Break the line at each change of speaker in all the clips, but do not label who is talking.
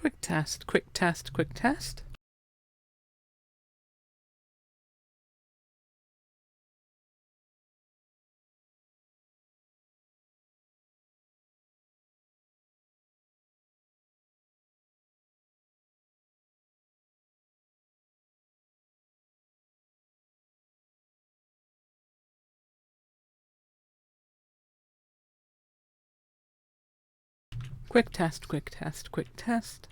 Quick test, quick test, quick test. Quick test, quick test, quick test.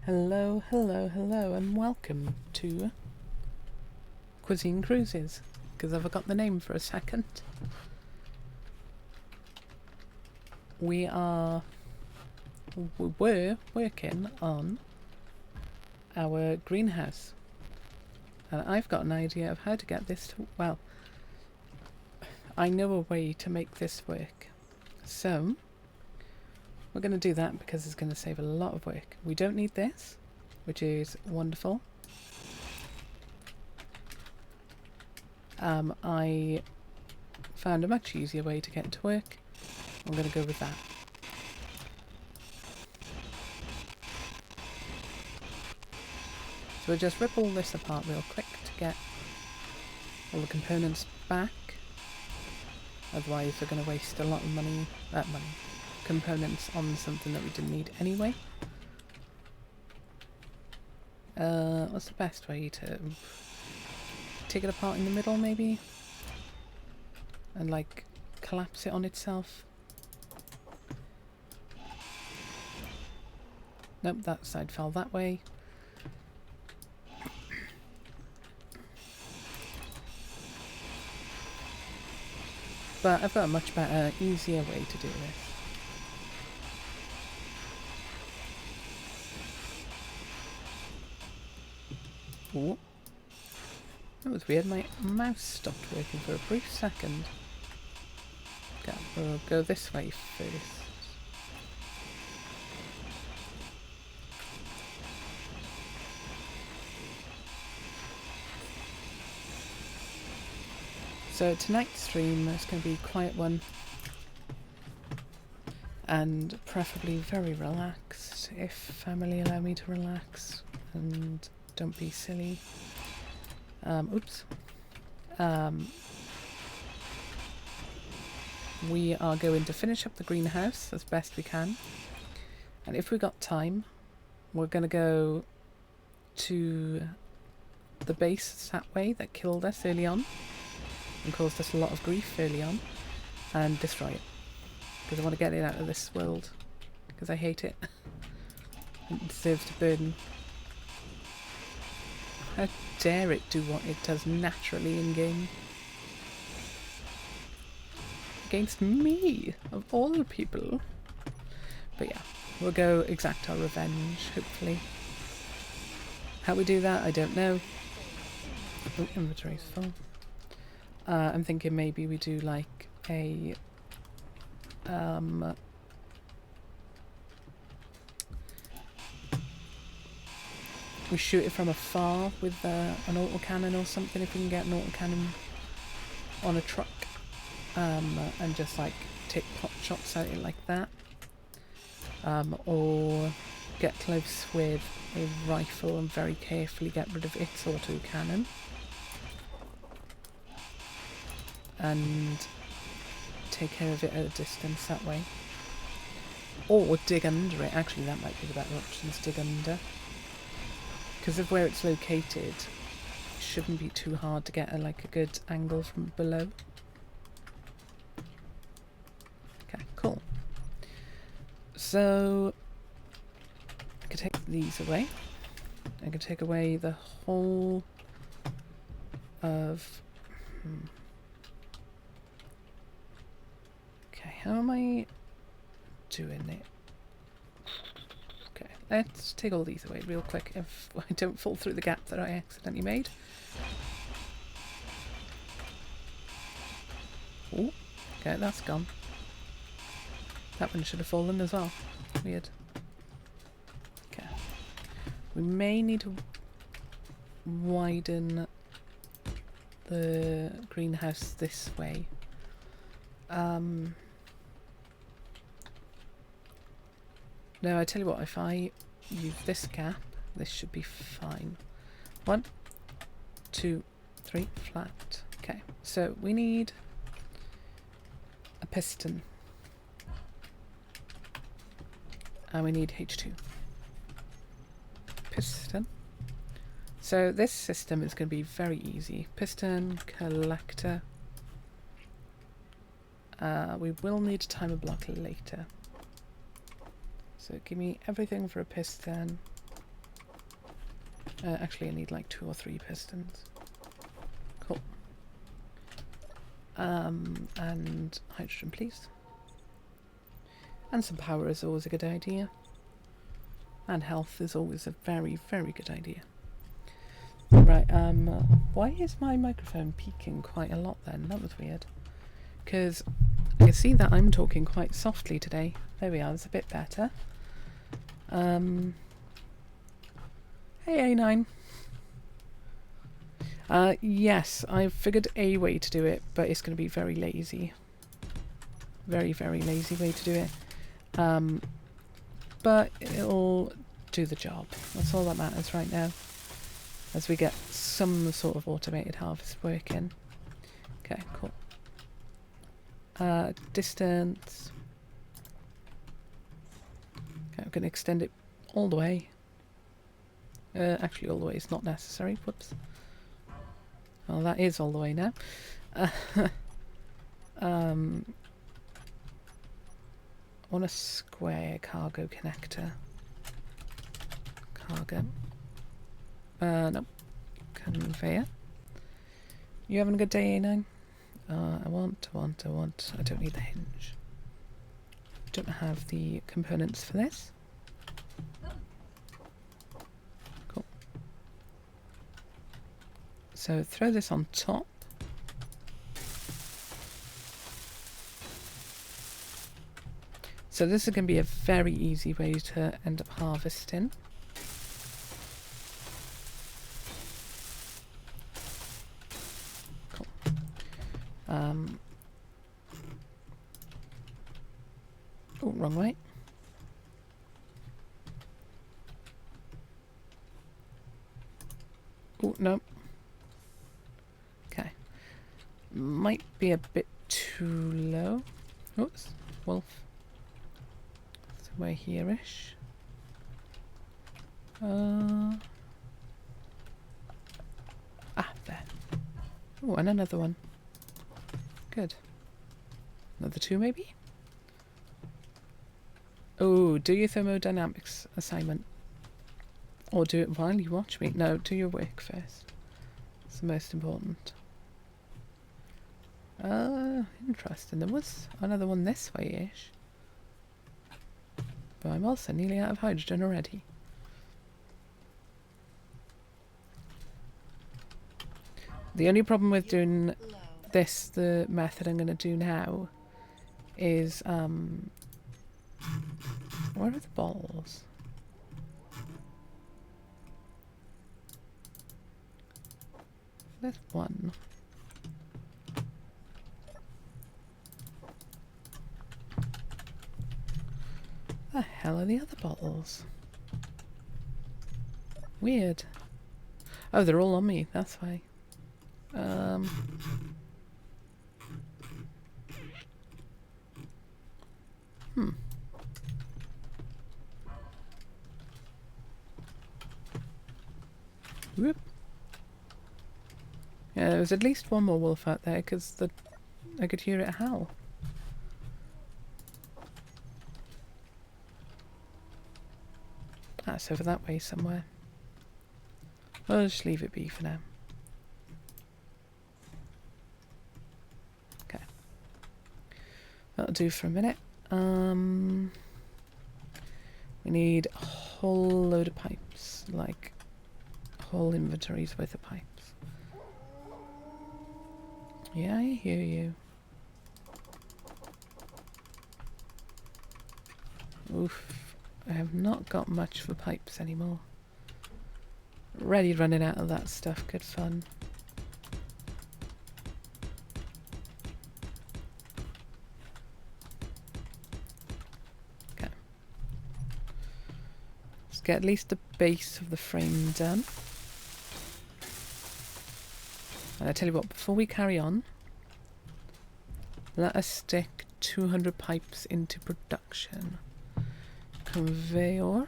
Hello, hello, hello, and welcome to Cuisine Cruises, because I forgot the name for a second. We were working on our greenhouse, and I've got an idea of how to get this to, well, I know a way to make this work. So we're going to do that because it's going to save a lot of work. We don't need this, which is wonderful. I found a much easier way to get it to work. I'm going to go with that. So we'll just rip all this apart real quick to get all the components back. Otherwise we're going to waste a lot of components on something that we didn't need anyway. What's the best way to take it apart in the middle, maybe? And like collapse it on itself? Nope, that side fell that way. But I've got a much better, easier way to do this. Ooh. That was weird, my mouse stopped working for a brief second. Okay, we'll go this way first. So tonight's stream is going to be a quiet one. And preferably very relaxed, if family allow me to relax and don't be silly. We are going to finish up the greenhouse as best we can, and if we got time we're going to go to the base that way that killed us early on and caused us a lot of grief early on, and destroy it, because I want to get it out of this world, because I hate it. It deserves to burn. How dare it do what it does naturally in game? Against me, of all people. But yeah, we'll go exact our revenge, hopefully. How we do that, I don't know. Oh, inventory's full. I'm thinking maybe we do like a we shoot it from afar with an autocannon or something, if we can get an autocannon on a truck, and just like take pot shots at it like that, or get close with a rifle and very carefully get rid of its autocannon and take care of it at a distance that way, or dig under it. Actually, that might be the better option, is dig under. Because of where it's located, it shouldn't be too hard to get a good angle from below. Okay, cool. So I can take these away. I can take away the whole of... Okay, how am I doing it? Let's take all these away real quick if I don't fall through the gap that I accidentally made. Oh, okay, that's gone. That one should have fallen as well. Weird. Okay. We may need to widen the greenhouse this way. No, I tell you what, if I use this gap, this should be fine. 1, 2, 3, flat. Okay, so we need a piston. And we need H2. Piston. So this system is going to be very easy. Piston, collector. We will need a timer block later. So give me everything for a piston. Actually, I need like 2 or 3 pistons. Cool. And hydrogen, please. And some power is always a good idea. And health is always a very, very good idea. Right, why is my microphone peaking quite a lot then? That was weird. Because I can see that I'm talking quite softly today. There we are, it's a bit better. Hey A9. Yes, I've figured a way to do it, but it's going to be very lazy. Very, very lazy way to do it. But it'll do the job. That's all that matters right now. As we get some sort of automated harvest working. Okay, cool. Distance. Okay, I'm going to extend it all the way. Actually, all the way is not necessary. Whoops. Well, that is all the way now. I want a square cargo connector. Cargo. No. Conveyor. You having a good day, A9? I want. I don't need the hinge. Don't have the components for this. Cool. So throw this on top. So this is going to be a very easy way to end up harvesting. Cool. Oh, wrong way. Oh, no. Okay. Might be a bit too low. Oops, wolf. Somewhere here-ish. Ah, there. Oh, and another one. Good. Another 2, maybe? Oh, do your thermodynamics assignment. Or do it while you watch me. No, do your work first. It's the most important. Interesting. There was another one this way-ish. But I'm also nearly out of hydrogen already. The only problem with doing this, the method I'm going to do now, is, where are the balls? There's one. The hell are the other bottles? Weird. Oh, they're all on me, that's why. Whoop. Yeah, there was at least one more wolf out there because I could hear it howl. That's over that way somewhere. I'll just leave it be for now. Okay. That'll do for a minute. We need a whole load of pipes, like whole inventories worth of pipes. Yeah, I hear you. Oof. I have not got much for pipes anymore. Already running out of that stuff. Good fun. Okay. Let's get at least the base of the frame done. And I tell you what, before we carry on, let us stick 200 pipes into production. Conveyor.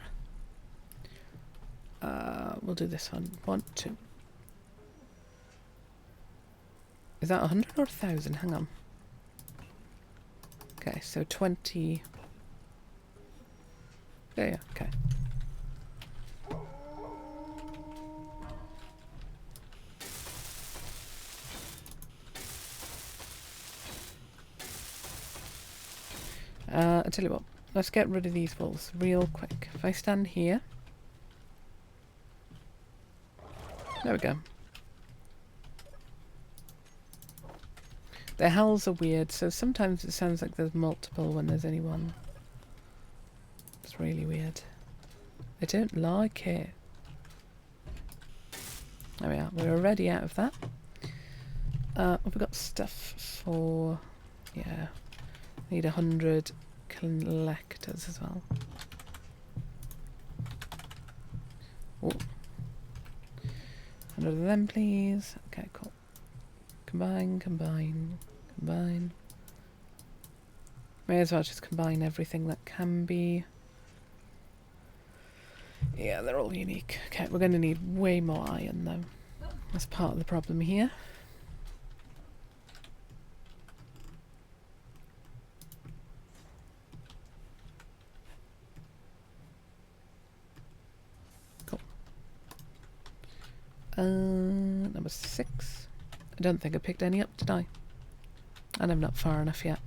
We'll do this one. 1, 2. Is that 100 or 1,000? Hang on. Okay, so 20. Yeah, okay. I'll tell you what, let's get rid of these walls real quick. If I stand here... There we go. The howls are weird, so sometimes it sounds like there's multiple when there's only one. It's really weird. I don't like it. There we are. We're already out of that. We've got stuff for... Yeah. Need 100 collectors as well. Oh. 100 of them, please. Okay, cool. Combine, combine, combine. May as well just combine everything that can be. Yeah, they're all unique. Okay, we're going to need way more iron though. That's part of the problem here. Cool. Number 6. I don't think I picked any up, did I? And I'm not far enough yet.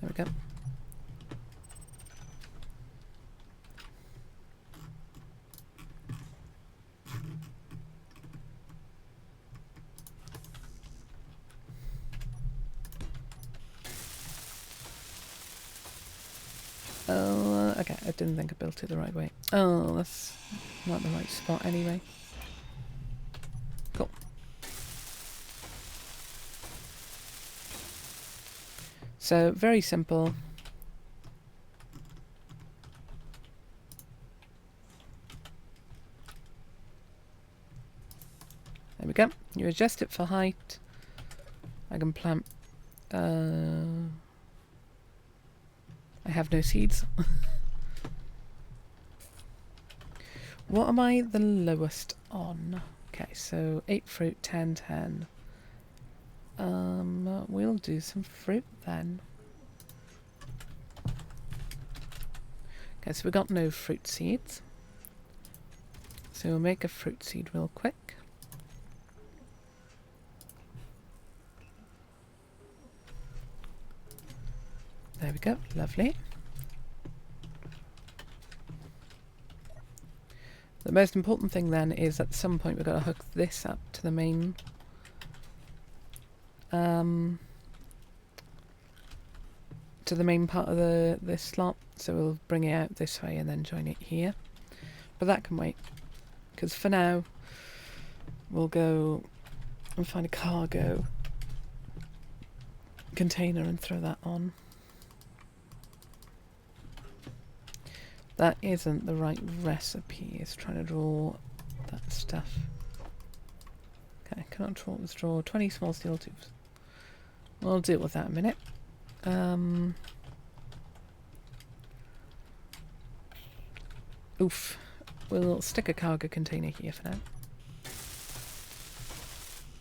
There we go. Oh, okay, I didn't think I built it the right way. Oh, that's not the right spot anyway. Cool. So, very simple. There we go. You adjust it for height. I can plant... I have no seeds. What am I the lowest on? Okay, so 8 fruit, 10, 10. We'll do some fruit then. Okay, so we got no fruit seeds. So we'll make a fruit seed real quick. There we go, lovely. The most important thing then is at some point we've got to hook this up to the main part of this slot. So we'll bring it out this way and then join it here. But that can wait, because for now we'll go and find a cargo container and throw that on. That isn't the right recipe. It's trying to draw that stuff. Okay, cannot draw 20 small steel tubes. We'll deal with that in a minute. Oof. We'll stick a cargo container here for now.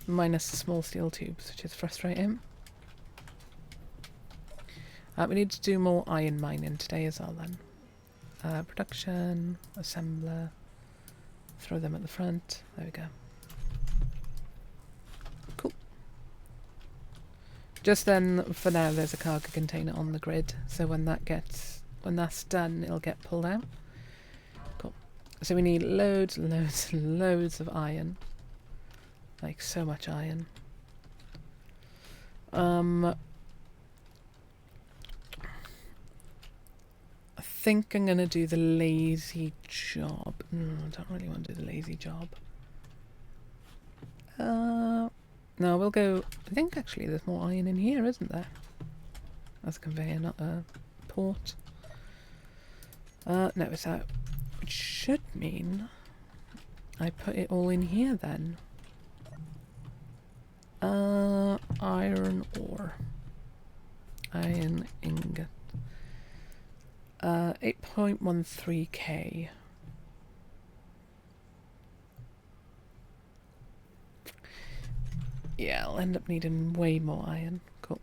Minus the small steel tubes, which is frustrating. We need to do more iron mining today as well then. Production, assembler, throw them at the front. There we go. Cool. Just then, for now, there's a cargo container on the grid, so when that's done, it'll get pulled out. Cool. So we need loads, loads, loads of iron. Like so much iron. I think I'm going to do the lazy job. No, I don't really want to do the lazy job. No, we'll go... I think actually there's more iron in here, isn't there? That's a conveyor, not a port. No, it's out. Which should mean I put it all in here then. Iron ore. Iron ingot. 8.13k. Yeah, I'll end up needing way more iron. Cool.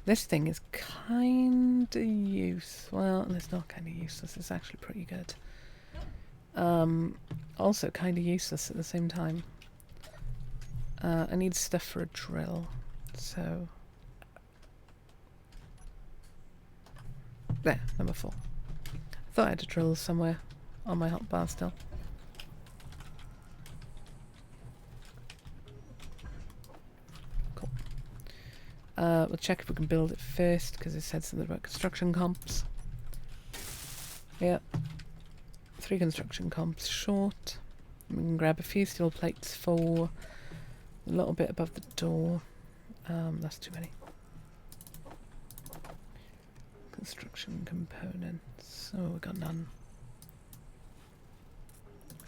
This thing is kinda useless. Well, it's not kinda useless, it's actually pretty good. Also kinda useless at the same time. I need stuff for a drill, so... There, number 4. I thought I had a drill somewhere on my hotbar still. Cool. We'll check if we can build it first, because it said something about construction comps. Yep. 3 construction comps short. We can grab a few steel plates for a little bit above the door. That's too many. Construction components. Oh, we've got none.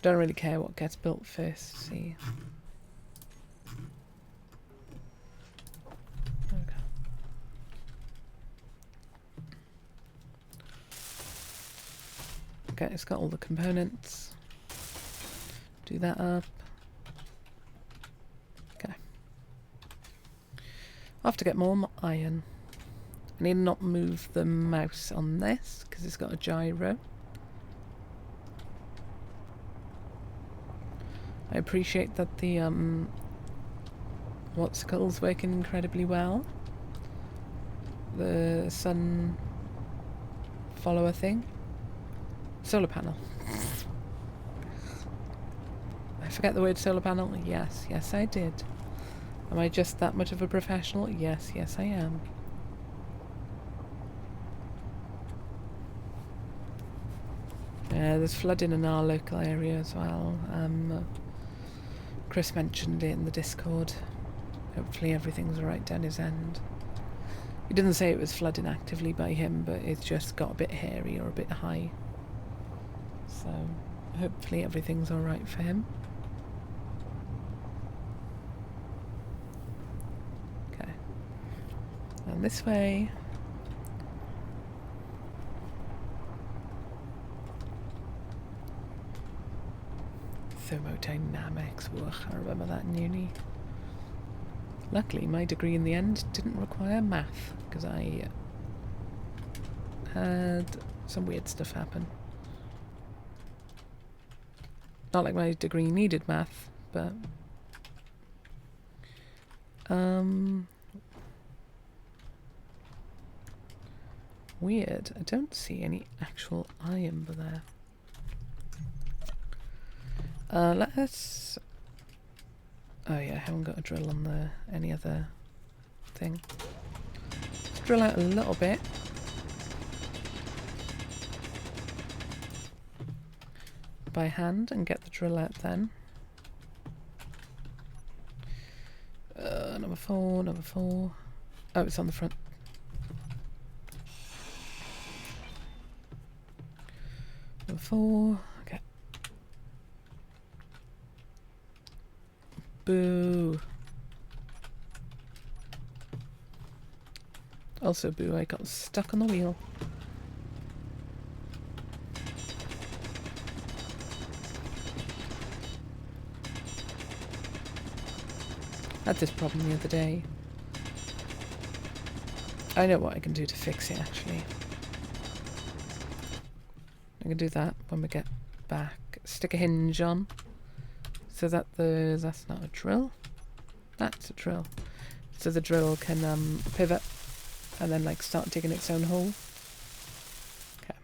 Don't really care what gets built first. See. Okay, it's got all the components. Do that up. Okay. I have to get more iron. I need to not move the mouse on this because it's got a gyro. I appreciate that the what's it called's working incredibly well. The sun follower thing. Solar panel. I forget the word solar panel. Yes, yes I did. Am I just that much of a professional? Yes, yes I am. There's flooding in our local area as well. Chris mentioned it in the Discord. Hopefully everything's alright down his end. He didn't say it was flooding actively by him, but it's just got a bit hairy or a bit high. So hopefully everything's alright for him. Okay. And this way. Thermodynamics. Ugh, I remember that in uni. Luckily, my degree in the end didn't require math, because I had some weird stuff happen. Not like my degree needed math, but... weird. I don't see any actual iron there. Let's... Oh yeah, I haven't got a drill on the any other thing. Let's drill out a little bit. By hand and get the drill out then. Number 4, number 4. Oh, it's on the front. Number 4. Okay. Boo. Also boo, I got stuck on the wheel. I had this problem the other day. I know what I can do to fix it actually. I can do that when we get back. Stick a hinge on. So that that's not a drill. That's a drill. So the drill can pivot and then like start digging its own hole. Okay.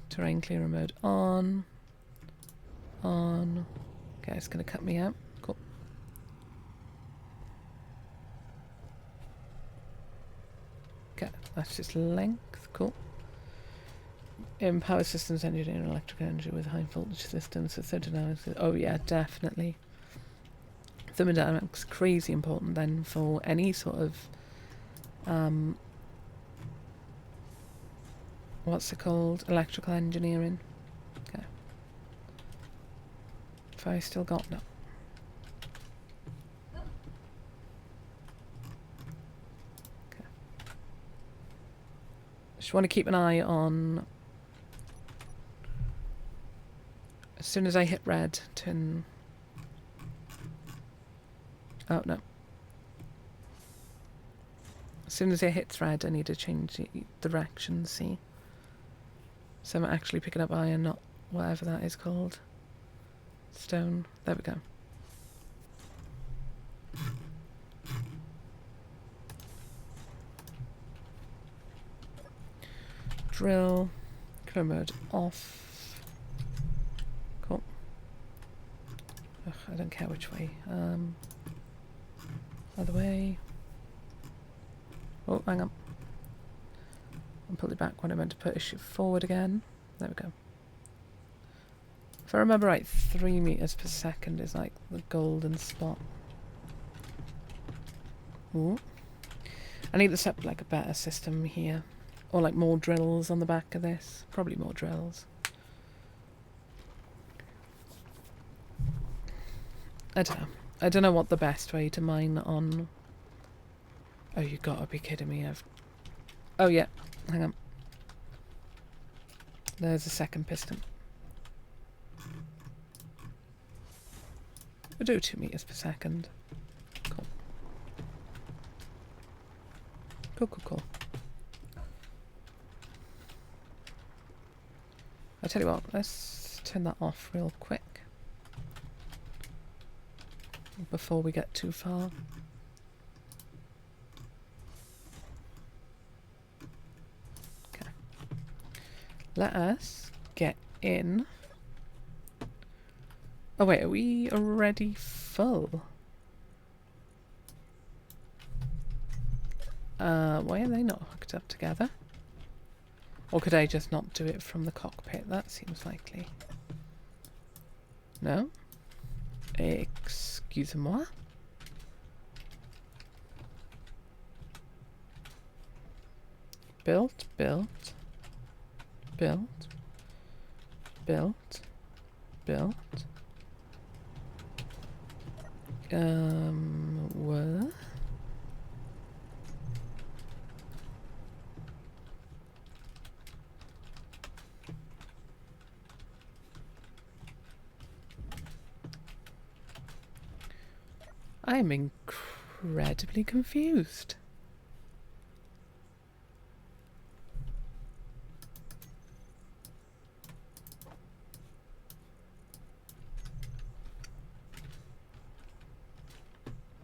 Terrain clearer mode on. On. Okay, it's gonna cut me out. Cool. Okay, that's just length. Cool. In power systems, engineering, electrical energy with high voltage systems, so thermodynamics. Oh yeah, definitely. Thermodynamics crazy important then for any sort of what's it called? Electrical engineering. Okay. Have I still got no? Okay. Just want to keep an eye on. As soon as I hit red, turn. Oh no. As soon as it hits red, I need to change the direction, see? So I'm actually picking up iron, not whatever that is called. stone. There we go. Drill. Clone mode off. Cool. Ugh, I don't care which way. Other way. Oh, hang on. I'll pull it back when I meant to push it forward again. There we go. If I remember right, 3 meters per second is like the golden spot. Ooh. I need to set up like a better system here. Or like more drills on the back of this. Probably more drills. I don't know. I don't know what the best way to mine on... Oh, you gotta be kidding me. Oh yeah, hang on. There's a second piston. We'll do 2 meters per second. Cool. Cool, cool, cool. I'll tell you what, let's turn that off real quick. Before we get too far. Okay. Let us get in. Oh wait, are we already full? Why are they not hooked up together? Or could I just not do it from the cockpit? That seems likely. No? Excusez-moi? Built, built, built, built, built. What? I'm incredibly confused.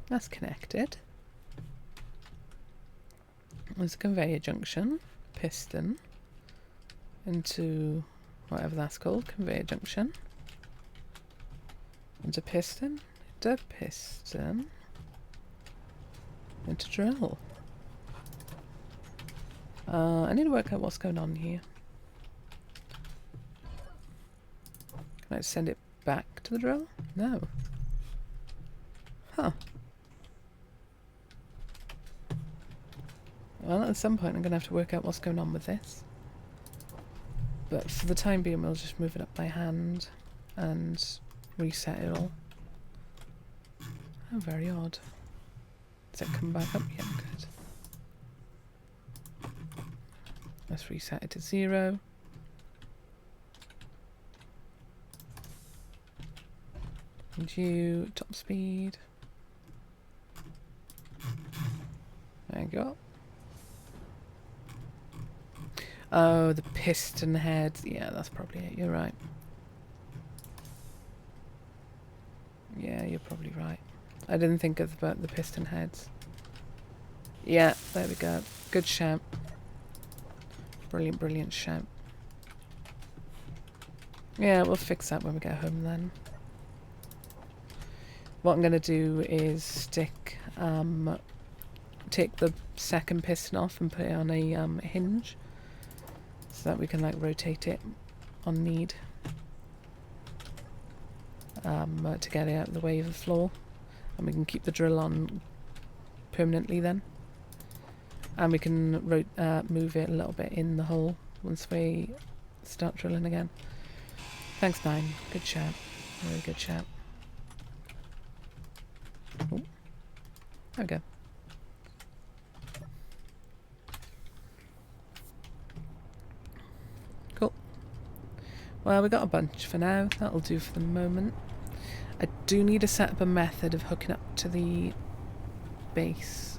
That's connected. There's a conveyor junction, piston, into whatever that's called, conveyor junction, into piston, into piston, into drill. I need to work out what's going on here. Can I send it back to the drill? No. Huh. Well, at some point I'm going to have to work out what's going on with this. But for the time being, we'll just move it up by hand and reset it all. Oh, very odd. Does it come back up? Yeah, good. Let's reset it to 0. And you, top speed. There you go. Oh, the piston heads. Yeah, that's probably it. You're right. Yeah, you're probably right. I didn't think about the piston heads. Yeah, there we go. Good shout. Brilliant, brilliant shout. Yeah, we'll fix that when we get home then. What I'm going to do is stick, take the second piston off and put it on a hinge. So that we can like rotate it on need to get it out of the way of the floor, and we can keep the drill on permanently then, and we can move it a little bit in the hole once we start drilling again. Thanks, Nine. Good shout. Very good shout. Ooh. There we go. Cool. Well, we got a bunch for now. That'll do for the moment. I do need to set up a method of hooking up to the base.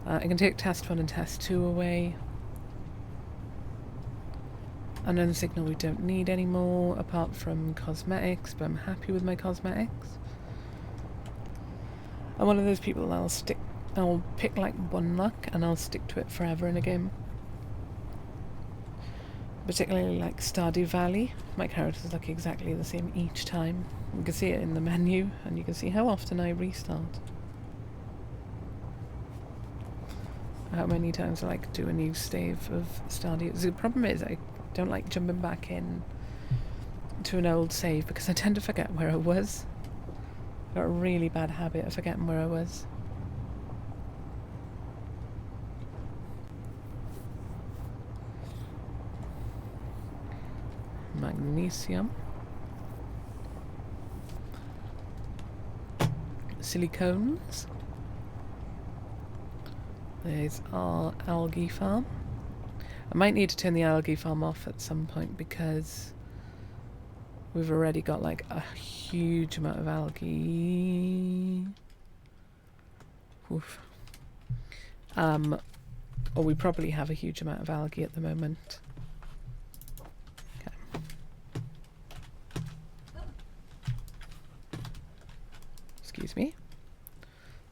I can take test 1 and test 2 away. Unknown signal we don't need anymore, apart from cosmetics, but I'm happy with my cosmetics. I'm one of those people that I'll pick like one luck and I'll stick to it forever in a game. Particularly like Stardew Valley, my characters look exactly the same each time. You can see it in the menu, and you can see how often I restart. How many times I like do a new save of Stardew. The problem is I don't like jumping back in to an old save because I tend to forget where I was. I've got a really bad habit of forgetting where I was. Magnesium. Silicones. There's our algae farm. I might need to turn the algae farm off at some point because we've already got like a huge amount of algae. Oof. Or we probably have a huge amount of algae at the moment. Okay. Excuse me.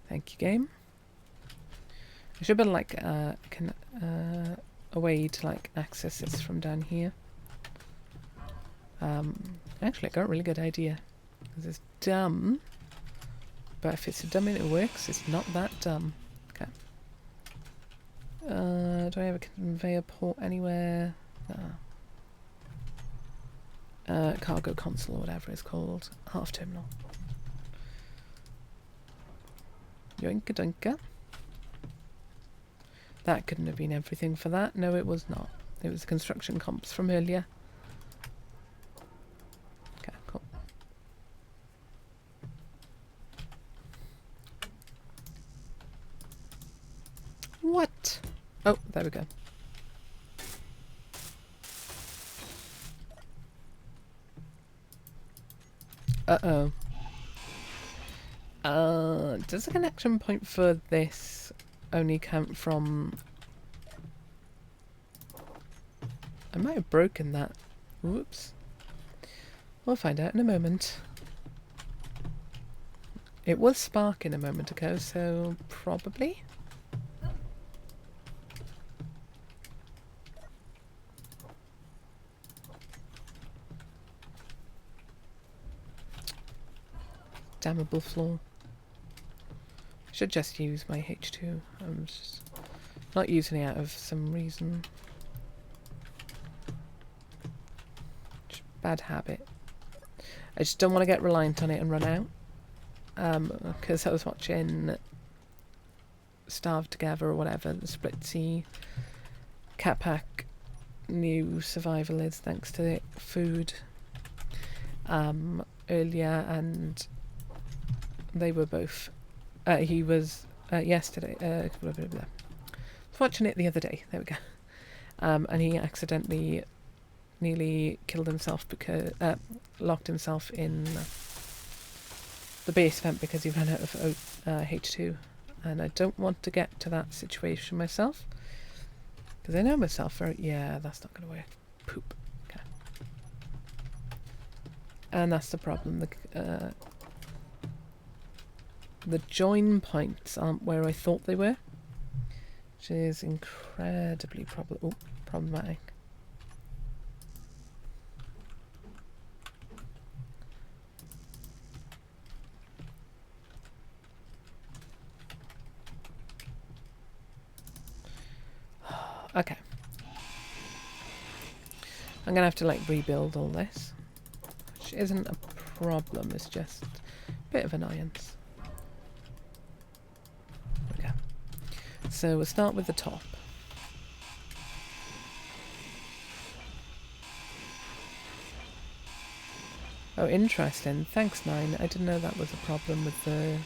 Thank you, game. I should have been like a way to like access this from down here. Actually, I got a really good idea. This is dumb, but if it's a dumb and it works, it's not that dumb. Okay. Do I have a conveyor port anywhere? Cargo console or whatever it's called. Half terminal. Yoinka dunka. That couldn't have been everything for that. No, it was not. It was the construction comps from earlier. Okay, cool. What? Oh, there we go. Uh-oh. Does the connection point for this only come from... I might have broken that. Whoops. We'll find out in a moment. It was sparking a moment ago, so probably. Dammable floor. Should just use my H2. I'm just not using it out of some reason. Just bad habit. I just don't want to get reliant on it and run out. Because I was watching Starved Together or whatever, the Split Sea Cat Pack new survival is thanks to the food earlier, and they were both he was yesterday blah, blah, blah. I was watching it the other day, there we go, and he accidentally nearly killed himself because locked himself in the base vent because he ran out of H2, and I don't want to get to that situation myself because I know myself very... yeah, that's not going to work. Poop. Okay. And that's the problem. The join points aren't where I thought they were, which is incredibly problematic. Okay. I'm going to have to like rebuild all this, which isn't a problem, it's just a bit of annoyance. Okay. So we'll start with the top. Oh, interesting. Thanks, Nine. I didn't know that was a problem with the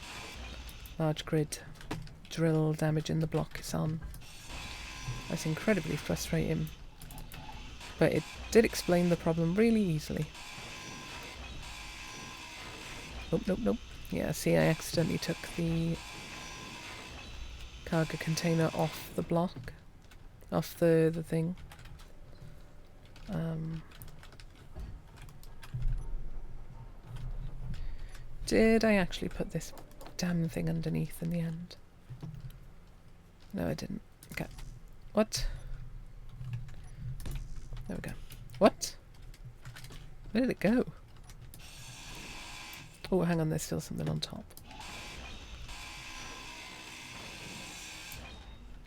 large grid drill damage in the block it's on. That's incredibly frustrating. But it did explain the problem really easily. Nope, nope, nope. Yeah, see, I accidentally took the cargo container off the block. Off the thing. Did I actually put this damn thing underneath in the end? No, I didn't. Okay. What? There we go. What? Where did it go? Oh, hang on, there's still something on top.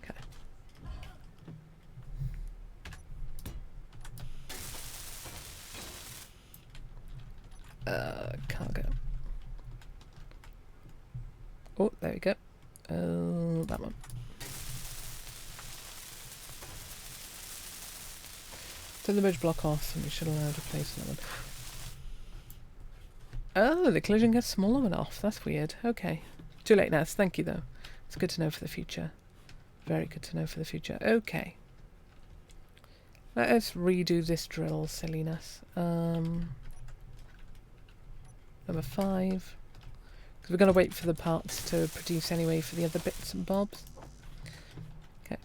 Okay. Cargo. Oh, there we go. Oh, that one. Turn the bridge block off and we should allow to place another one. Oh, the collision gets smaller when off. That's weird. Okay. Too late now. Thank you, though. It's good to know for the future. Very good to know for the future. Okay. Let us redo this drill, silliness. Number 5. Because we're going to wait for the parts to produce anyway for the other bits and bobs. Okay.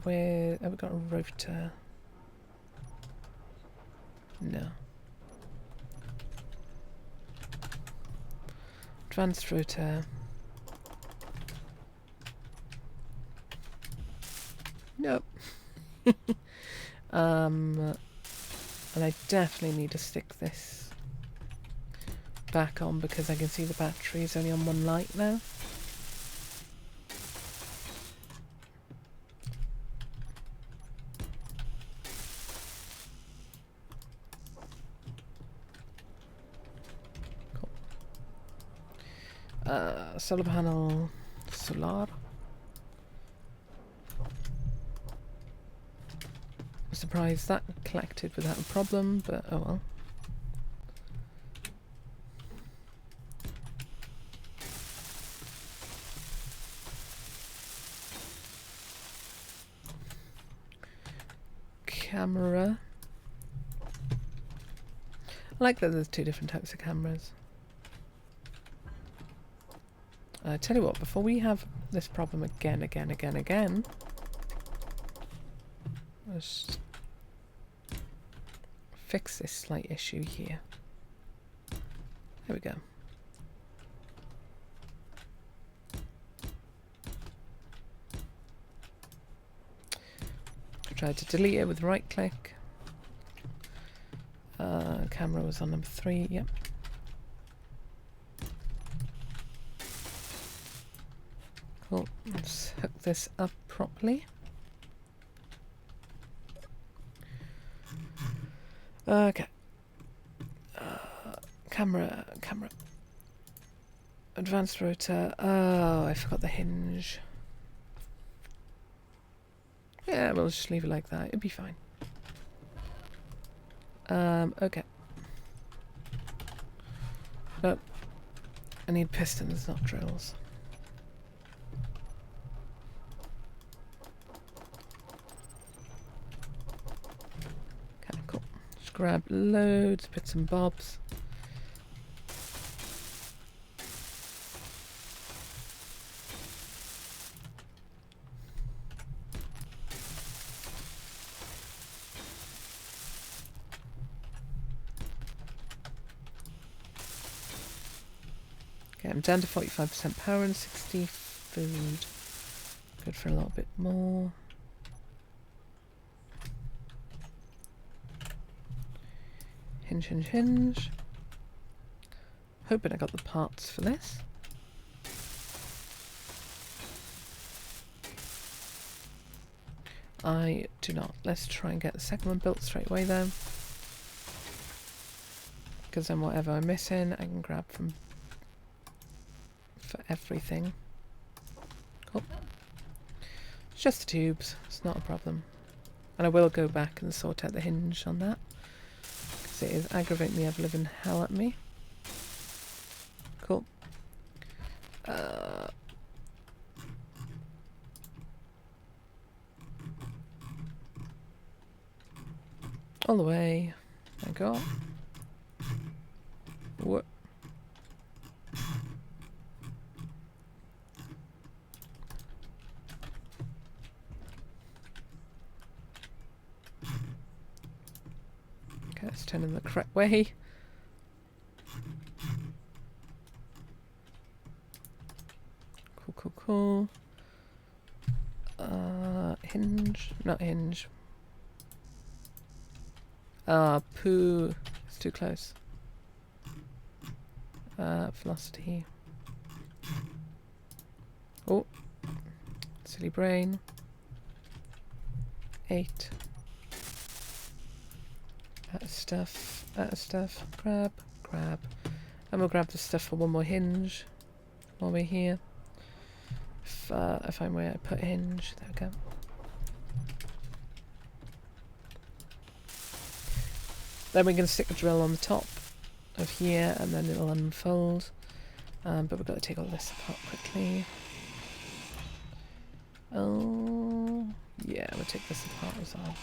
Where have we got a rotor? No. Advanced rotor. Nope. And I definitely need to stick this back on because I can see the battery is only on one light now. Solar panel, solar. I'm surprised that collected without a problem, but oh well. Camera. I like that there's 2 different types of cameras. I tell you what, before we have this problem again, let's fix this slight issue here. There we go. Try to delete it with right click. Camera was on number 3, yep. Cool, let's hook this up properly. Okay. Camera. Advanced rotor. Oh, I forgot the hinge. Yeah, we'll just leave it like that. It'll be fine. Okay. No. I need pistons, not drills. Okay, cool. Just grab loads, bits and bobs. Okay, I'm down to 45% power and 60 food. Good for a little bit more. Hinge. Hoping I got the parts for this. I do not. Let's try and get the second one built straight away though. Because then whatever I'm missing, I can grab from for everything. Cool. It's just the tubes, it's not a problem. And I will go back and sort out the hinge on that. Because it is aggravating the ever-living hell at me. Cool. All the way. Thank God. What? Okay, let's turn in the correct way. Cool. Hinge, not hinge. Poo. It's too close. Velocity. Oh, silly brain. 8. Out of stuff. Grab. And we'll grab the stuff for one more hinge while we're here. If I find where I put hinge, there we go. Then we're going to stick the drill on the top of here and then it'll unfold. But we've got to take all this apart quickly. Oh, yeah, we'll take this apart as well.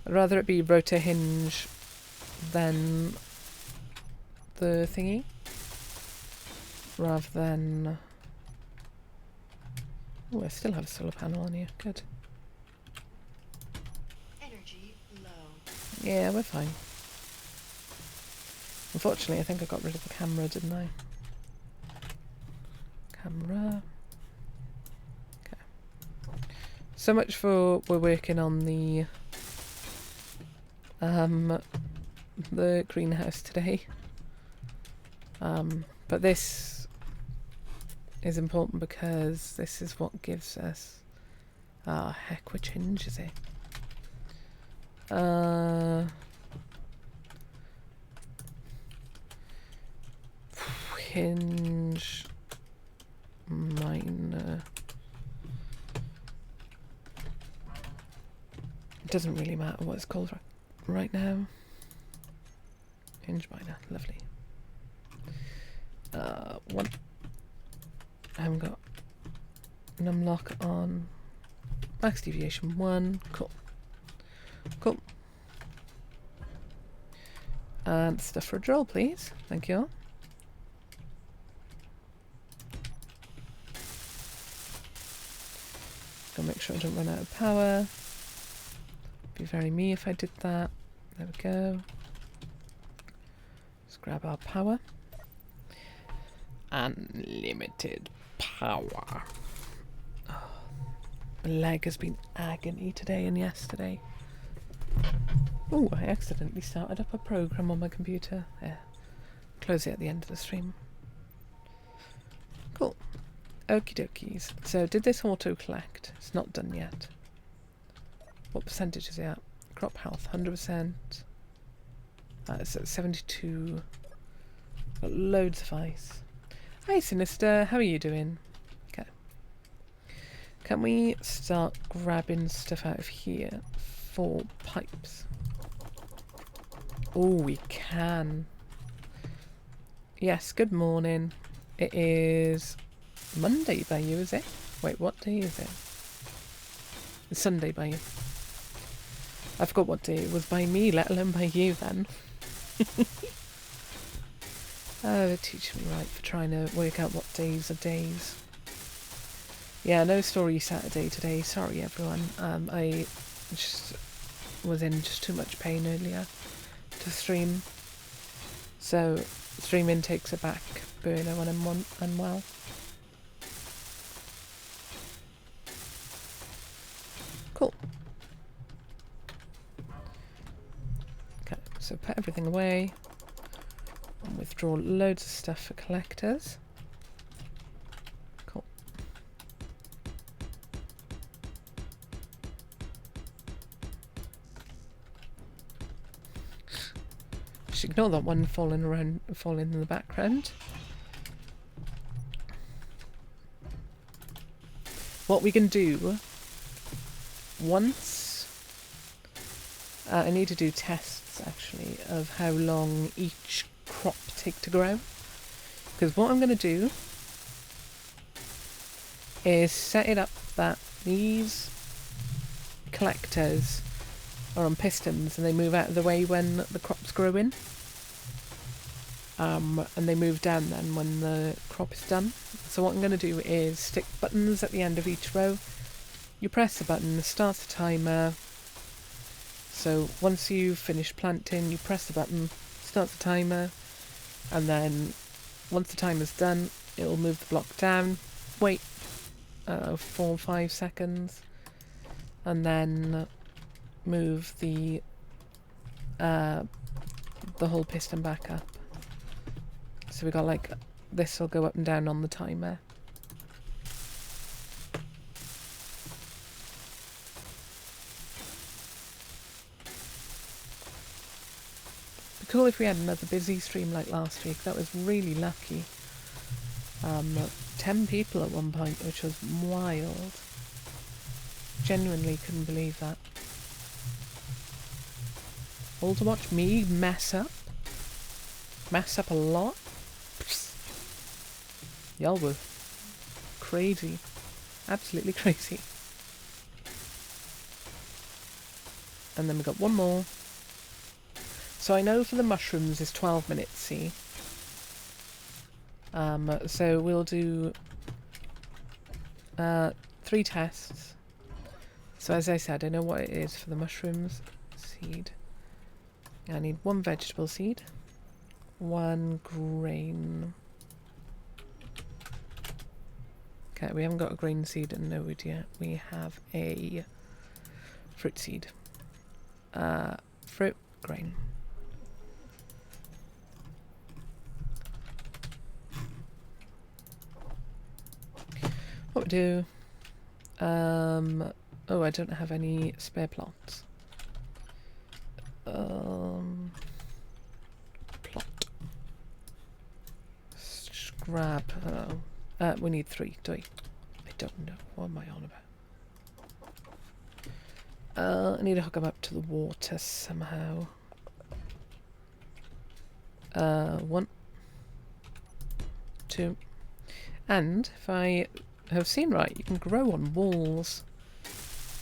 I'd rather it be rotor hinge than the thingy, rather than... Oh, I still have a solar panel on here. Good.
Energy low.
Yeah, we're fine. Unfortunately, I think I got rid of the camera, didn't I? Camera. Okay. So much for we're working on the greenhouse today. But this is important because this is what gives us... Ah, heck, which hinge is it? Hinge minor. It doesn't really matter what it's called right now. Hinge minor, lovely. One. I haven't got an unlock on. Max deviation 1. Cool. And stuff for a drill, please. Thank you. Gotta make sure I don't run out of power. Be very me if I did that. There we go. Let's grab our power. Unlimited power. Oh, my leg has been agony today and yesterday. Oh, I accidentally started up a program on my computer. Yeah. Close it at the end of the stream. Cool. Okie dokies. So, did this auto collect? It's not done yet. What percentage is it at? Crop health, 100%. It's at 72. Got loads of ice. Hi, Sinister. How are you doing? Okay. Can we start grabbing stuff out of here for pipes? Oh, we can. Yes, good morning. It is Monday by you, is it? Wait, what day is it? It's Sunday by you. I forgot what day it was by me, let alone by you then. Oh, they're teaching me right for trying to work out what days are days. Yeah, no story Saturday today. Sorry, everyone. I just was in just too much pain earlier to stream. So, streaming takes a back burner when I'm unwell. Cool. Okay, so put everything away. And withdraw loads of stuff for collectors. Cool. Just ignore that one falling in the background. What we can do once I need to do tests actually of how long each crop take to grow, because what I'm going to do is set it up that these collectors are on pistons and they move out of the way when the crops grow in, and they move down then when the crop is done. So what I'm going to do is stick buttons at the end of each row. You press the button, it starts the timer. So once you've finished planting, you press the button, starts the timer, and then once the timer's done, it'll move the block down, wait 4 or 5 seconds, and then move the whole piston back up. So we got like, this will go up and down on the timer. It'd be cool if we had another busy stream like last week. That was really lucky. 10 people at one point, which was wild. Genuinely couldn't believe that. All to watch me mess up. Mess up a lot. Y'all were crazy. Absolutely crazy. And then we got one more. So I know for the mushrooms is 12 minutes, see? So we'll do 3 tests. So as I said, I know what it is for the mushrooms. Seed. I need 1 vegetable seed. 1 grain. Okay, we haven't got a grain seed and node yet. We have a fruit seed. Fruit, grain. What we do? Oh, I don't have any spare plots. Plot. Scrap. We need 3, do we? I don't know. What am I on about? I need to hook them up to the water somehow. 1, 2. And if I have seen right, you can grow on walls,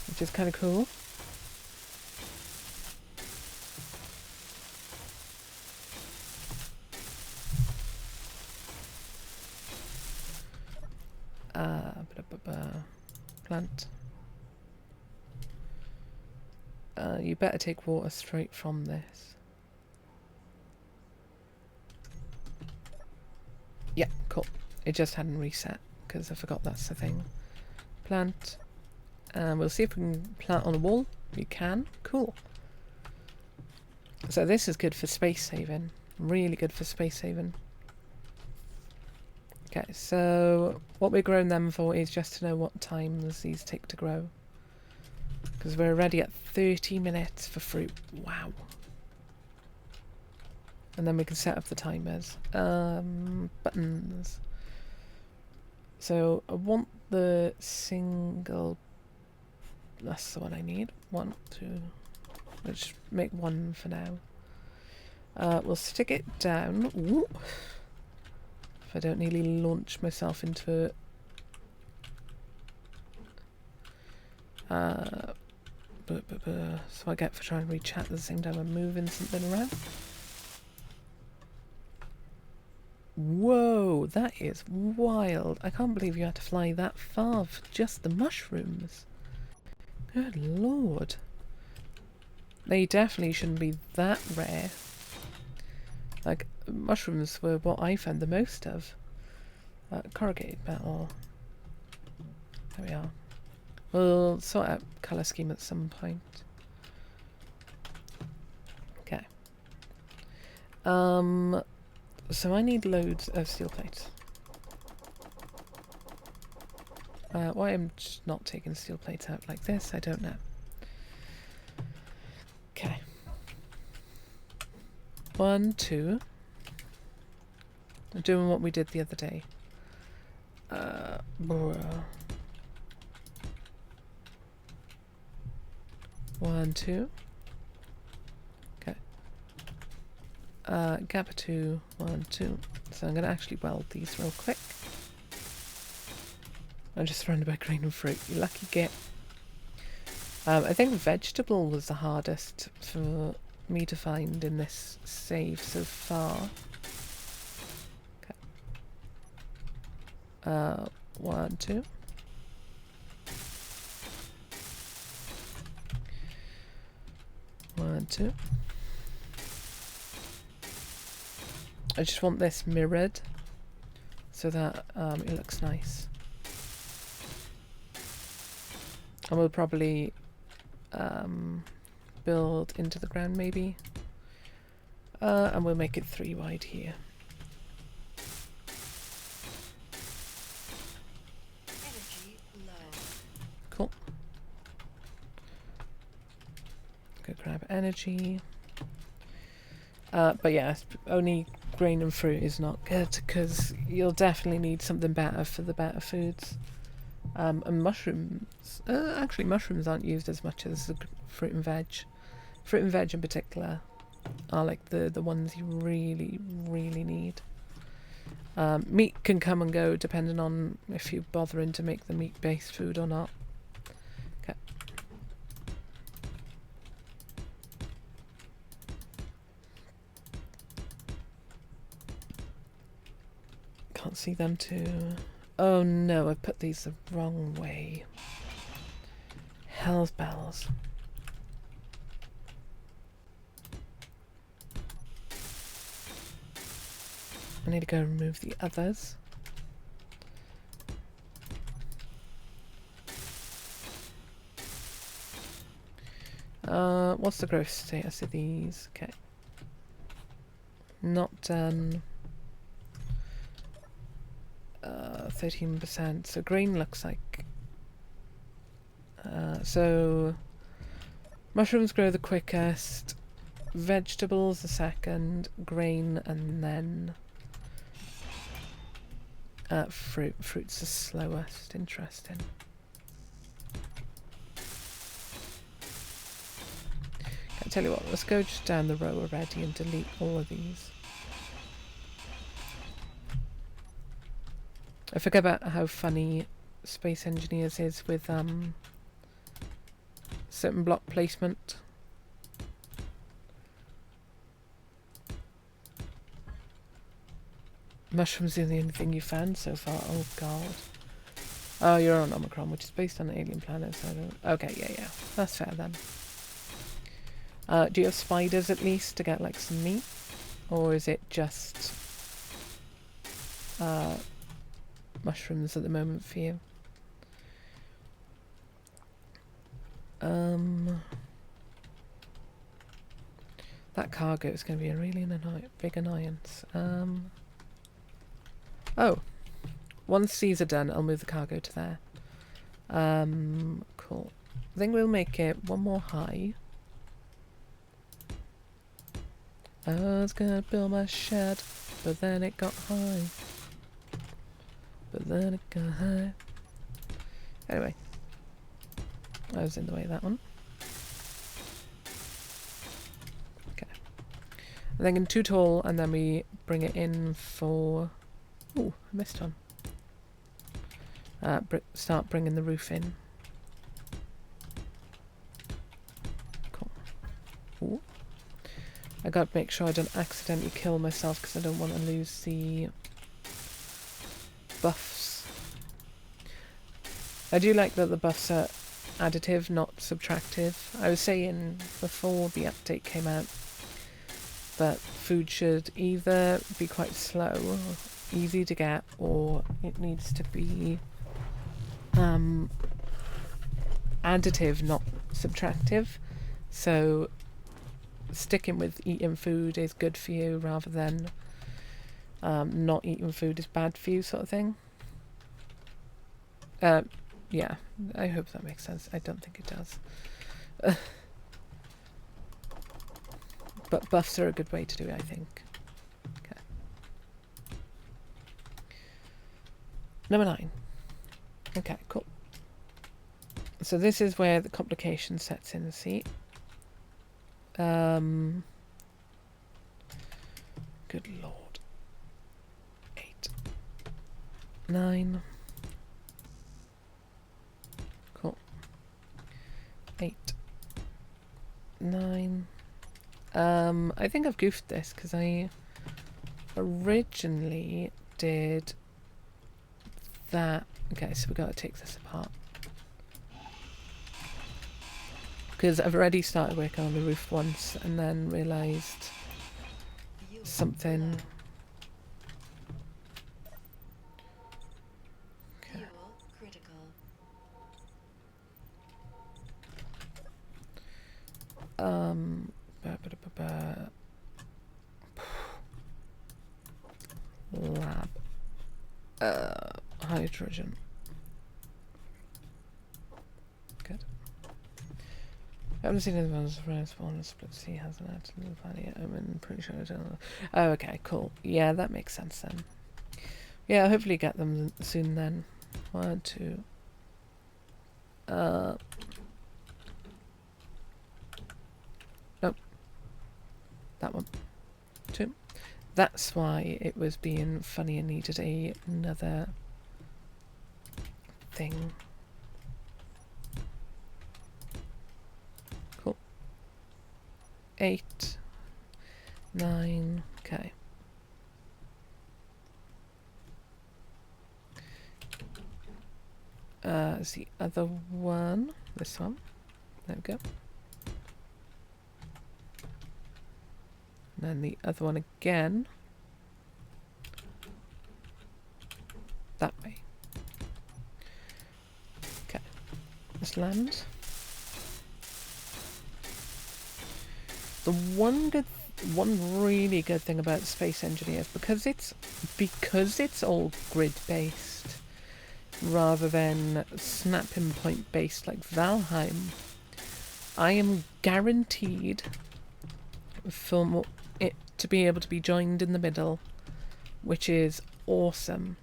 which is kind of cool. Plant. You better take water straight from this. Yeah, cool. It just hadn't reset because I forgot that's the thing. Plant. We'll see if we can plant on a wall. We can. Cool. So this is good for space saving. Really good for space saving. Okay, so what we're growing them for is just to know what times these take to grow. Because we're already at 30 minutes for fruit. Wow. And then we can set up the timers. Buttons. So I want the single... That's the one I need. 1, 2... Let's make 1 for now. We'll stick it down. Ooh. If I don't nearly launch myself into it. So I get for trying to read chat at the same time I'm moving something around. Whoa, that is wild. I can't believe you had to fly that far for just the mushrooms. Good lord. They definitely shouldn't be that rare. Like, mushrooms were what I found the most of. Corrugated metal. There we are. We'll sort out colour scheme at some point. Okay. So I need loads of steel plates. Why I'm just not taking steel plates out like this, I don't know. Okay. 1, 2. I'm doing what we did the other day. 1, 2. Okay. Gap of 2, 1, 2. So I'm going to actually weld these real quick. I'm just surrounded by green and fruit. You lucky git. I think vegetable was the hardest for me to find in this save so far. Okay. 1, 2. One, two. I just want this mirrored so that it looks nice. And we'll probably build into the ground maybe. And we'll make it 3 wide here.
Energy low.
Cool. Go grab energy. But yeah, only grain and fruit is not good because you'll definitely need something better for the better foods. And mushrooms. Actually, mushrooms aren't used as much as the fruit and veg. Fruit and veg in particular are like the ones you really, really need. Meat can come and go depending on if you're bothering to make the meat-based food or not. Okay. Can't see them too. Oh no, I put these the wrong way. Hell's bells. I need to go remove the others. What's the growth status of these? Okay. Not done. 13%. So green looks like... so mushrooms grow the quickest, vegetables the second, grain, and then fruit. Fruit's the slowest. Interesting. I tell you what, let's go just down the row already and delete all of these. I forget about how funny Space Engineers is with certain block placement. Mushrooms are the only thing you found so far. Oh god. Oh, you're on Omicron, which is based on an alien planet, so I don't... Okay, yeah. That's fair then. Do you have spiders at least to get like some meat? Or is it just mushrooms at the moment for you? That cargo is going to be a really big annoyance. Oh, once these are done, I'll move the cargo to there. Cool. I think we'll make it one more high. I was gonna build my shed, but then it got high. Anyway, I was in the way of that one. Okay. I'm thinking too tall, and then we bring it in for... Ooh, I missed one. Start bringing the roof in. Cool. Ooh. I gotta make sure I don't accidentally kill myself because I don't want to lose the buffs. I do like that the buffs are additive, not subtractive. I was saying before the update came out that food should either be quite slow, easy to get, or it needs to be additive, not subtractive. So sticking with eating food is good for you rather than not eating food is bad for you sort of thing. Yeah, I hope that makes sense. I don't think it does. But buffs are a good way to do it, I think. Okay. Number 9. Okay, cool. So this is where the complication sets in, see? Good lord. 8. 9. Cool. 8. 9. I think I've goofed this because I originally did that. Okay, so we've got to take this apart. Because I've already started working on the roof once and then realised
Fuel
something.
low.
Okay.
Fuel critical.
Ba, ba, ba, ba. Lab. Hydrogen. Good. I haven't seen anyone else around spawn split sea hasn't actually value yet. I'm pretty sure I don't know. Oh, okay, cool. Yeah, that makes sense then. Yeah, I'll hopefully get them soon then. 1, 2. Nope. That one. 2. That's why it was being funny and needed another thing. Cool. 8, 9. Okay. Is the other one. This one. There we go. And then the other one again. That way. Okay. This lands. The one really good thing about Space Engineer, because it's all grid based rather than snapping point based like Valheim, I am guaranteed for it to be able to be joined in the middle, which is awesome.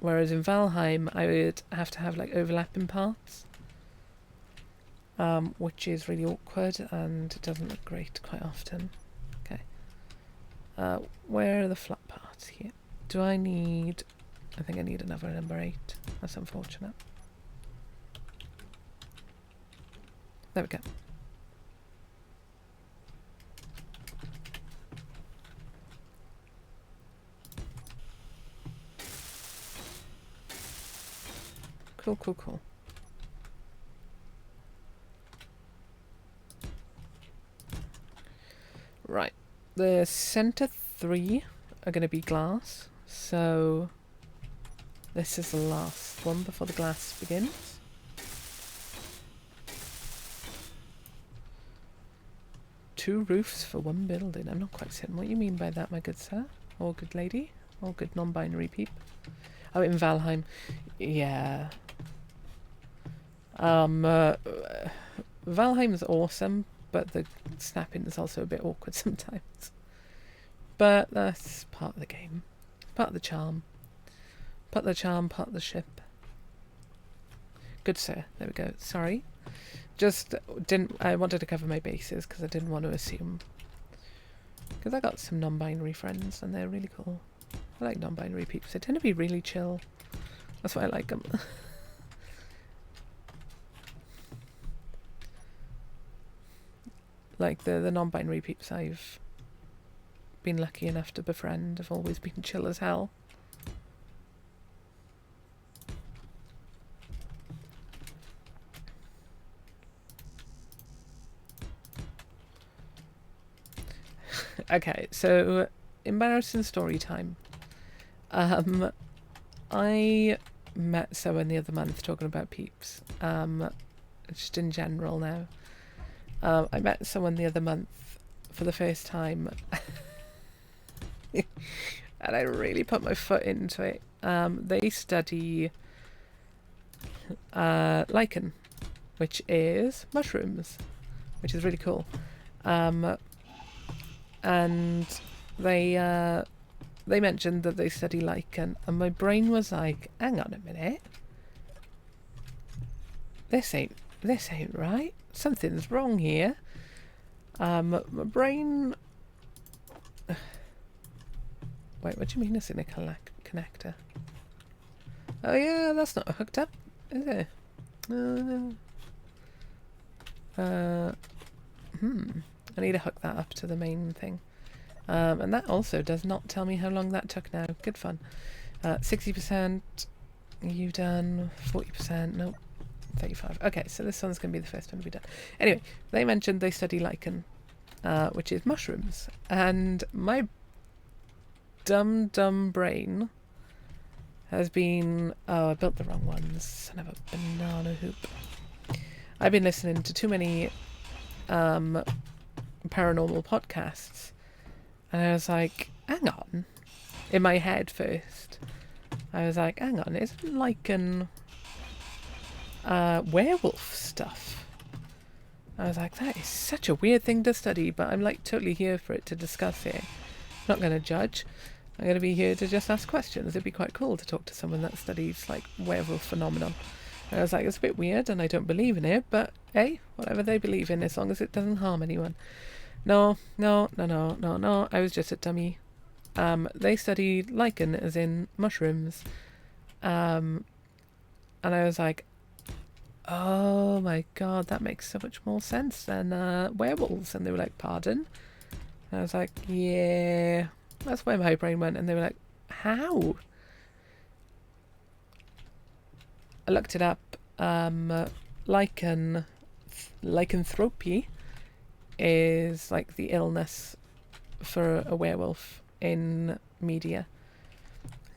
Whereas in Valheim, I would have to have like overlapping parts, which is really awkward and it doesn't look great quite often. Okay. Where are the flat parts here? Do I need... I think I need another number 8. That's unfortunate. There we go. Cool, cool, cool. Right. The center 3 are going to be glass, so this is the last one before the glass begins. Two roofs for one building. I'm not quite certain what you mean by that, my good sir. Or good lady. Or good non-binary peep. Oh, in Valheim. Yeah. Valheim's awesome, but the snapping is also a bit awkward sometimes. But that's part of the game. Part of the charm. Part of the charm, part of the ship. Good sir. There we go. Sorry. Just I wanted to cover my bases because I didn't want to assume. Because I got some non-binary friends and they're really cool. I like non-binary people. They tend to be really chill. That's why I like them. Like the non-binary peeps I've been lucky enough to befriend have always been chill as hell. Okay, so embarrassing story time. I met someone the other month talking about peeps. Just in general now. I met someone the other month for the first time and I really put my foot into it. They study lichen, which is mushrooms, which is really cool. And they mentioned that they study lichen, and my brain was like, hang on a minute, this ain't right. Something's wrong here. My brain... Wait, what do you mean it's in a connector? Oh yeah, that's not hooked up, is it? I need to hook that up to the main thing. And that also does not tell me how long that took now. Good fun. 60%. You done 40%? Nope. 35. Okay, so this one's going to be the first one to be done. Anyway, they mentioned they study lichen, which is mushrooms. And my dumb brain has been... Oh, I built the wrong ones. Son of a banana hoop. I've been listening to too many paranormal podcasts. And I was like, hang on. In my head first. I was like, hang on, isn't lichen werewolf stuff? I was like, that is such a weird thing to study, but I'm like totally here for it to discuss it. Not going to judge. I'm going to be here to just ask questions. It'd be quite cool to talk to someone that studies like werewolf phenomenon. And I was like, it's a bit weird and I don't believe in it, but hey, whatever they believe in, as long as it doesn't harm anyone. No. I was just a dummy. They study lichen, as in mushrooms. And I was like, oh my god, that makes so much more sense than werewolves. And they were like, pardon? And I was like, yeah, that's where my brain went. And they were like, how? I looked it up. Lycanthropy is like the illness for a werewolf in media.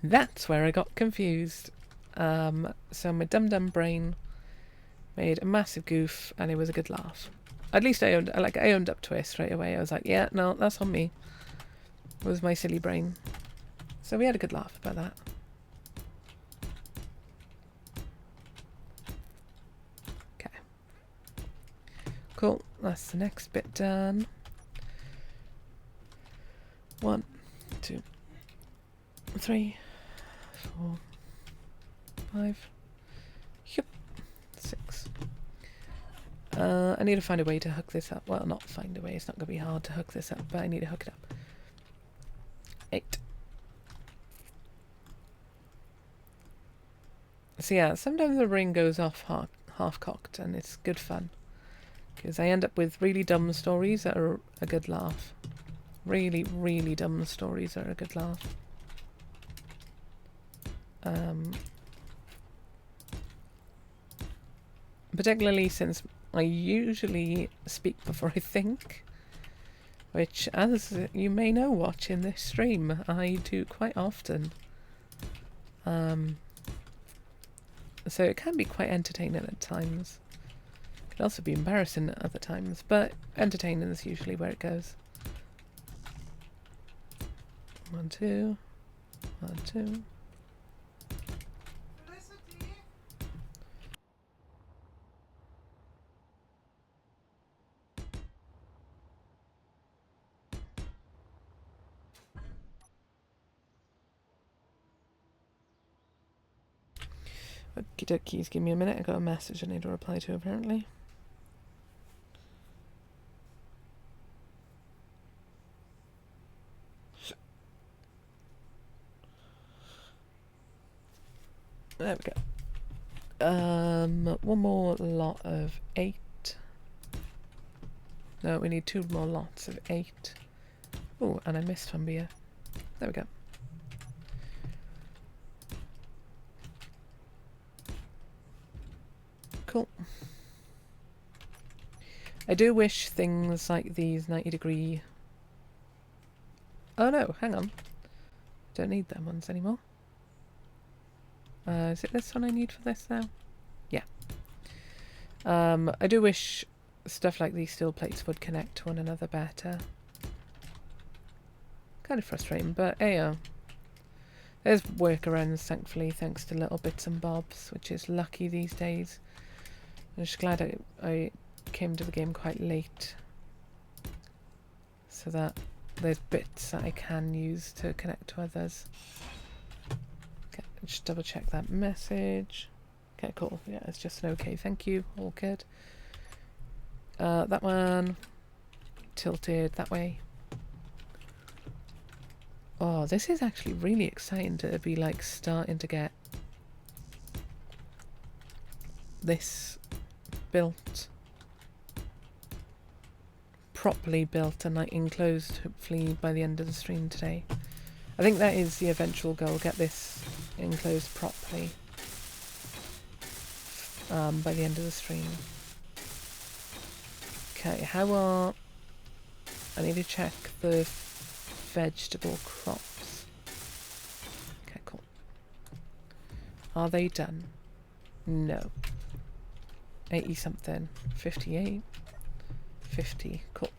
That's where I got confused. So my dumb brain made a massive goof, and it was a good laugh. At least I owned up to it straight away. I was like, yeah, no, that's on me. It was my silly brain. So we had a good laugh about that. Okay. Cool. That's the next bit done. 1, 2, 3, 4, 5, 6. I need to find a way to hook this up. Well, not find a way. It's not going to be hard to hook this up, but I need to hook it up. 8. So yeah, sometimes the ring goes off half-cocked, and it's good fun. Because I end up with really dumb stories that are a good laugh. Really, really dumb stories are a good laugh. Particularly since I usually speak before I think, which, as you may know watching this stream, I do quite often. So it can be quite entertaining at times. It can also be embarrassing at other times, but entertaining is usually where it goes. 1, 2, 1, 2. Okie dokies, give me a minute. I got a message I need to reply to apparently. There we go. One more lot of 8. No, we need 2 more lots of 8. Oh, and I missed one beer. There we go. Cool. I do wish things like these 90-degree... Oh no, hang on. Don't need them ones anymore. Is it this one I need for this now? Yeah. I do wish stuff like these steel plates would connect to one another better. Kind of frustrating, but hey, there's workarounds, thankfully, thanks to little bits and bobs, which is lucky these days. I'm just glad I came to the game quite late, so that there's bits that I can use to connect to others. Okay, just double check that message. Okay, cool. Yeah, it's just an okay, thank you. All good. That one tilted that way. Oh, this is actually really exciting to be like starting to get this built, properly built and like enclosed, hopefully by the end of the stream today. I think that is the eventual goal, get this enclosed properly. by the end of the stream. Okay, how are... I need to check the vegetable crops. Okay, cool. Are they done? No. 80 something. 58. 50. Cool.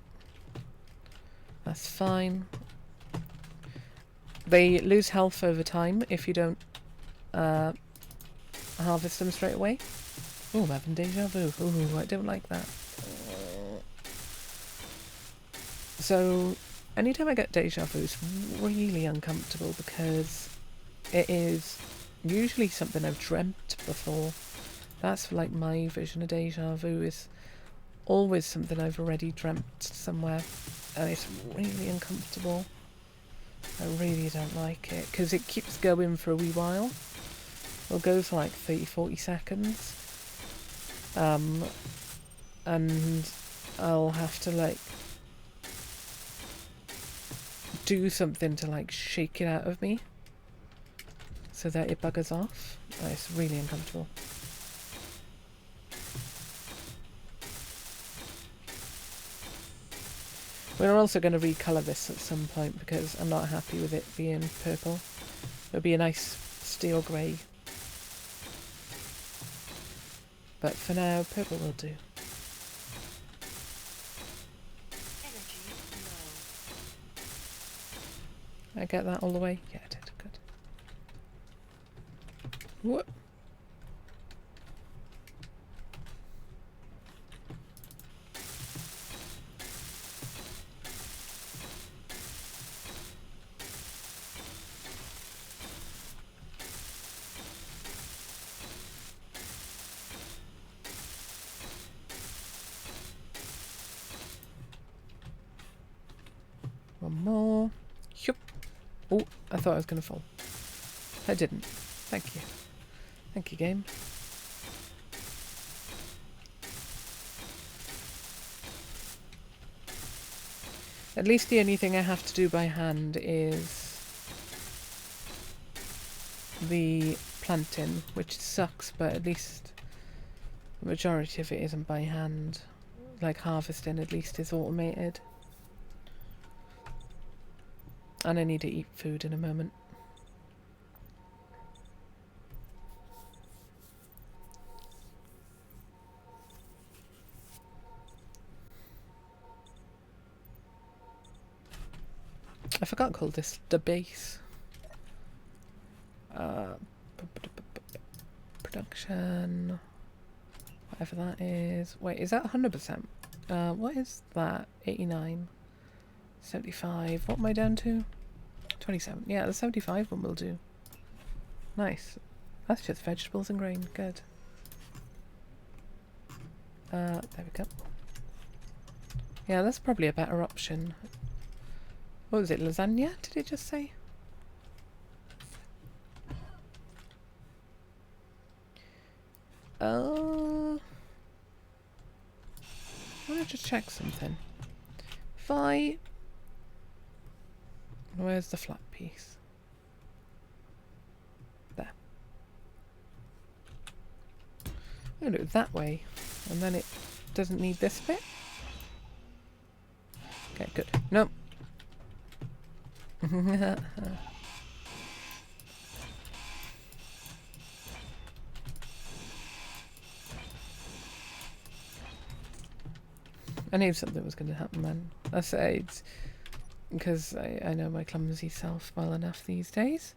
That's fine. They lose health over time if you don't harvest them straight away. Oh, I'm having deja vu. Oh, I don't like that. So, anytime I get deja vu, it's really uncomfortable because it is usually something I've dreamt before. That's like my vision of deja vu, is always something I've already dreamt somewhere, and it's really uncomfortable. I really don't like it because it keeps going for a wee while. It'll go for like 30-40 seconds, and I'll have to like do something to like shake it out of me so that it buggers off. Oh, it's really uncomfortable. We're also going to recolour this at some point because I'm not happy with it being purple. It would be a nice steel grey. But for now, purple will do.
Energy low.
I get that all the way? Yeah, I did. Good. Whoop. One more. Yup. Oh, I thought I was going to fall. I didn't. Thank you. Thank you, game. At least the only thing I have to do by hand is the planting, which sucks, but at least the majority of it isn't by hand. Like harvesting at least is automated. And I need to eat food in a moment. I forgot to call this the base. Production. Whatever that is. Wait, is that 100%? What is that? 89. 75. What am I down to? 27. Yeah, the 75 one will do. Nice. That's just vegetables and grain. Good. There we go. Yeah, that's probably a better option. What was it? Lasagna? Did it just say? I want to just check something. If I... Where's the flat piece? There. I'm going to do it that way, and then it doesn't need this bit. Okay, good. Nope. I knew something was going to happen, man. I say it's because I know my clumsy self well enough these days.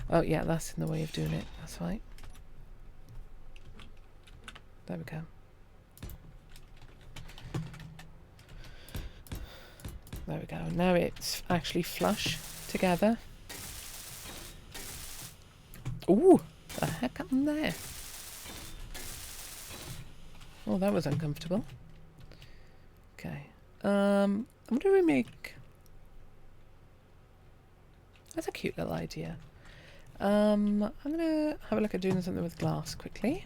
Oh yeah, that's in the way of doing it. That's right. There we go. There we go. Now it's actually flush together. Ooh, the heck happened there? Oh, that was uncomfortable. Okay. What do we make? That's a cute little idea. I'm gonna have a look at doing something with glass quickly.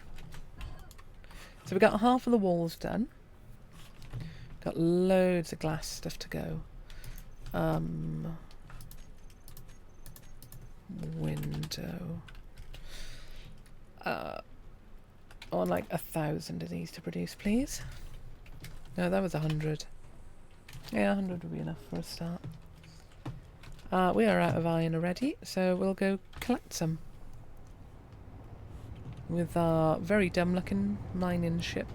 So we got half of the walls done. Got loads of glass stuff to go. Window. I want like 1,000 of these to produce, please. No, that was 100. Yeah, 100 would be enough for a start. We are out of iron already, so we'll go collect some. With our very dumb looking mining ship.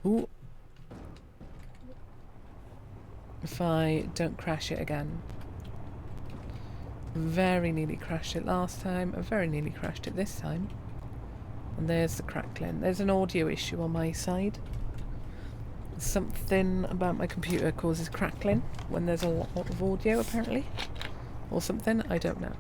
Ooh. If I don't crash it again. Very nearly crashed it last time. I very nearly crashed it this time. And there's the crackling. There's an audio issue on my side. Something about my computer causes crackling when there's a lot of audio, apparently. Or something, I don't know.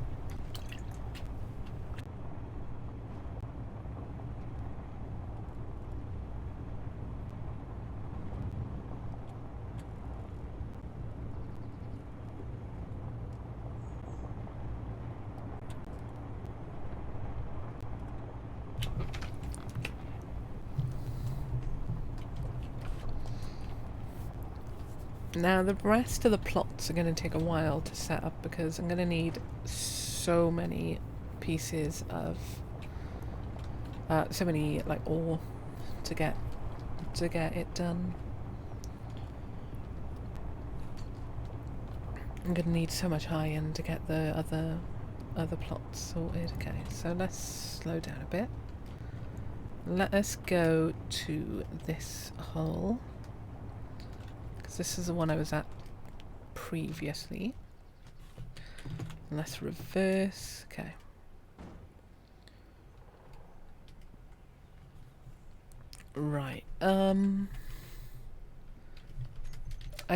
Now the rest of the plots are going to take a while to set up because I'm going to need so many pieces of so many like ore to get it done. I'm going to need so much iron to get the other plots sorted. Okay, so let's slow down a bit. Let us go to this hole. This is the one I was at previously. And let's reverse. Okay. Right. I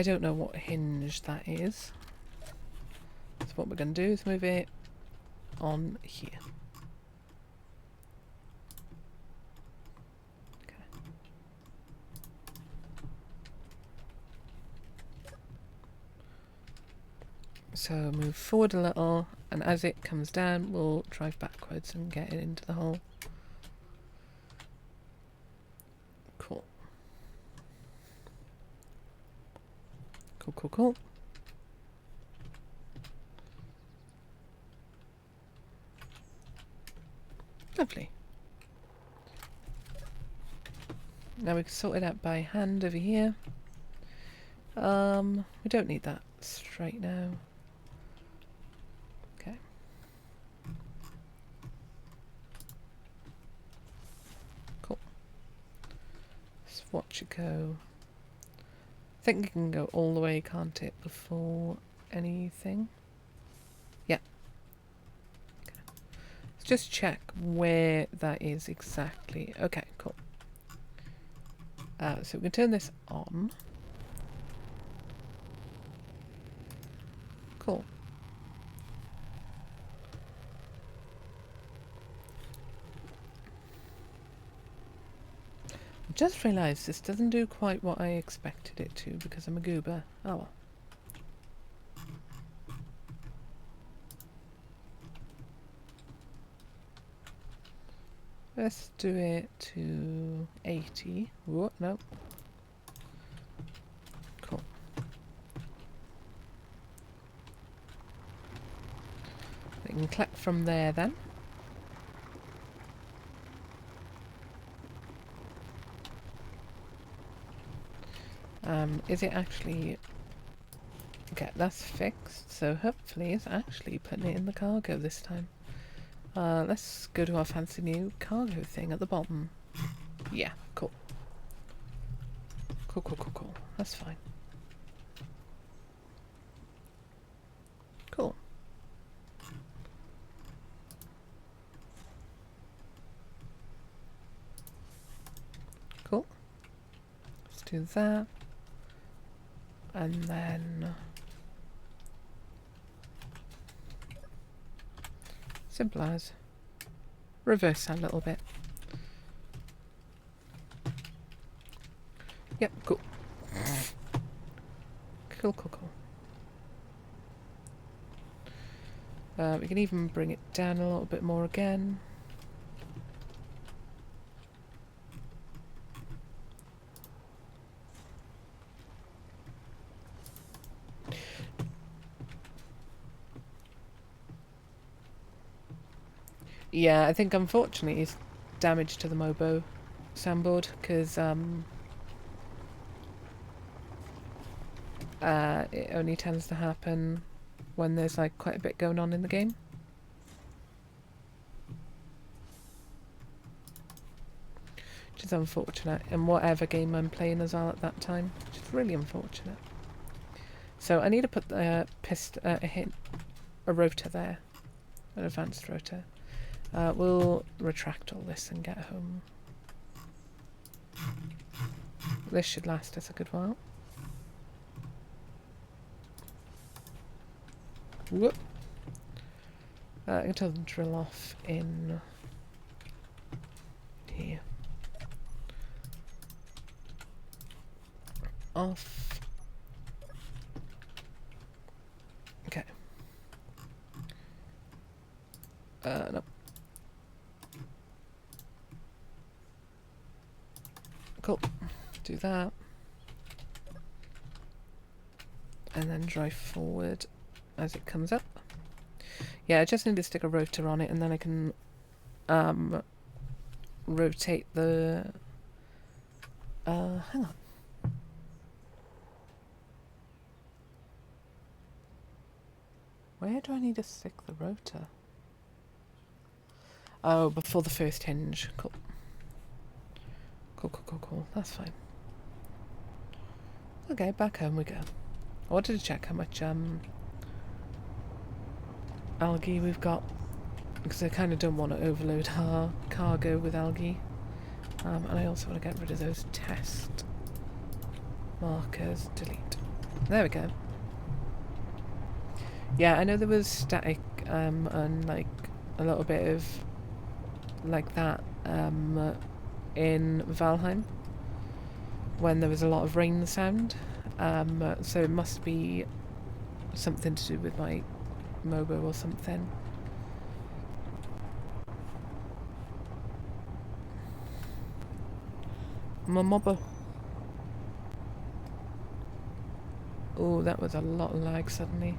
don't know what hinge that is. So what we're going to do is move it on here. So move forward a little, and as it comes down, we'll drive backwards and get it into the hole. Cool. Cool, cool, cool. Lovely. Now we can sort it out by hand over here. We don't need that straight now. Okay. Cool. Let's watch it go. I think it can go all the way, can't it, before anything? Yeah. Okay. Let's just check where that is exactly. Okay, cool. So we can turn this on. Cool. I just realised this doesn't do quite what I expected it to because I'm a goober. Oh well. Let's do it to 80. What? No. Cool. We can collect from there then. Is it actually... Okay, that's fixed, so hopefully it's actually putting it in the cargo this time. Let's go to our fancy new cargo thing at the bottom. Yeah, cool. Cool, cool, cool, cool. That's fine. Cool. Cool. Let's do that. And then... simple as. Reverse that a little bit. Yep, cool. Cool, cool, cool. We can even bring it down a little bit more again. Yeah, I think unfortunately it's damage to the Mobo soundboard, because it only tends to happen when there's like quite a bit going on in the game. Which is unfortunate in whatever game I'm playing as well at that time, which is really unfortunate. So I need to put a rotor there, an advanced rotor. We'll retract all this and get home. This should last us a good while. Whoop. I can tell them to drill off in here. Off. Okay. No. Cool. Do that. And then drive forward as it comes up. Yeah, I just need to stick a rotor on it and then I can rotate the... hang on. Where do I need to stick the rotor? Oh, before the first hinge. Cool. Cool. That's fine. Okay, back home we go. I wanted to check how much algae we've got, because I kind of don't want to overload our cargo with algae. And I also want to get rid of those test markers. Delete. There we go. Yeah, I know there was static and like a little bit of like that in Valheim when there was a lot of rain sound. So it must be something to do with my Mobo or something. My Mobo. Oh, that was a lot of lag suddenly.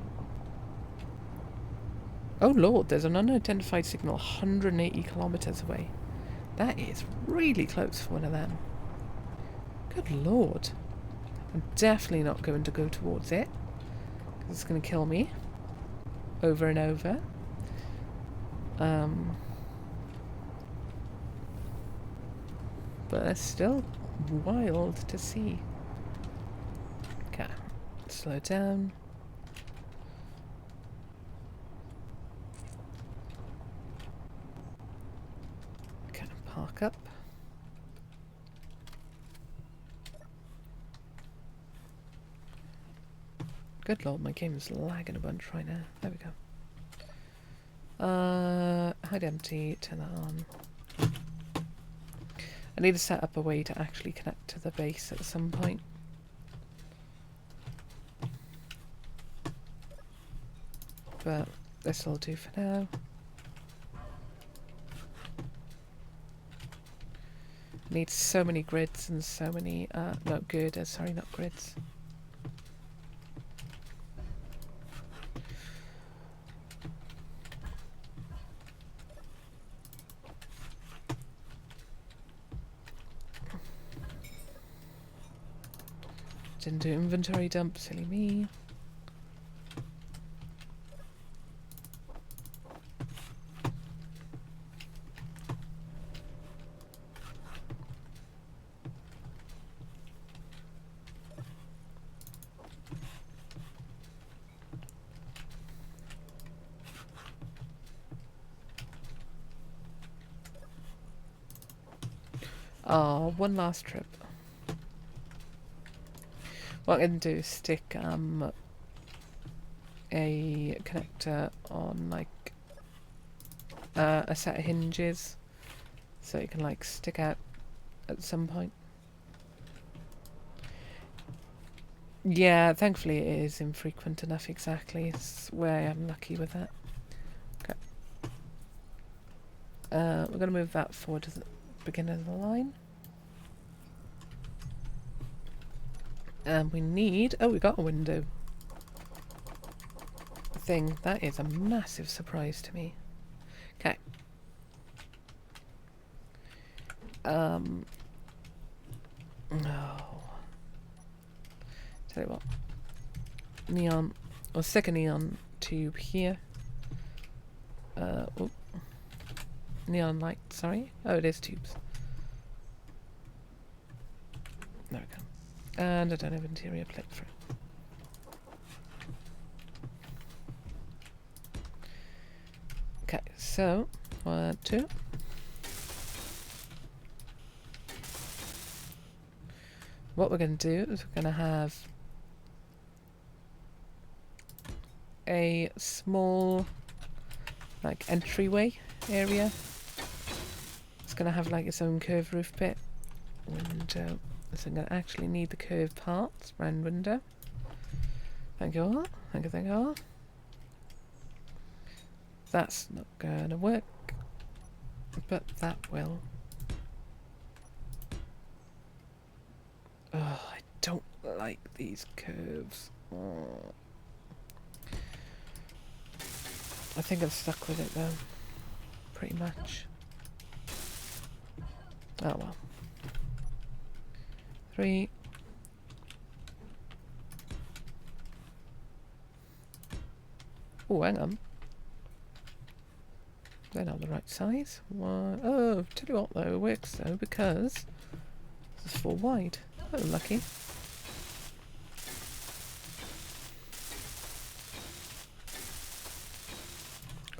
Oh lord, there's an unidentified signal 180 kilometers away. That is really close for one of them. Good lord. I'm definitely not going to go towards it, because it's going to kill me over and over. But it's still wild to see. Okay, slow down. Okay, park up. Good lord, my game is lagging a bunch right now. There we go. Hide empty, turn that on. I need to set up a way to actually connect to the base at some point. But this will do for now. Need so many grids and so many, not girders, sorry, not grids. Didn't do inventory dump, silly me. Oh, one last trip. What I'm going to do is stick a connector on like a set of hinges so it can like stick out at some point. Yeah, thankfully it is infrequent enough, exactly. It's where I'm lucky with that. Okay. We're going to move that forward to the beginning of the line. And we need... Oh, we got a window thing. That is a massive surprise to me. Okay. No. Tell you what. Neon, or stick a neon tube here. Oh. Neon light, sorry. Oh, it is tubes. There we go. And I don't have interior plate for it. Okay, so 1, 2. What we're going to do is we're going to have a small, like, entryway area. It's going to have like its own curved roof bit. Window. So I'm going to actually need the curved parts. Round window. Thank you all. Thank you, thank you all. That's not going to work. But that will. Oh, I don't like these curves. Oh. I think I'm stuck with it though. Pretty much. Oh well. 3. Oh, hang on. They're not the right size. 1. Oh, tell you what though, it works though because this is 4 wide. Oh, lucky.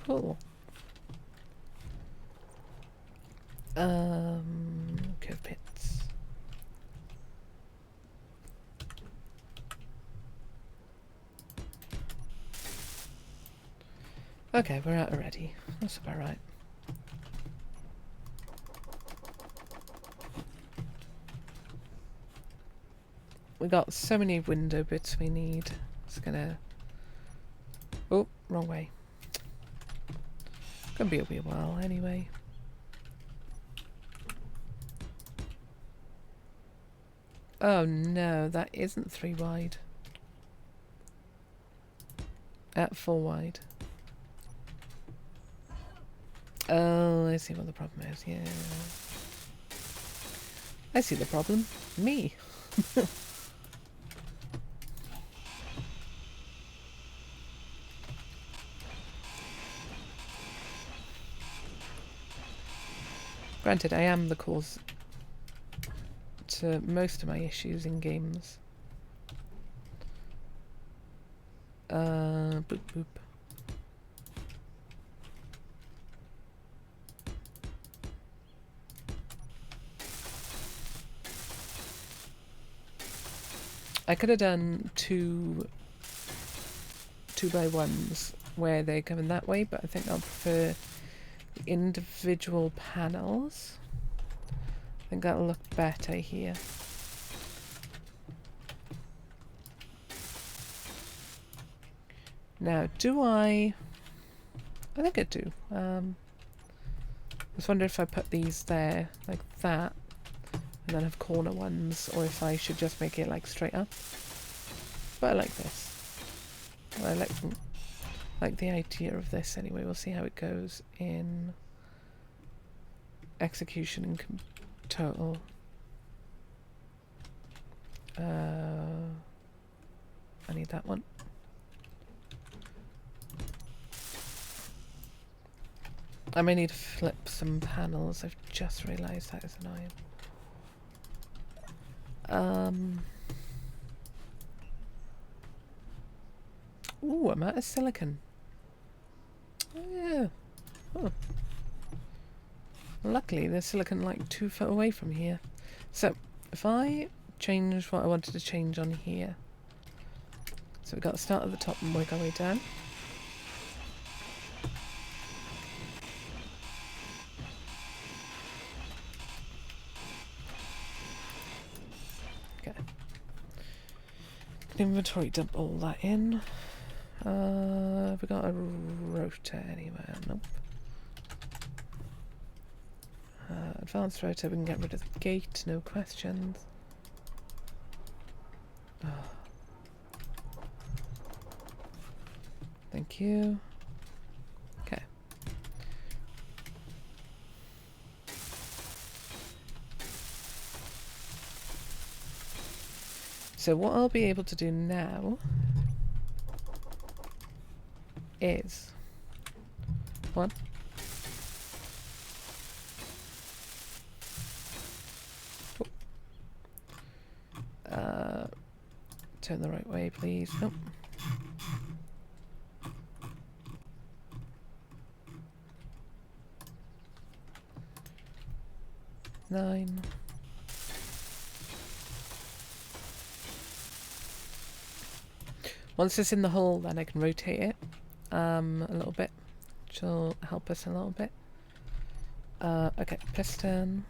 Cool. Curve pits. Okay, we're out already. That's about right. We got so many window bits we need. It's gonna... Oh, wrong way. Gonna be a wee while anyway. Oh no, that isn't 3 wide. At 4 wide. Oh, I see what the problem is, yeah. I see the problem. Me. Granted, I am the cause to most of my issues in games. Boop boop. I could have done 2 2x1s where they come in that way, but I think I'll prefer the individual panels. I think that'll look better here. Now, do I think I do. I was wondering if I put these there like that and then have corner ones, or if I should just make it like straight up. But I like this. I like the idea of this anyway. We'll see how it goes in execution and total. I need that one. I may need to flip some panels. I've just realised that is annoying. Ooh, I'm out of silicon. Oh, yeah. Oh. Luckily, there's silicon like 2 foot away from here. So, if I change what I wanted to change on here. So we've got to start at the top and work our way down. Okay. Inventory, dump all that in. Have we got a rotor anywhere? Nope. Advanced rotor, we can get rid of the gate, no questions. Oh. Thank you. Okay. So what I'll be able to do now is one. Turn the right way, please. Nope. Nine. Once it's in the hole, then I can rotate it a little bit, which will help us a little bit. Okay, piston.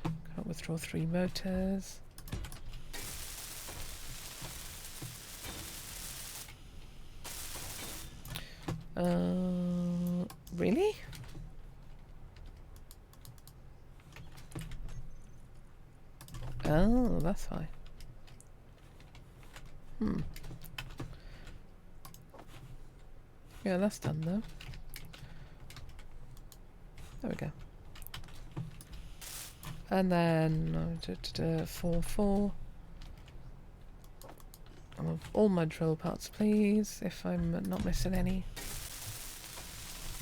Can't withdraw 3 motors. Really? Oh, that's why. Yeah, that's done though. There we go. And then 4, 4. I want all my drill parts, please, if I'm not missing any.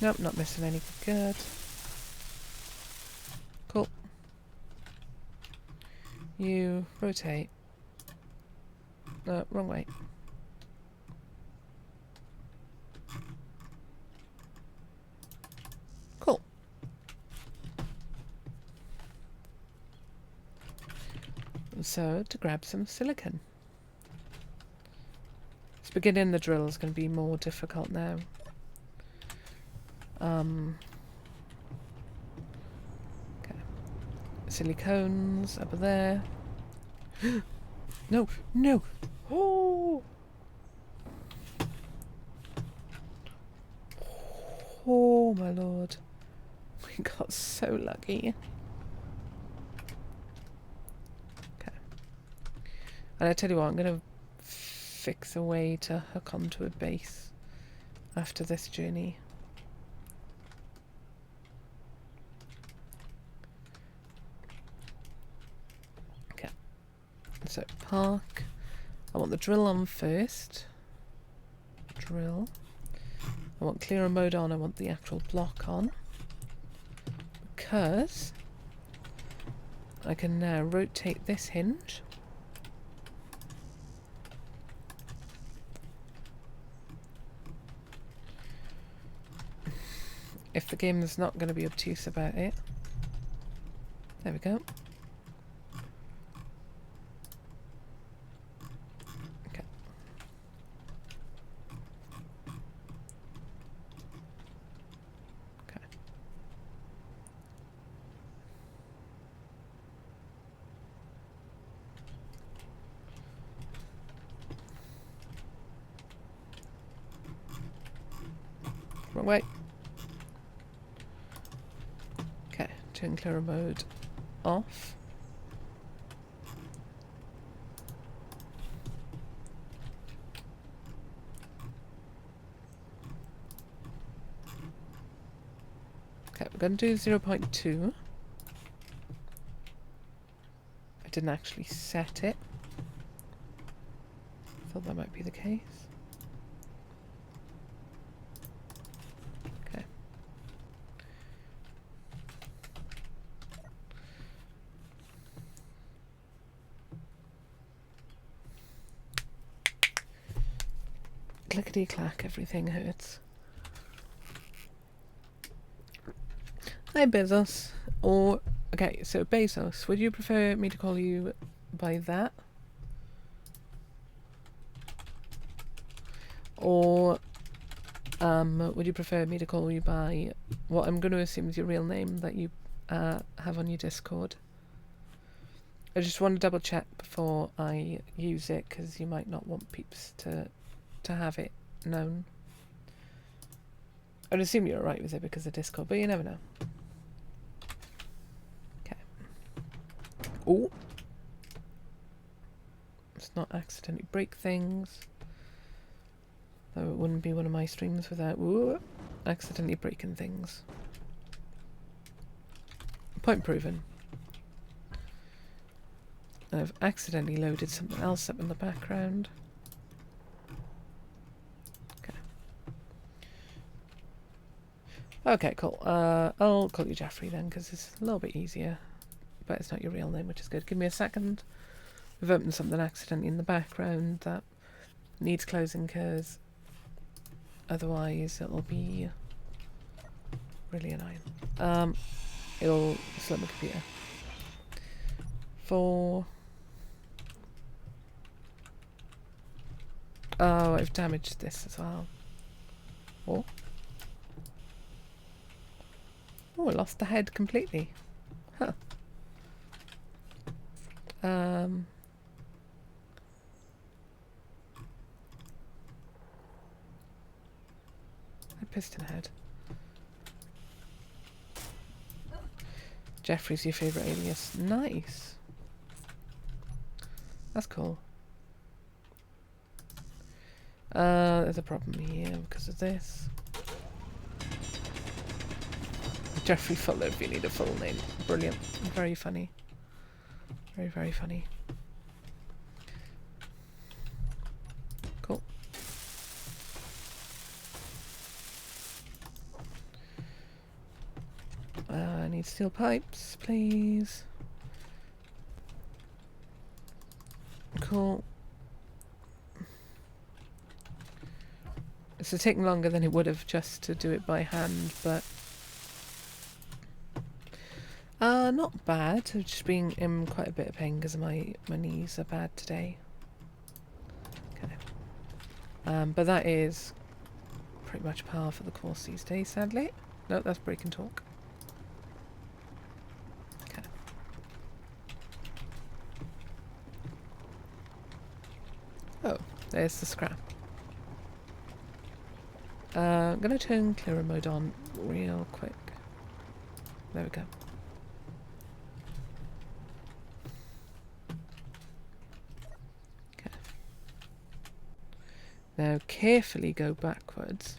Nope, not missing any. Good. Cool. You rotate. No, wrong way. Cool. So, to grab some silicon. Beginning the drill is going to be more difficult now. Okay. Silicones over there. No, no. Oh. Oh my lord. We got so lucky. Okay. And I tell you what, I'm going to fix a way to hook onto a base after this journey. Okay, so park. I want the drill on first. Drill. I want clearer mode on. I want the actual block on. Because I can now rotate this hinge. If the game is not going to be obtuse about it. There we go. Okay. Okay. Wrong way. Turn clearer mode off. Okay, we're going to do 0.2. I didn't actually set it. Thought that might be the case. Clickety-clack, everything hurts. Hi, Bezos. Or, okay, so Bezos, would you prefer me to call you by that? Or, would you prefer me to call you by what I'm going to assume is your real name that you have on your Discord? I just want to double check before I use it, because you might not want peeps to have it known. I'd assume you're alright with it because of Discord, but you never know. Okay. Oh! Let's not accidentally break things. Though it wouldn't be one of my streams without accidentally breaking things. Point proven. I've accidentally loaded something else up in the background. Okay. Okay, cool. I'll call you Jeffrey then, because it's a little bit easier. But it's not your real name, which is good. Give me a second. We've opened something accidentally in the background that needs closing, because otherwise it'll be really annoying. It'll slow my computer. Oh, I've damaged this as well. Oh, I lost the head completely. Huh. A piston head. Jeffrey's your favourite alias. Nice. That's cool. There's a problem here because of this. Jeffrey Fuller, if you need a full name. Brilliant. Very funny. Very, very funny. Cool. I need steel pipes, please. Cool. This is taking longer than it would have just to do it by hand, but not bad. I've just been in quite a bit of pain because my knees are bad today. Okay. But that is pretty much par for the course these days, sadly. No, that's break and talk. Okay. Oh, there's the scrap. I'm going to turn clearer mode on real quick. There we go. Okay. Now carefully go backwards.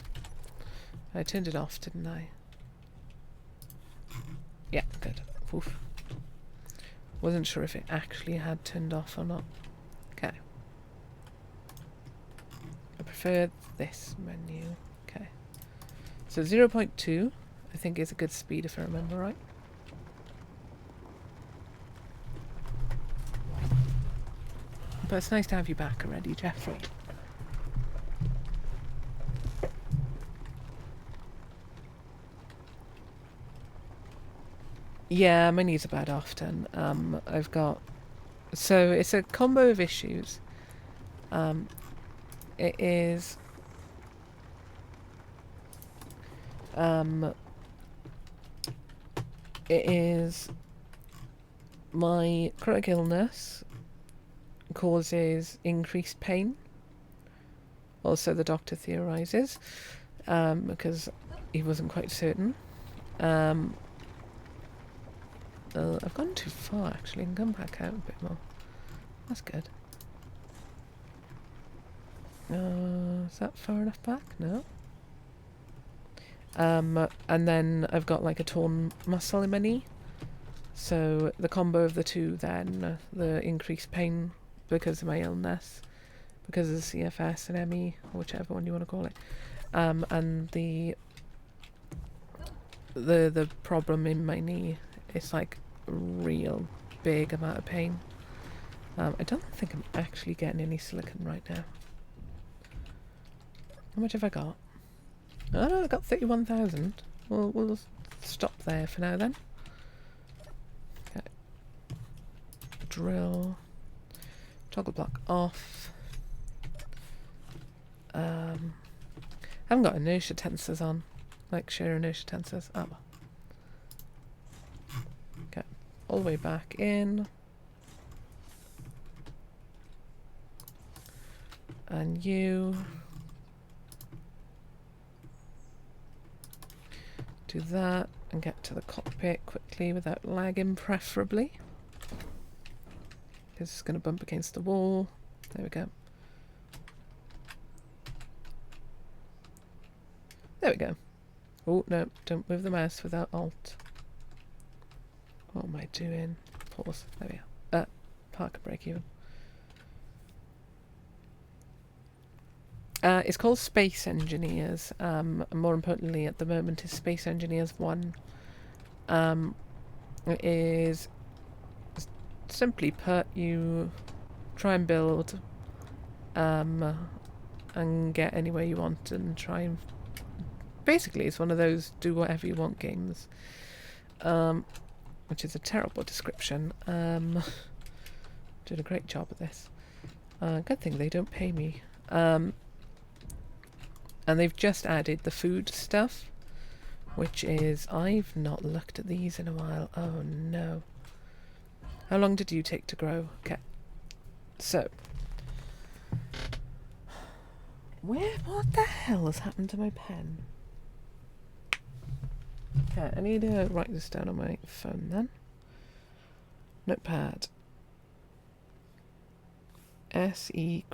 I turned it off, didn't I? Yeah, good. Oof. Wasn't sure if it actually had turned off or not. Okay. I prefer this menu. Okay. So 0.2, I think is a good speed if I remember right. But it's nice to have you back already, Jeffrey. Yeah, my knees are bad often. I've got... So it's a combo of issues. It is... it is... My chronic illness causes increased pain. Also, the doctor theorises, because he wasn't quite certain. I've gone too far, actually. I can come back out a bit more. That's good. Is that far enough back? No. And then I've got like a torn muscle in my knee. So the combo of the two then, the increased pain because of my illness, because of the CFS and ME, or whichever one you want to call it, and the problem in my knee, it's like a real big amount of pain. I don't think I'm actually getting any silicon right now. How much have I got? Oh no, I got 31,000. We'll stop there for now then. Okay. Drill. Toggle block off. I haven't got inertia tensors on. Like shear inertia tensors. Oh well. Okay. All the way back in. And you do that and get to the cockpit quickly without lagging, preferably. This is going to bump against the wall. There we go. There we go. Oh, no, don't move the mouse without Alt. What am I doing? Pause. There we are. park break even. It's called Space Engineers. And more importantly, at the moment, is Space Engineers 1. It is simply put, you try and build and get anywhere you want and try and... Basically, it's one of those do whatever you want games. Which is a terrible description. Did a great job at this. Good thing they don't pay me. And they've just added the food stuff, which is... I've not looked at these in a while. Oh no. How long did you take to grow? Okay. So. What the hell has happened to my pen? Okay, I need to write this down on my phone then. Notepad. SE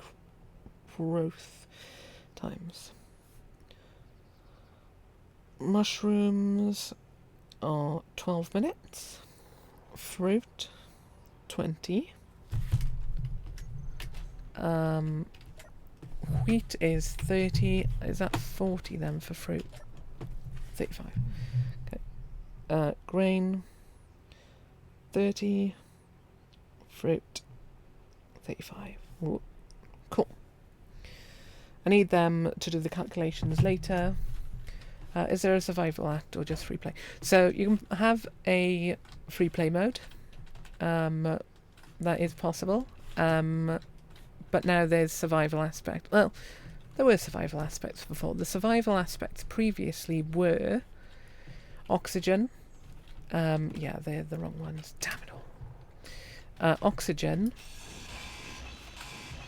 growth times. Mushrooms are 12 minutes. Fruit 20. Wheat is 30. Is that 40 then for fruit? 35. Okay. Grain 30. Fruit 35. Ooh, cool. I need them to do the calculations later. Is there a survival act or just free play? So you can have a free play mode. That is possible. But now there's survival aspect. Well, there were survival aspects before. The survival aspects previously were oxygen. Yeah, they're the wrong ones. Damn it all. Oxygen.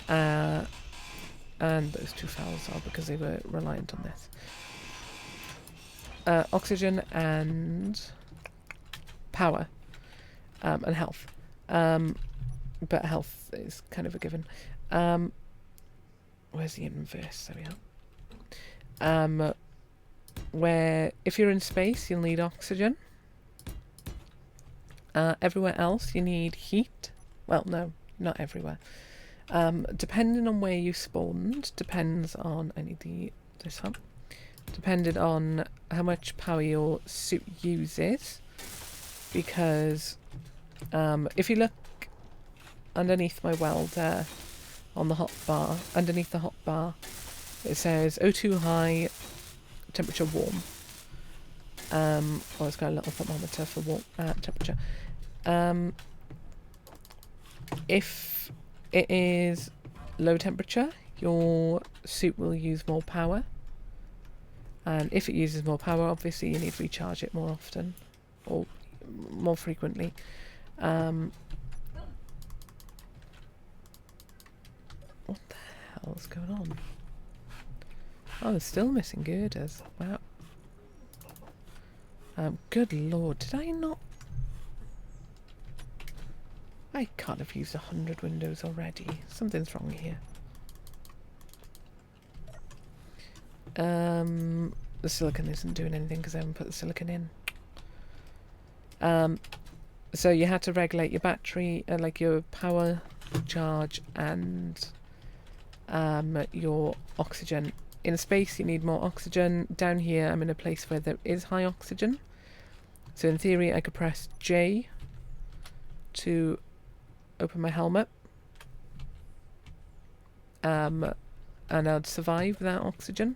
And those two fouls are because they were reliant on this. Oxygen and power. And health. But health is kind of a given. Where's the inverse? There we are. Where if you're in space, you'll need oxygen. Everywhere else, you need heat. Well, no, not everywhere. Depending on where you spawned, depends on... I need this one. Depending on how much power your suit uses. Because if you look underneath my welder on the hotbar, underneath the hotbar, it says O2 high, temperature warm. It's got a little thermometer for warm temperature. If it is low temperature, your suit will use more power. And if it uses more power, obviously you need to recharge it more often or more frequently. What the hell is going on? Oh, they're still missing girders. Wow. Good lord, did I not... I can't have used 100 windows already. Something's wrong here. The silicon isn't doing anything because I haven't put the silicon in. So you had to regulate your battery, like your power charge and your oxygen. In space you need more oxygen. Down here I'm in a place where there is high oxygen. So in theory I could press J to open my helmet. And I'd survive without oxygen.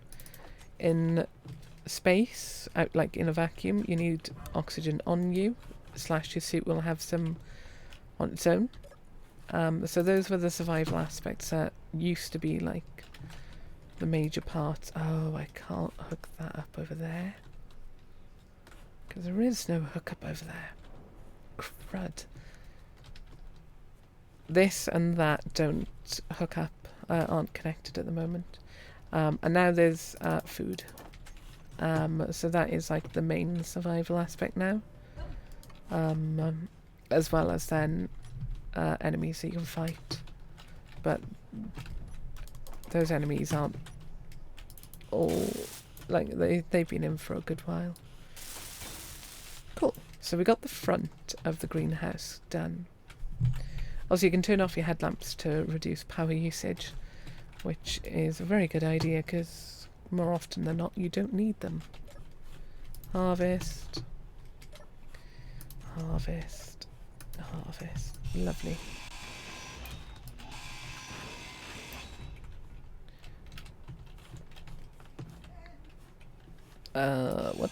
In space, out like in a vacuum, you need oxygen on you, / your suit will have some on its own. So those were the survival aspects that used to be like the major parts. Oh, I can't hook that up over there. Because there is no hookup over there. Crud. This and that don't hook up, aren't connected at the moment. And now there's food. So that is like the main survival aspect now. As well as then enemies that you can fight. But those enemies aren't all... like, they've been in for a good while. Cool. So we got the front of the greenhouse done. Also, you can turn off your headlamps to reduce power usage, which is a very good idea because more often than not, you don't need them. Harvest. Harvest. Harvest. Lovely. What?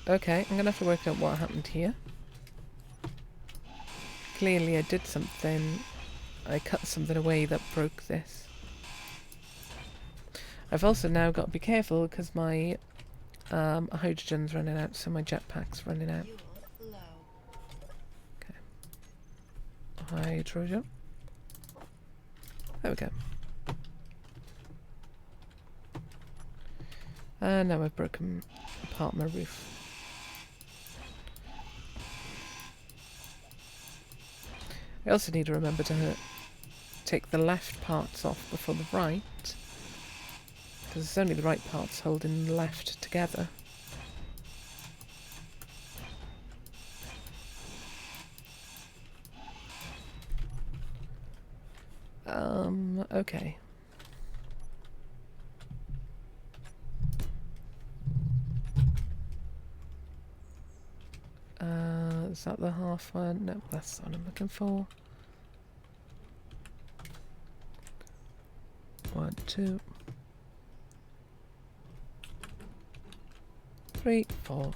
Okay, I'm gonna have to work out what happened here. Clearly I did something. I cut something away that broke this. I've also now got to be careful because my hydrogen's running out, so my jetpack's running out.
Fuel low.
Okay. Hydrogen. There we go. And now I've broken apart my roof. I also need to remember to take the left parts off before the right, because it's only the right parts holding the left together. Okay. Is that the half one? No, that's the one I'm looking for. 1, 2, 3, 4.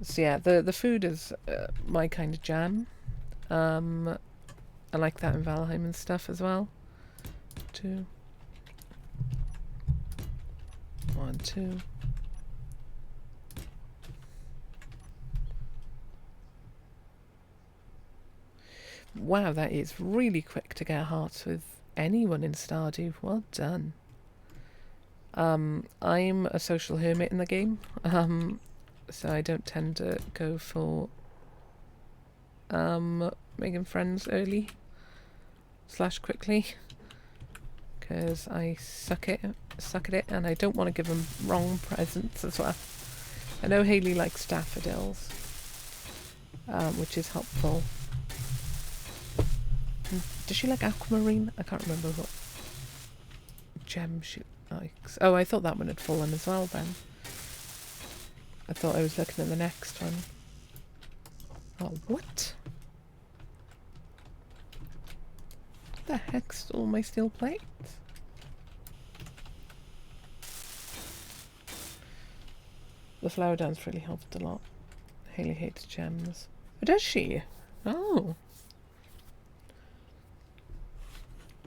So yeah, the food is my kind of jam. I like that in Valheim and stuff as well. 2, 1, 2. Wow, that is really quick to get hearts with anyone in Stardew. Well done. I'm a social hermit in the game, so I don't tend to go for making friends early / quickly, because I suck at it, and I don't want to give them wrong presents as well. I know Hayley likes daffodils, which is helpful. Does she like aquamarine? I can't remember what gem she likes. Oh, I thought that one had fallen as well then. I thought I was looking at the next one. Oh, what? The heck's all my steel plates? The flower dance really helped a lot. Hayley hates gems. Oh, does she? Oh.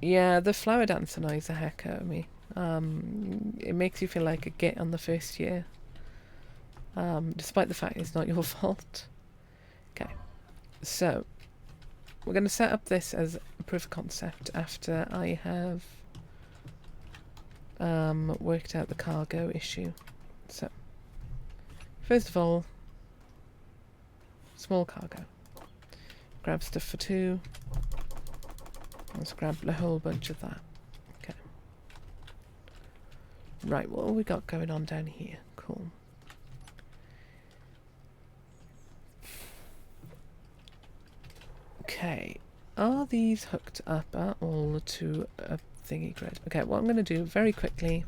Yeah, the flower dance annoys the heck out of me. It makes you feel like a git on the first year. Despite the fact it's not your fault. Okay. So, we're going to set up this as a proof of concept after I have worked out the cargo issue. So, first of all, small cargo. Grab stuff for 2. Let's grab a whole bunch of that. Okay. Right, what have we got going on down here? Cool. Okay. Are these hooked up at all to a thingy grid? Okay, what I'm going to do very quickly.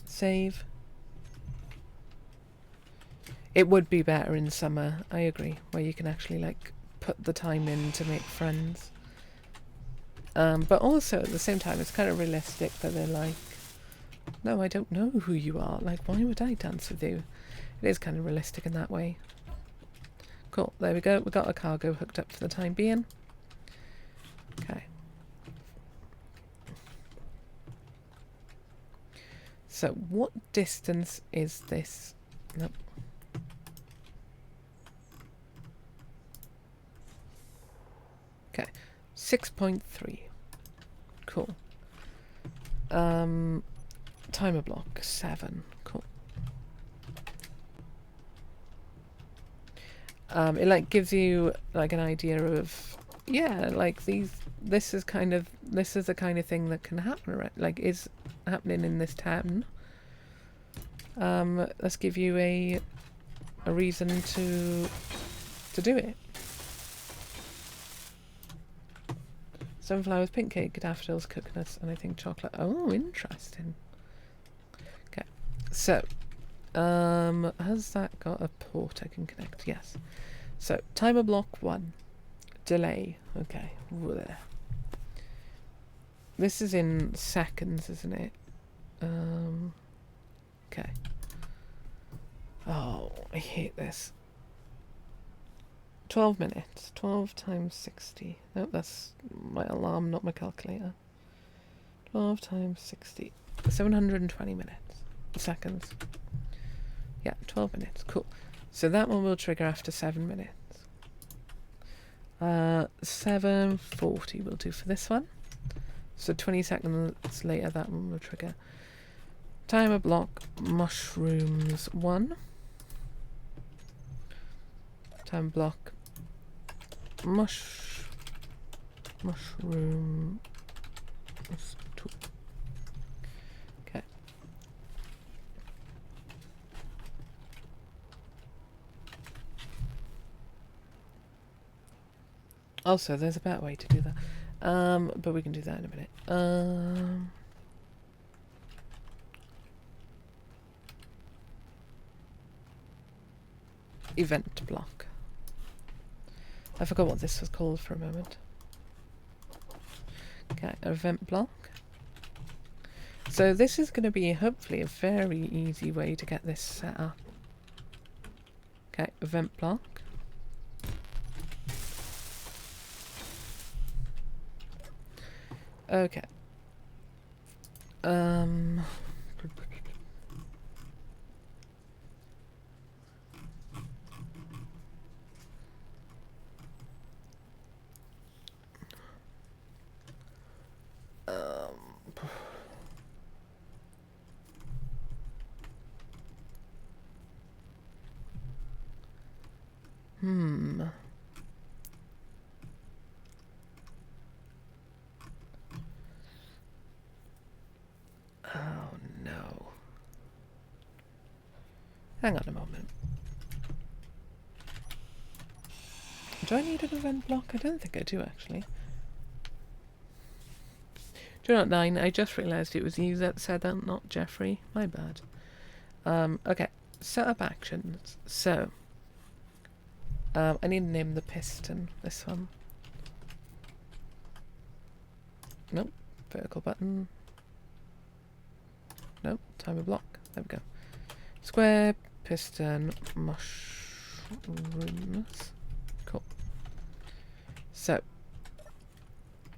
Save. It would be better in summer, I agree, where you can actually like put the time in to make friends. But also at the same time, it's kind of realistic that they're like, no, I don't know who you are. Like, why would I dance with you? It is kind of realistic in that way. Cool, there we go. We got a cargo hooked up for the time being. Okay. So, what distance is this? Nope. Okay, 6.3. Cool. Timer block 7. Cool. It like gives you like an idea of, yeah, like these this is the kind of thing that can happen, right? Like, is happening in this town. Let's give you a reason to do it. Sunflowers, pink cake, daffodils, coconuts, and I think chocolate. Oh, interesting. Okay, so has that got a port I can connect? Yes. So timer block 1, delay. Okay. Blech. This is in seconds, isn't it? Okay. Oh, I hate this. 12 minutes. 12 times 60. Nope, that's my alarm, not my calculator. 12 times 60. 720 minutes. Seconds. Yeah, 12 minutes. Cool. So that one will trigger after 7 minutes. 7:40 will do for this one. So 20 seconds later, that one will trigger. Timer block mushrooms 1. Time block mushroom 2. Okay. Also, there's a better way to do that. But we can do that in a minute. Event block. I forgot what this was called for a moment. Okay, event block. So this is going to be hopefully a very easy way to get this set up. Okay, event block. Okay. Oh no. Hang on a moment. Do I need an event block? I don't think I do, actually. Do not 9. I just realised it was you that said that, not Jeffrey. My bad. Okay. Set up actions. So, I need to name the piston. This one. Nope. Vertical button. Nope. Timer block. There we go. Square, piston, mushrooms. Cool. So,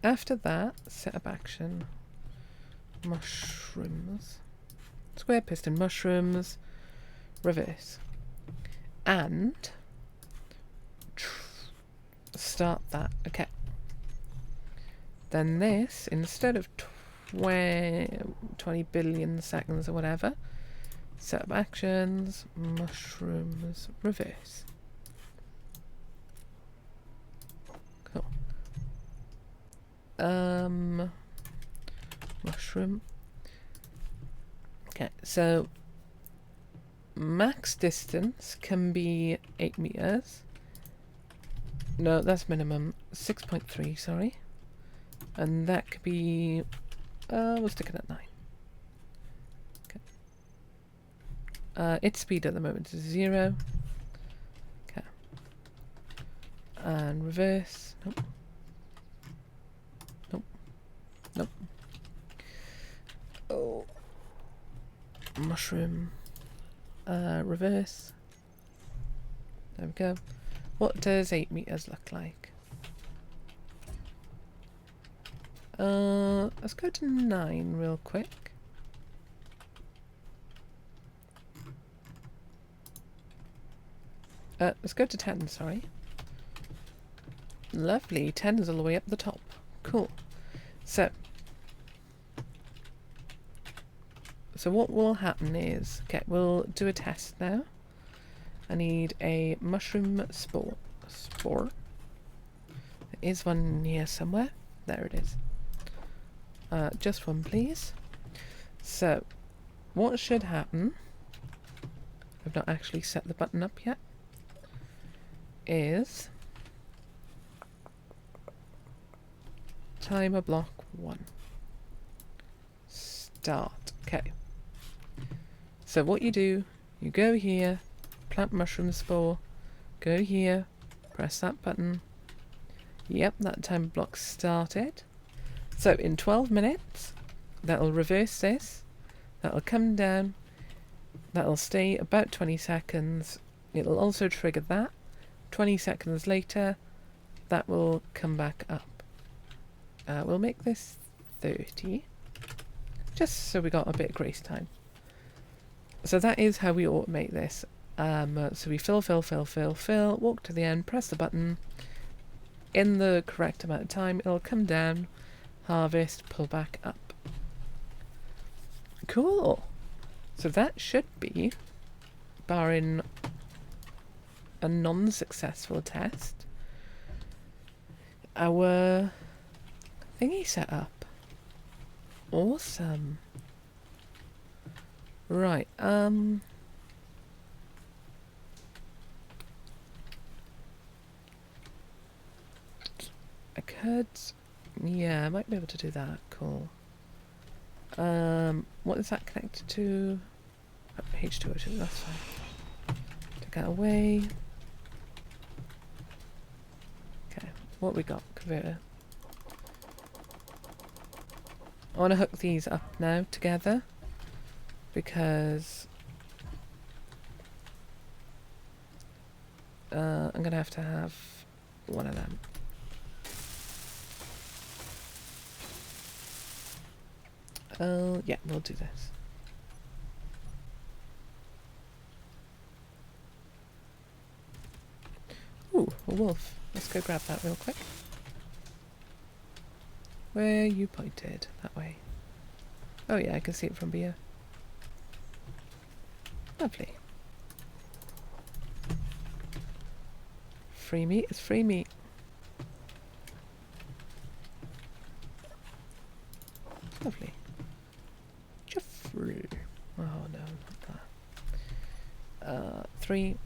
after that, set up action. Mushrooms. Square, piston, mushrooms. Reverse. And start that. Okay. Then this, instead of 20 billion seconds or whatever, set up actions, mushrooms, reverse. Cool. Mushroom. Okay, so max distance can be 8 meters. No, that's minimum. 6.3, sorry. And that could be... we'll stick it at 9. Okay. Its speed at the moment is 0. Okay. And reverse. Nope. Nope. Nope. Oh. Mushroom. Reverse. There we go. What does 8 meters look like? Let's go to 9 real quick. Let's go to 10, sorry. Lovely, 10 is all the way up the top. Cool. So what will happen is, okay, we'll do a test now. I need a mushroom spore. There is one here somewhere. there it is. Just one, please. So, what should happen, I've not actually set the button up yet, is timer block 1. Start. Okay. So what you do, you go here, plant mushroom spore, go here, press that button. Yep, that timer block started. So in 12 minutes, that'll reverse this, that'll come down, that'll stay about 20 seconds. It'll also trigger that. 20 seconds later, that will come back up. We'll make this 30, just so we got a bit of grace time. So that is how we automate this. So we fill, walk to the end, press the button. In the correct amount of time, it'll come down, harvest, pull back up. Cool. So that should be, barring a non-successful test, our thingy set up. Awesome. Right, I could, yeah, I might be able to do that. Cool. What is that connected to? Oh, H2O2, that's fine. Take that away. Okay, what we got? Converter. I want to hook these up now together because I'm going to have one of them. Yeah, we'll do this. Ooh, a wolf. Let's go grab that real quick. Where you pointed? That way. Oh yeah, I can see it from here. Lovely. Free meat is free meat. Lovely. Jeffrey. Oh no, not that. 3.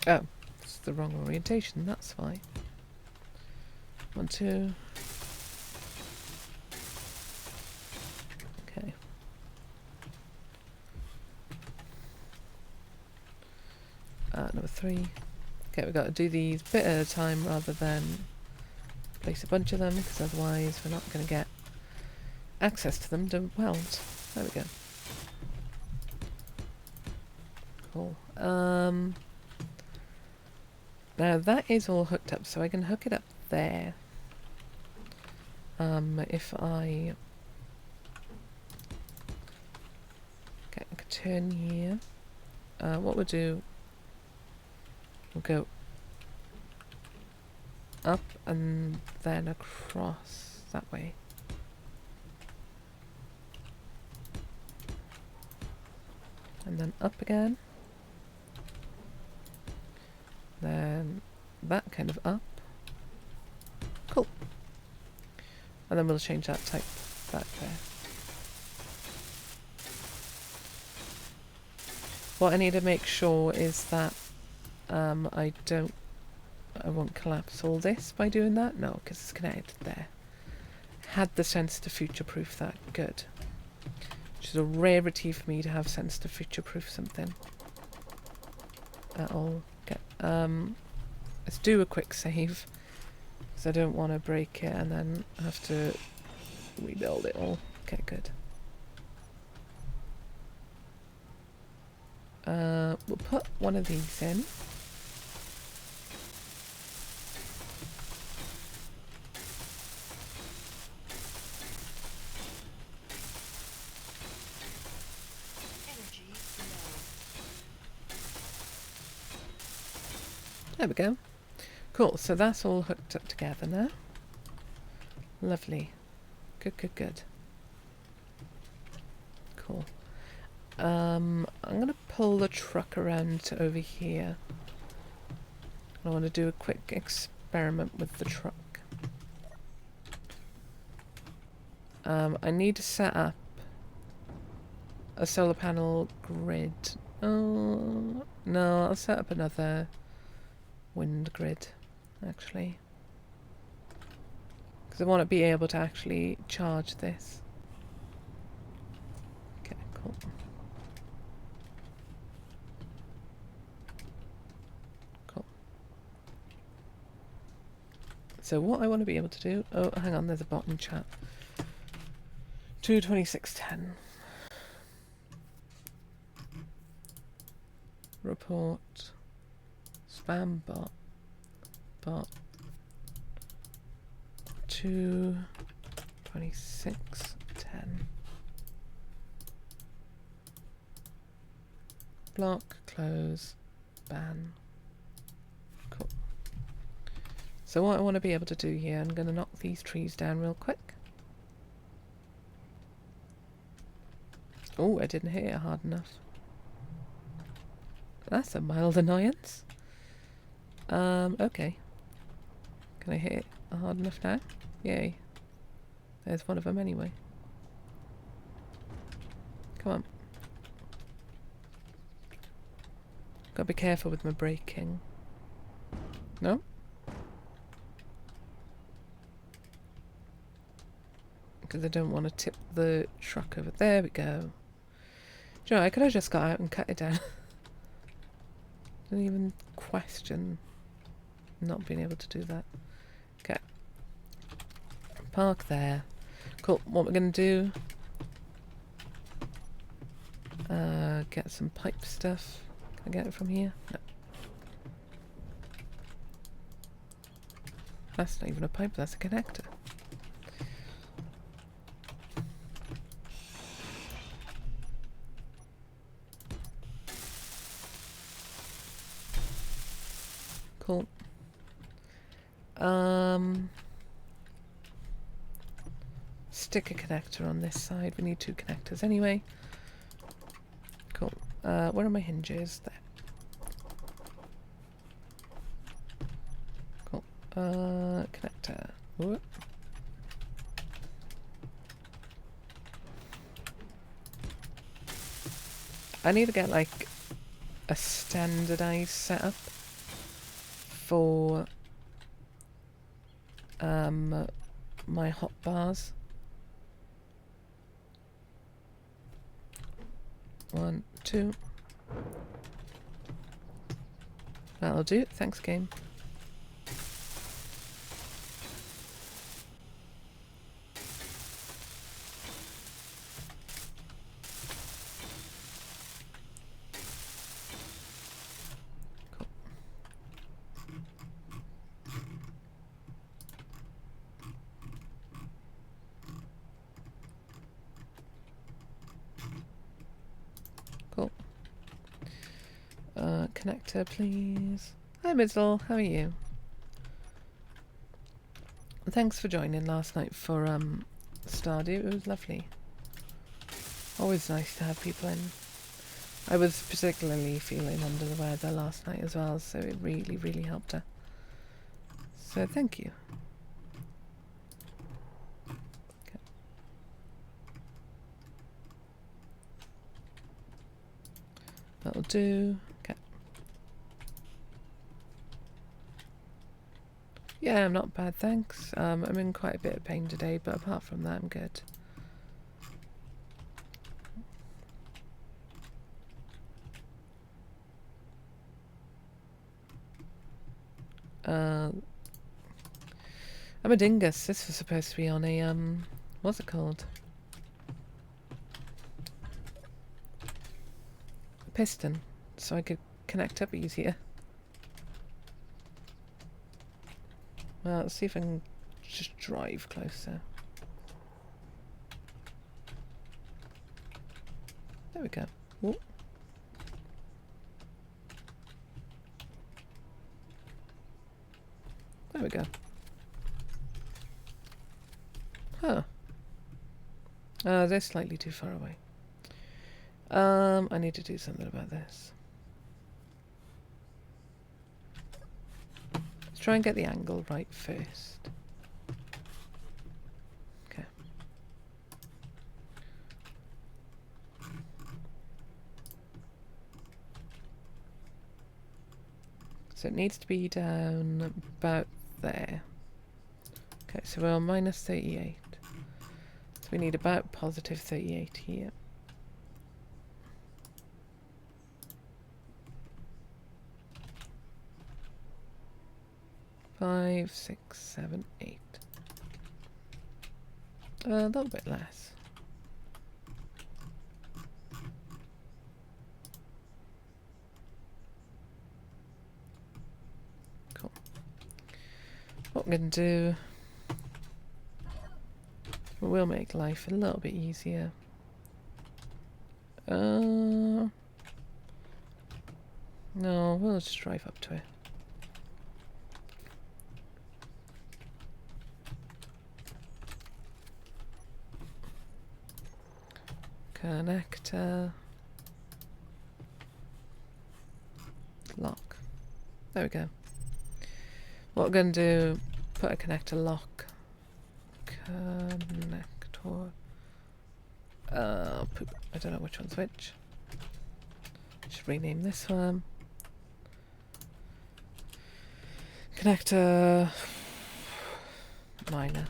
Oh, it's the wrong orientation, that's why. 1, 2. Okay. Number 3. Okay, we've got to do these bit at a time rather than place a bunch of them, because otherwise we're not going to get access to them to weld. There we go. Cool. Now that is all hooked up, so I can hook it up there. If I... Okay, I could turn here. What we'll do... We'll go up and then across that way. And then up again. Then that kind of up. Cool. And then we'll change that type back there. What I need to make sure is that I won't collapse all this by doing that. No, because it's connected there. Had the sense to future-proof that. Good. Which is a rarity for me to have sense to future-proof something at all. Okay. Let's do a quick save, because I don't want to break it and then have to rebuild it all. Okay, good. We'll put one of these in. There we go. Cool, so that's all hooked up together now. Lovely. Good, good, good. Cool. I'm going to pull the truck around to over here. I want to do a quick experiment with the truck. I need to set up a solar panel grid. Oh, no, I'll set up another wind grid, actually. Because I want to be able to actually charge this. Okay, cool. Cool. So what I want to be able to do... Oh, hang on, there's a bot in chat. 22610. Report. Spam bot. Bot. 22610. Block, close, ban. Cool. So what I want to be able to do here, I'm going to knock these trees down real quick. Oh, I didn't hit it hard enough. That's a mild annoyance. Okay. Can I hit it hard enough now? Yay. There's one of them anyway. Come on. Gotta be careful with my braking. No? Because I don't want to tip the truck over. There we go. Do you know, I could have just got out and cut it down. Didn't even question not being able to do that. Okay. Park there. Cool. What we're going to do... get some pipe stuff. Can I get it from here? No. That's not even a pipe, that's a connector. Cool. Stick a connector on this side. We need 2 connectors anyway. Cool. Where are my hinges? There. Cool. Connector. Whoop. I need to get like a standardized setup for my hot bars. 1, 2. That'll do. Thanks, game. Connector, please. Hi, Mizzle. How are you? Thanks for joining last night for Stardew. It was lovely. Always nice to have people in. I was particularly feeling under the weather last night as well, so it really, really helped her. So thank you. Okay. That'll do. Okay. Yeah, I'm not bad, thanks. I'm in quite a bit of pain today, but apart from that, I'm good. I'm a dingus. This was supposed to be on a, what's it called? A piston, so I could connect up easier. Well, let's see if I can just drive closer. There we go. Whoop. There we go. Huh. They're slightly too far away. I need to do something about this. Let's try and get the angle right first. Okay. So it needs to be down about there. Okay, so we're on minus 38. So we need about positive 38 here. 5, 6, 7, 8. A little bit less. Cool. What we're going to do, we'll make life a little bit easier. No, we'll just drive up to it. Connector. Lock. There we go. What we're going to do, put a connector lock. Connector. Poop. I don't know which one's which. Should rename this one. Connector minor.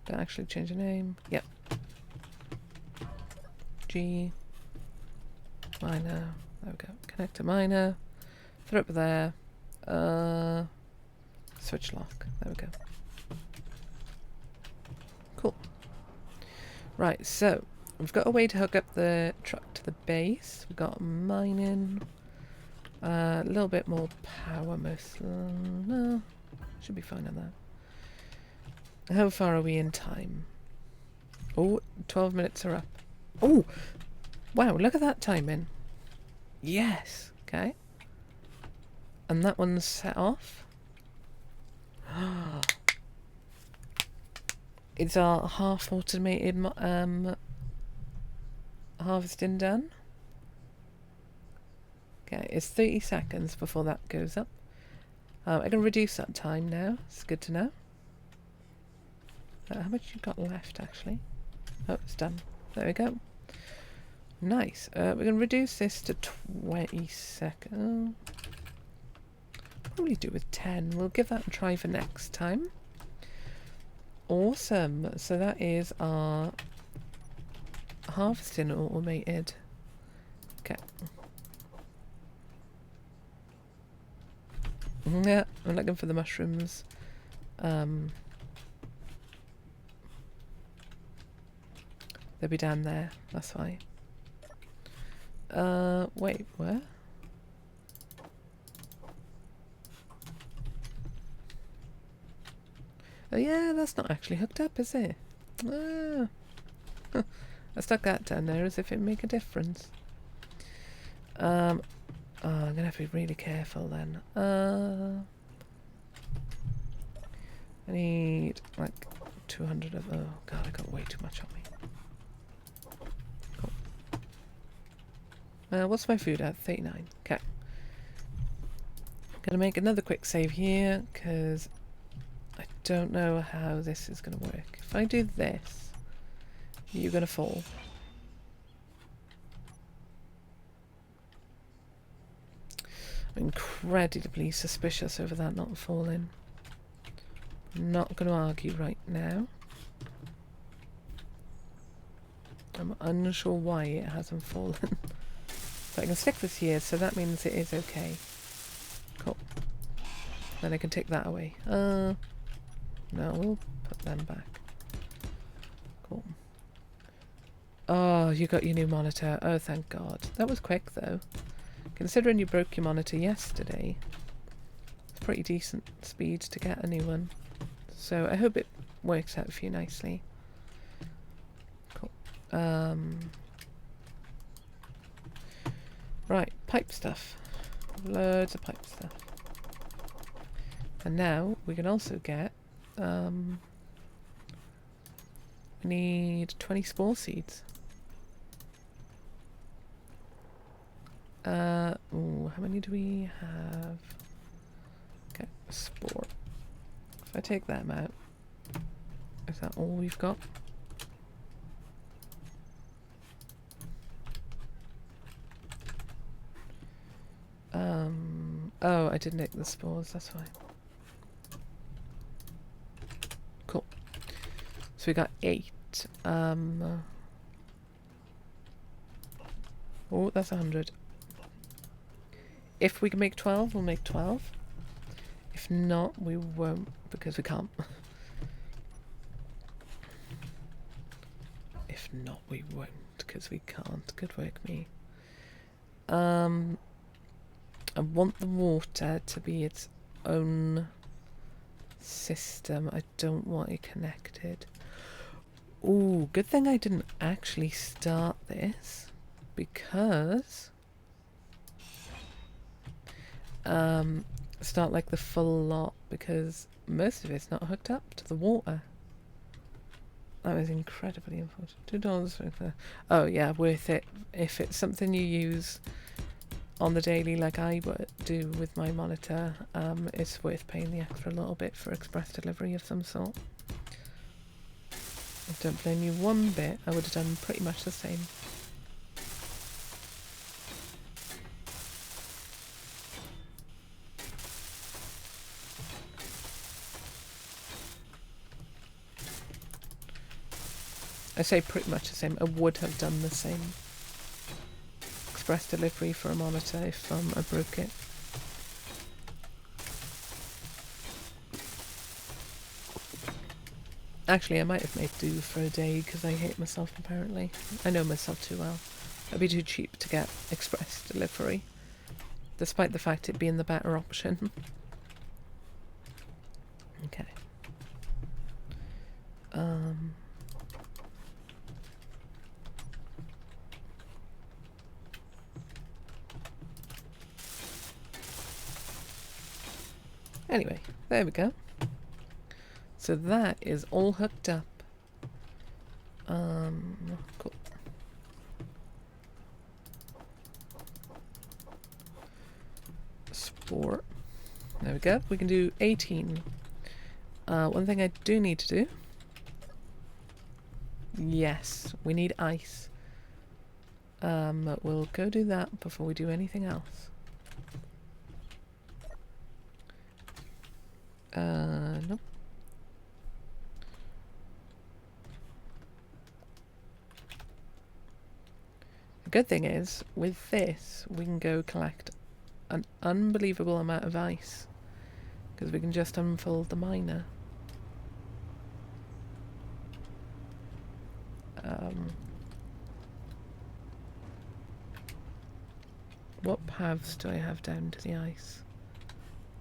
Don't actually change the name. Yep. G minor. There we go. Connector minor. Throw it up there. Switch lock. There we go. Cool. Right, so we've got a way to hook up the truck to the base. We've got mining. A little bit more power, most. No, should be fine on that. How far are we in time? Oh, 12 minutes are up. Oh, wow, look at that timing. Yes, okay. And that one's set off. It's our half automated harvesting done. Okay, it's 30 seconds before that goes up. I can reduce that time now. It's good to know. How much you got left, actually? Oh, it's done. There we go. Nice. We're going to reduce this to 20 seconds. Probably do with 10. We'll give that a try for next time. Awesome. So that is our harvesting automated. Okay. Yeah, I'm looking for the mushrooms. They'll be down there, that's why. Wait, where? Oh yeah, that's not actually hooked up, is it? Ah. I stuck that down there as if it'd make a difference. Oh, I'm gonna have to be really careful then. I need like 200 of. Oh god, I got way too much on me. Cool. What's my food at? 39. Okay. Gonna make another quick save here because I don't know how this is gonna work. If I do this, you're gonna fall. I'm incredibly suspicious over that not falling. I'm not going to argue right now. I'm unsure why it hasn't fallen. But I can stick this here, so that means it is okay. Cool. Then I can take that away. No, we'll put them back. Cool. Oh, you got your new monitor. Oh, thank God. That was quick, though. Considering you broke your monitor yesterday, it's pretty decent speed to get a new one. So I hope it works out for you nicely. Cool. Right, pipe stuff. Loads of pipe stuff. And now we can also get... we need 20 spore seeds. Ooh, how many do we have? Okay, spore. If I take them out, is that all we've got? Oh, I didn't take the spores, that's fine. Cool. So we got 8. Oh, that's 100. If we can make 12, we'll make 12. If not, we won't, because we can't. If not, we won't, because we can't. Good work, me. I want the water to be its own system. I don't want it connected. Ooh, good thing I didn't actually start this, because start like the full lot, because most of it's not hooked up to the water. That was incredibly unfortunate. $2. Oh yeah, worth it if it's something you use on the daily like I would do with my monitor. It's worth paying the extra little bit for express delivery of some sort. I don't blame you one bit. I would have done pretty much the same. I say pretty much the same. I would have done the same. Express delivery for a monitor if I broke it. Actually, I might have made do for a day because I hate myself apparently. I know myself too well. It'd be too cheap to get express delivery, despite the fact it being the better option. Okay. Anyway, there we go. So that is all hooked up. Cool. Sport. There we go. We can do 18. One thing I do need to do. Yes, we need ice. We'll go do that before we do anything else. Nope. The good thing is, with this, we can go collect an unbelievable amount of ice, because we can just unfold the miner. What paths do I have down to the ice?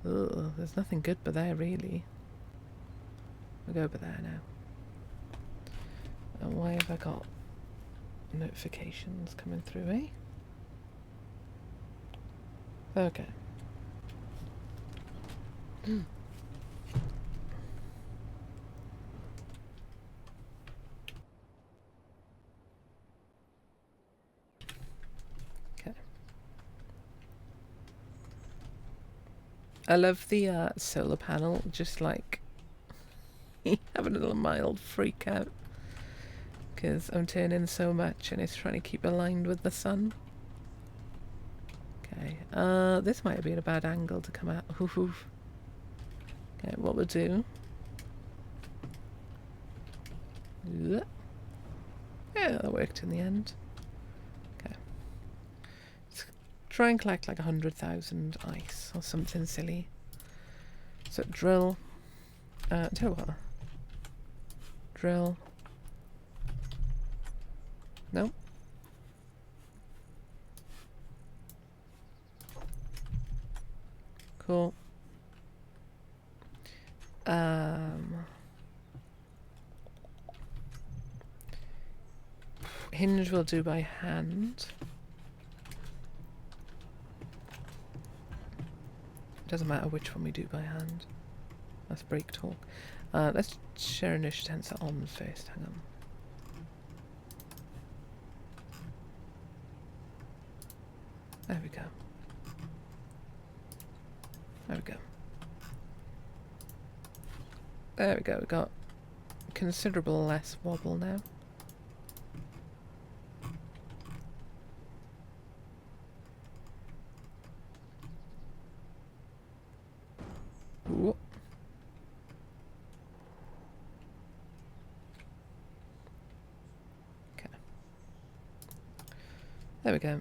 Ugh, there's nothing good but there, really. We'll go over there now. And why have I got notifications coming through, eh? Okay. Okay. I love the solar panel, just like having a little mild freak out. Because I'm turning so much and it's trying to keep aligned with the sun. Okay, this might have been a bad angle to come out. Okay, what we'll do... Yeah, that worked in the end. Okay. Let's try and collect like 100,000 ice or something silly. So drill... tell you what. Drill... No. Cool. Hinge we'll do by hand. Doesn't matter which one we do by hand. That's break talk. Let's share initiative tensor on first. Hang on. There we go. There we go. There we go. We got considerable less wobble now. Ooh. Okay. There we go.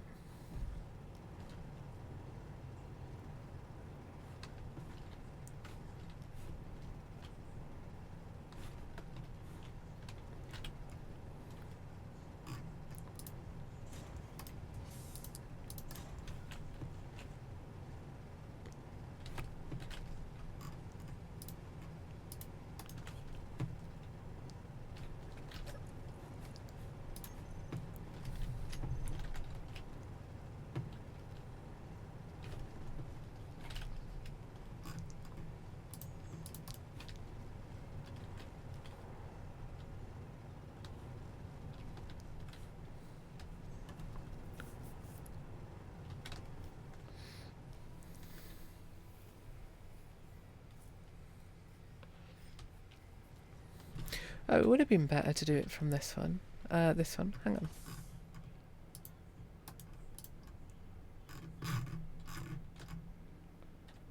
Oh, it would have been better to do it from this one. This one. Hang on.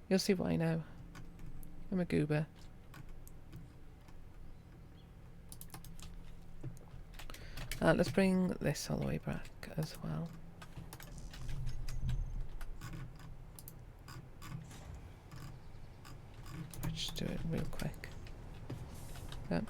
You'll see why now. I'm a goober. Let's bring this all the way back as well. I'll just do it real quick. Yep.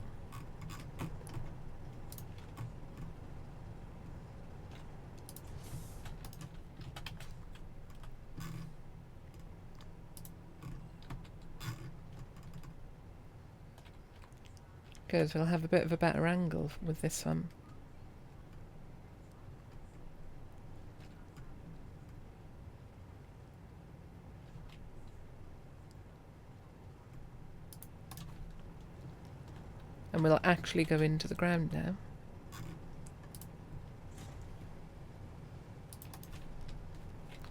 Good, we'll have a bit of a better angle with this one. And we'll actually go into the ground now.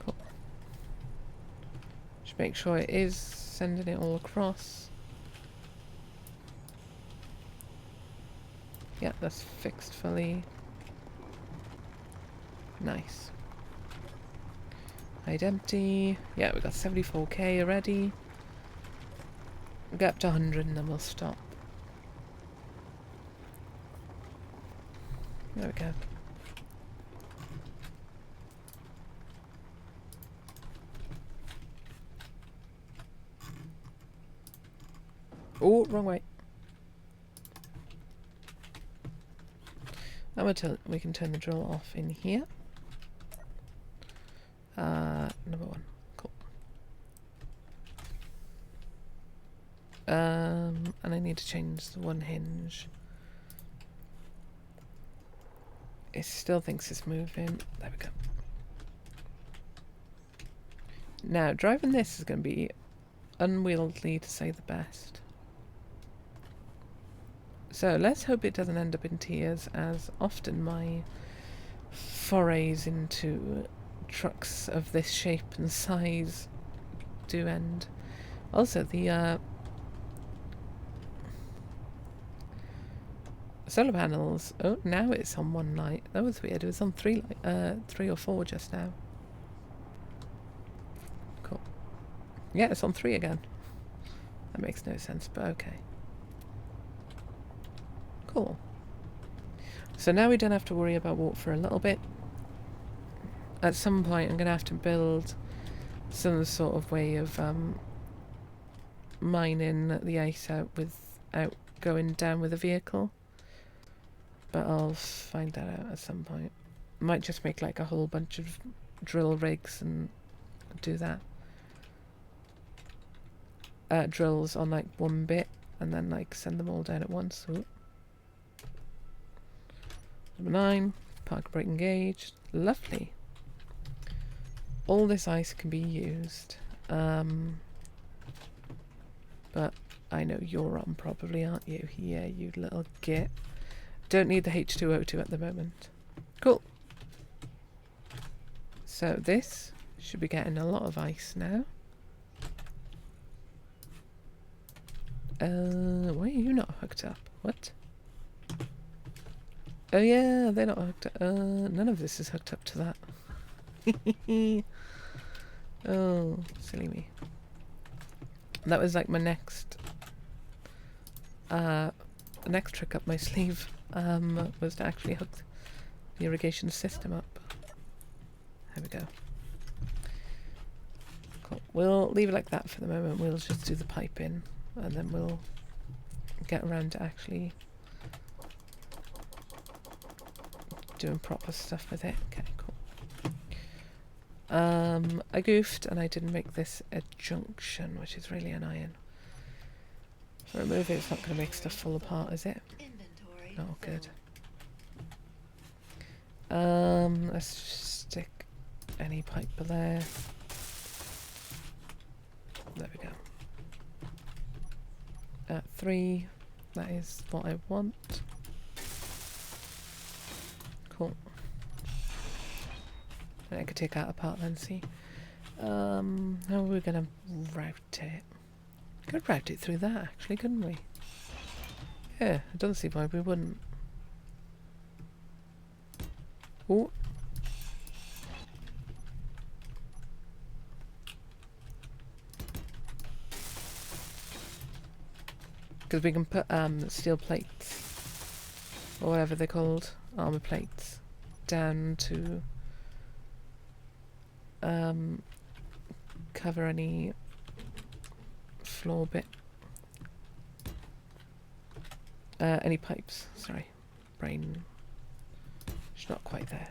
Cool. Just make sure it is sending it all across. Yeah, that's fixed fully. Nice. Hide empty. Yeah, we got 74k already. We'll get up to 100 and then we'll stop. There we go. Oh, wrong way. Now we can turn the drill off in here. Number one. Cool. And I need to change the one hinge. It still thinks it's moving. There we go. Now, driving this is going to be unwieldy to say the best. So let's hope it doesn't end up in tears, as often my forays into trucks of this shape and size do end. Also, the solar panels. Oh, now it's on one light. That was weird. It was on three or four just now. Cool. Yeah, it's on 3 again. That makes no sense, but okay. Cool. So now we don't have to worry about water for a little bit. At some point I'm going to have to build some sort of way of mining the ice out without going down with a vehicle. But I'll find that out at some point. Might just make like a whole bunch of drill rigs and do that. Drills on like one bit and then like send them all down at once. Ooh. Number 9, park brake engaged. Lovely. All this ice can be used. But I know you're on probably, aren't you? Yeah, you little git. Don't need the H2O2 at the moment. Cool. So this should be getting a lot of ice now. Why are you not hooked up? What? Oh yeah, they're not hooked up. None of this is hooked up to that. Oh, silly me. That was like my next trick up my sleeve, was to actually hook the irrigation system up. There we go. Cool. We'll leave it like that for the moment. We'll just do the piping, and then we'll get around to actually doing proper stuff with it. Okay, cool. I goofed and I didn't make this a junction, which is really annoying. If I remove it, it's not going to make stuff fall apart, is it?
Inventory.
Oh, good. Let's just stick any pipe there. There we go. 3. That is what I want. Cool. And I could take that apart then, see. How are we going to route it? Could route it through that, actually, couldn't we? Yeah, I don't see why we wouldn't. Oh. Because we can put steel plates, or whatever they're called, armor plates, down to cover any floor bit, any pipes, sorry, brain, it's not quite there.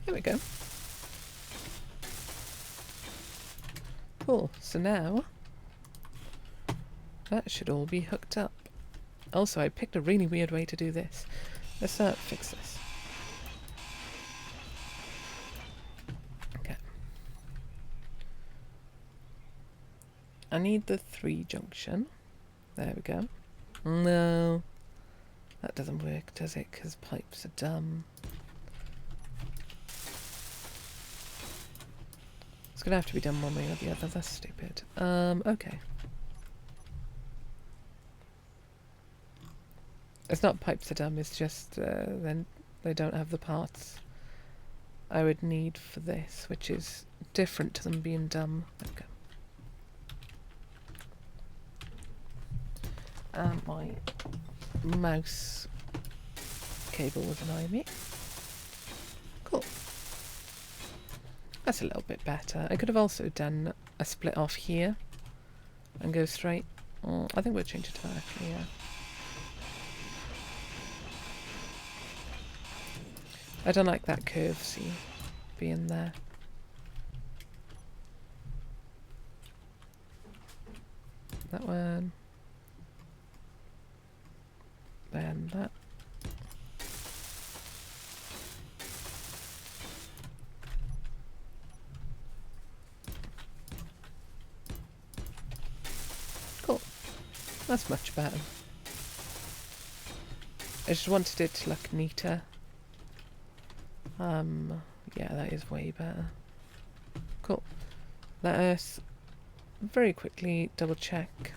There we go. Cool, so now that should all be hooked up. Also, I picked a really weird way to do this. Let's fix this. Okay. I need the 3 junction. There we go. No, that doesn't work, does it? Because pipes are dumb. It's gonna have to be done one way or the other. That's stupid. Okay. It's not pipes are dumb, it's just then they don't have the parts I would need for this, which is different to them being dumb. Okay. My mouse cable was annoying me. Cool. That's a little bit better. I could have also done a split off here and go straight. Oh, I think we'll change it to that actually, yeah. I don't like that curve, see, being there. That one. Then that. Cool. That's much better. I just wanted it to look neater. Yeah, that is way better. Cool. Let us very quickly double check.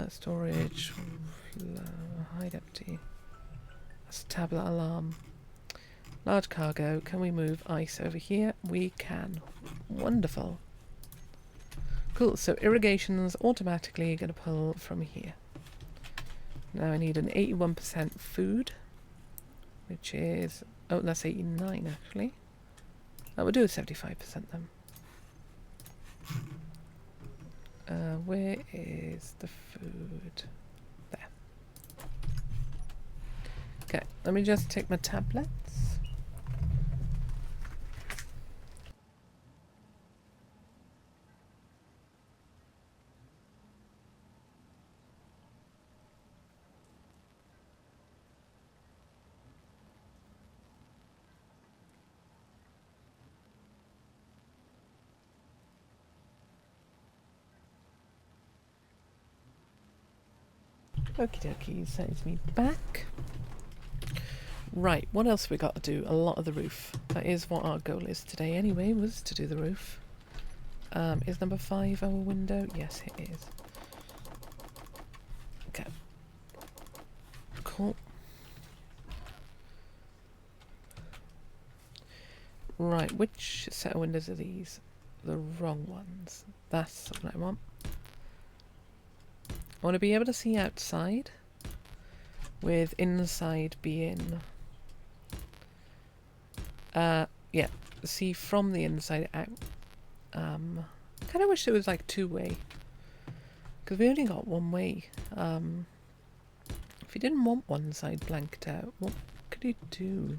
Storage, hide empty. That's tablet alarm. Large cargo. Can we move ice over here? We can. Wonderful. Cool. So irrigation's automatically going to pull from here. Now I need an 81% food, which is, oh, that's 89 actually. We'll do a 75% then. Where is the food? There. Okay, let me just take my tablets. Okie dokie, sends me back. Right, what else we got to do? A lot of the roof. That is what our goal is today anyway, was to do the roof. Is number 5 our window? Yes, it is. Okay. Cool. Right, which set of windows are these? The wrong ones. That's what I want. I want to be able to see outside, with inside being... yeah, see from the inside out. Kind of wish it was like two-way, because we only got one way. If you didn't want one side blanked out, what could you do?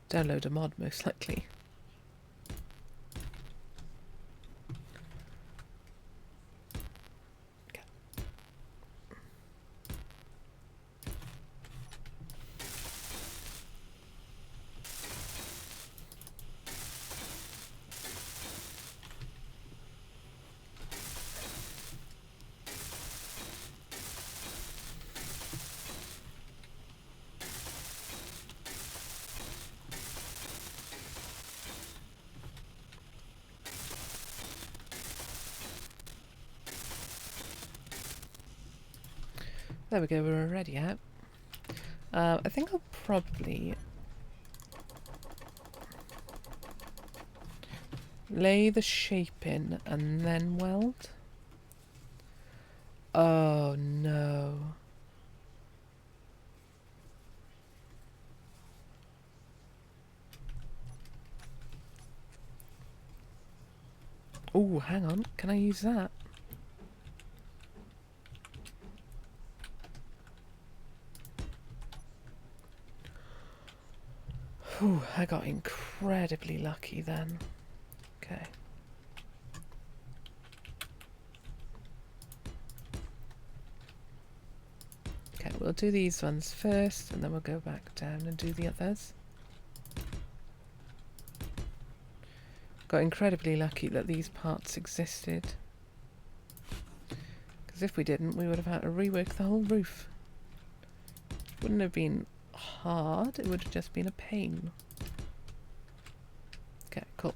Download a mod, most likely. There we go, we're already out. I think I'll probably lay the shape in and then weld. Oh no. Oh, hang on, can I use that? Whew, I got incredibly lucky then. Okay. Okay, we'll do these ones first and then we'll go back down and do the others. Got incredibly lucky that these parts existed. Because if we didn't, we would have had to rework the whole roof. Wouldn't have been hard, it would have just been a pain. Okay, cool.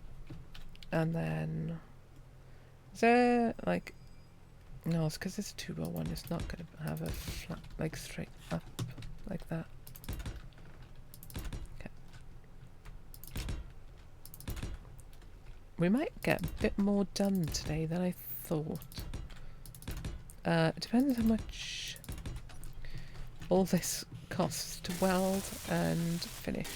And then... Is there, like... No, it's because it's 2x1, it's not going to have a flat, like, straight up, like that. Okay. We might get a bit more done today than I thought. It depends how much all this costs to weld and finish.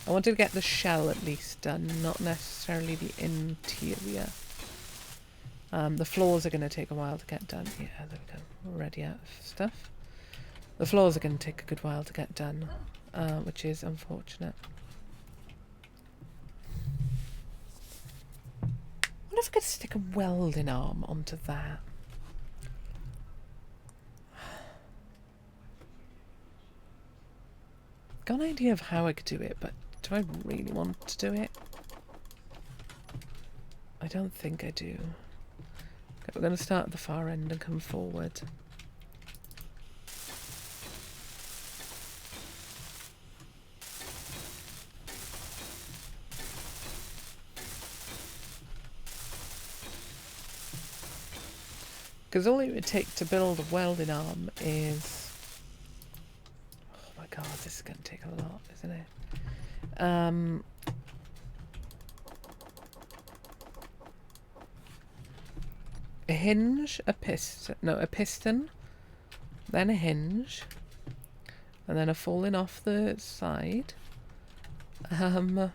I wanted to get the shell at least done, not necessarily the interior. The floors are going to take a while to get done. Yeah, there we go. We're already out of stuff. The floors are going to take a good while to get done, which is unfortunate. I wonder if I could stick a welding arm onto that. Got an idea of how I could do it, but do I really want to do it? I don't think I do. Okay, we're going to start at the far end and come forward. Because all it would take to build a welding arm is... Oh my god, this is going to take a lot, isn't it? A hinge, a piston, no, a piston, then a hinge, and then a falling off the side. A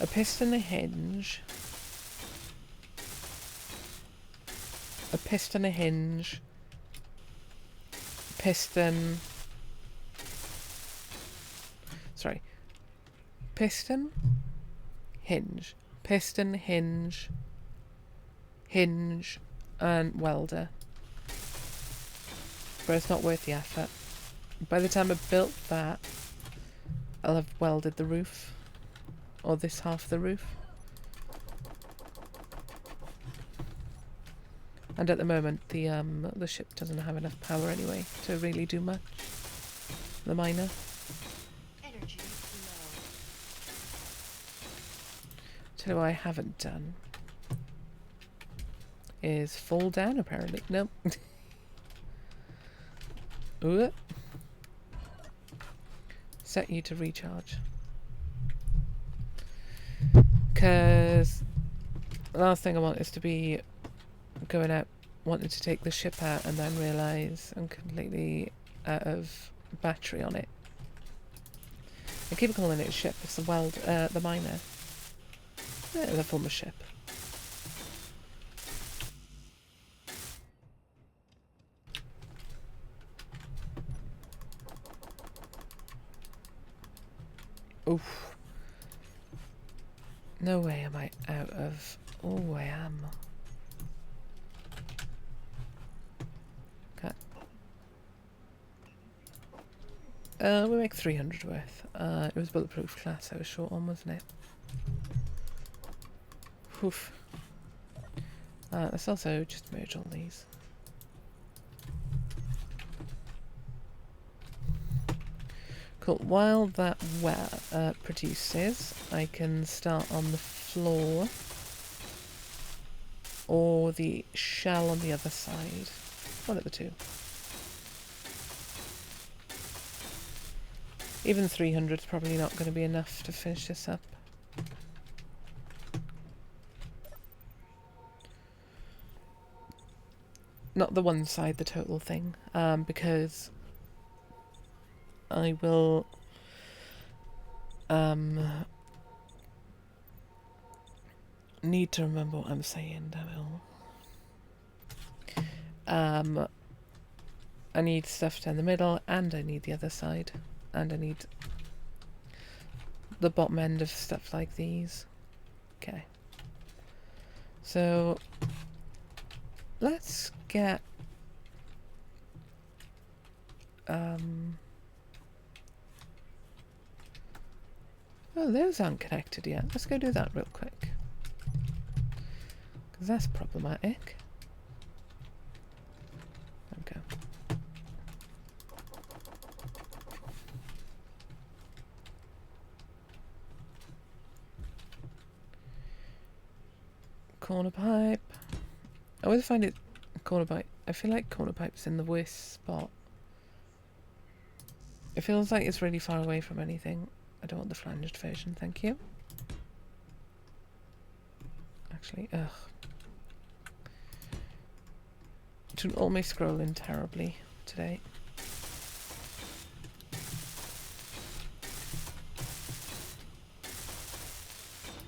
piston, a hinge, a piston, a hinge, piston, sorry, piston, hinge, piston, hinge, hinge, and welder. But it's not worth the effort. By the time I've built that, I'll have welded the roof, or this half of the roof. And at the moment, the ship doesn't have enough power anyway to really do much. The miner.
Energy low.
Tell you what I haven't done is fall down. Apparently, nope. Ooh. Set you to recharge. Because the last thing I want is to be going out wanting to take the ship out and then realise I'm completely out of battery on it. I keep calling it a ship. It's the miner. Yeah, the former ship. Oof. No way am I out of... Oh, I am. Okay. We make 300 worth. It was bulletproof class I was short on, wasn't it? Oof. Let's also just merge all these. Cool. While that produces, I can start on the floor or the shell on the other side. One of the two. Even 300 is probably not going to be enough to finish this up. Not the one side, the total thing, because I will need to remember what I'm saying, damn it. I need stuff down the middle, and I need the other side, and I need the bottom end of stuff like these. Okay. So let's get oh, those aren't connected yet. Let's go do that real quick, because that's problematic. Okay. Corner pipe. I always find it corner pipe. I feel like corner pipe's in the worst spot. It feels like it's really far away from anything. I don't want the flanged version, thank you. Actually, ugh. Doing all my scrolling terribly today.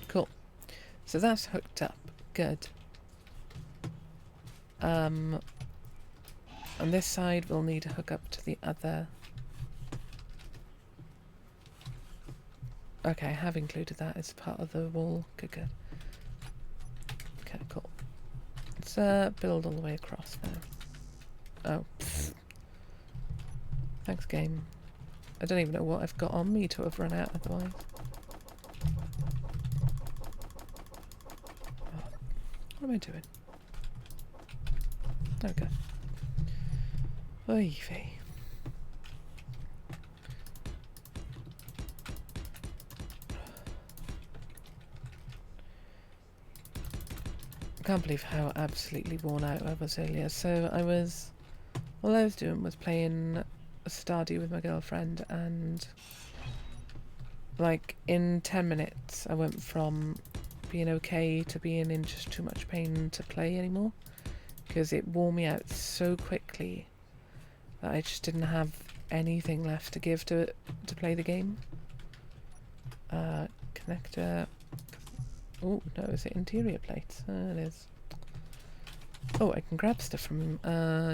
Cool. So that's hooked up. Good. On this side we'll need to hook up to the other. Okay, I have included that as part of the wall. Good, good. Okay, cool. Let's build all the way across now. Oh. Pfft. Thanks, game. I don't even know what I've got on me to have run out otherwise. Oh. What am I doing? There we go. Oy vey. I can't believe how absolutely worn out I was earlier. So all I was doing was playing Stardew with my girlfriend, and like in 10 minutes I went from being okay to being in just too much pain to play anymore, because it wore me out so quickly that I just didn't have anything left to give to it to play the game. Connector. Oh no, is it interior plates? It is. Oh, I can grab stuff from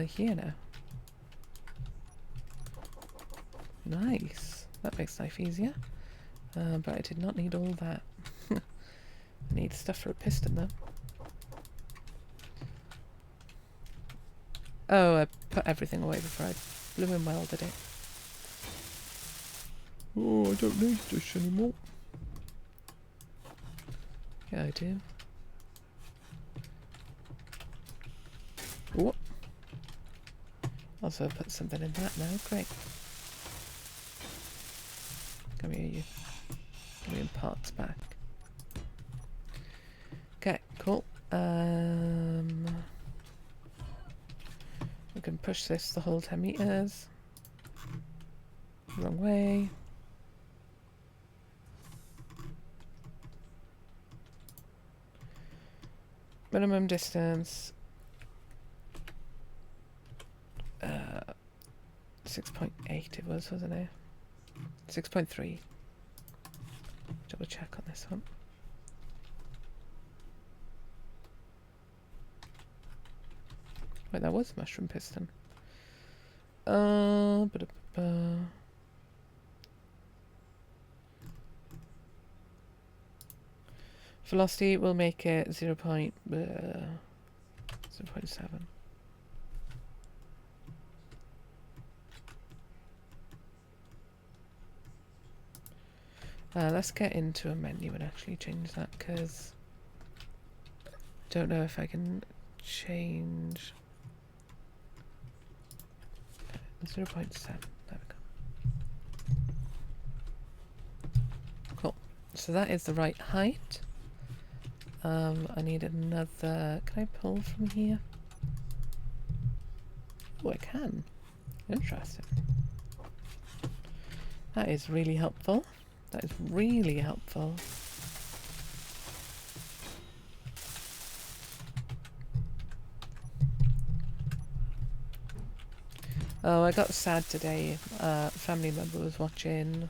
here now. Nice. That makes life easier. But I did not need all that. I need stuff for a piston though. Oh, I put everything away before I blew and welded it. Oh, I don't need this anymore. Yeah, I do. Oh. Also, I've put something in that now. Great. Come here, you. Give me your parts back. Okay, cool. We can push this the whole 10 meters. Wrong way. Minimum distance. 6.8 it was, wasn't it? 6.3. Double check on this one. Wait, that was mushroom piston. Velocity will make it 0.7. Let's get into a menu and actually change that, because I don't know if I can change 0.7. There we go. Cool. So that is the right height. I need another. Can I pull from here? Oh, I can. Interesting. That is really helpful. That is really helpful. Oh, I got sad today. A family member was watching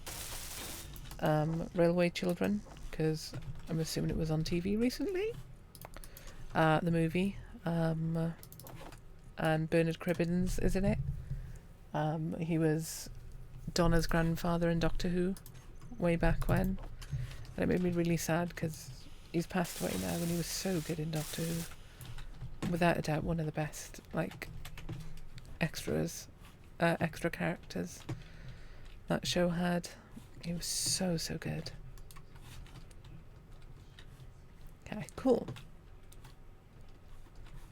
Railway Children, because I'm assuming it was on TV recently. The movie. And Bernard Cribbins is in it. He was Donna's grandfather in Doctor Who way back when. And it made me really sad because he's passed away now, and he was so good in Doctor Who. Without a doubt, one of the best, like, extra characters that show had. He was so good. Okay, cool.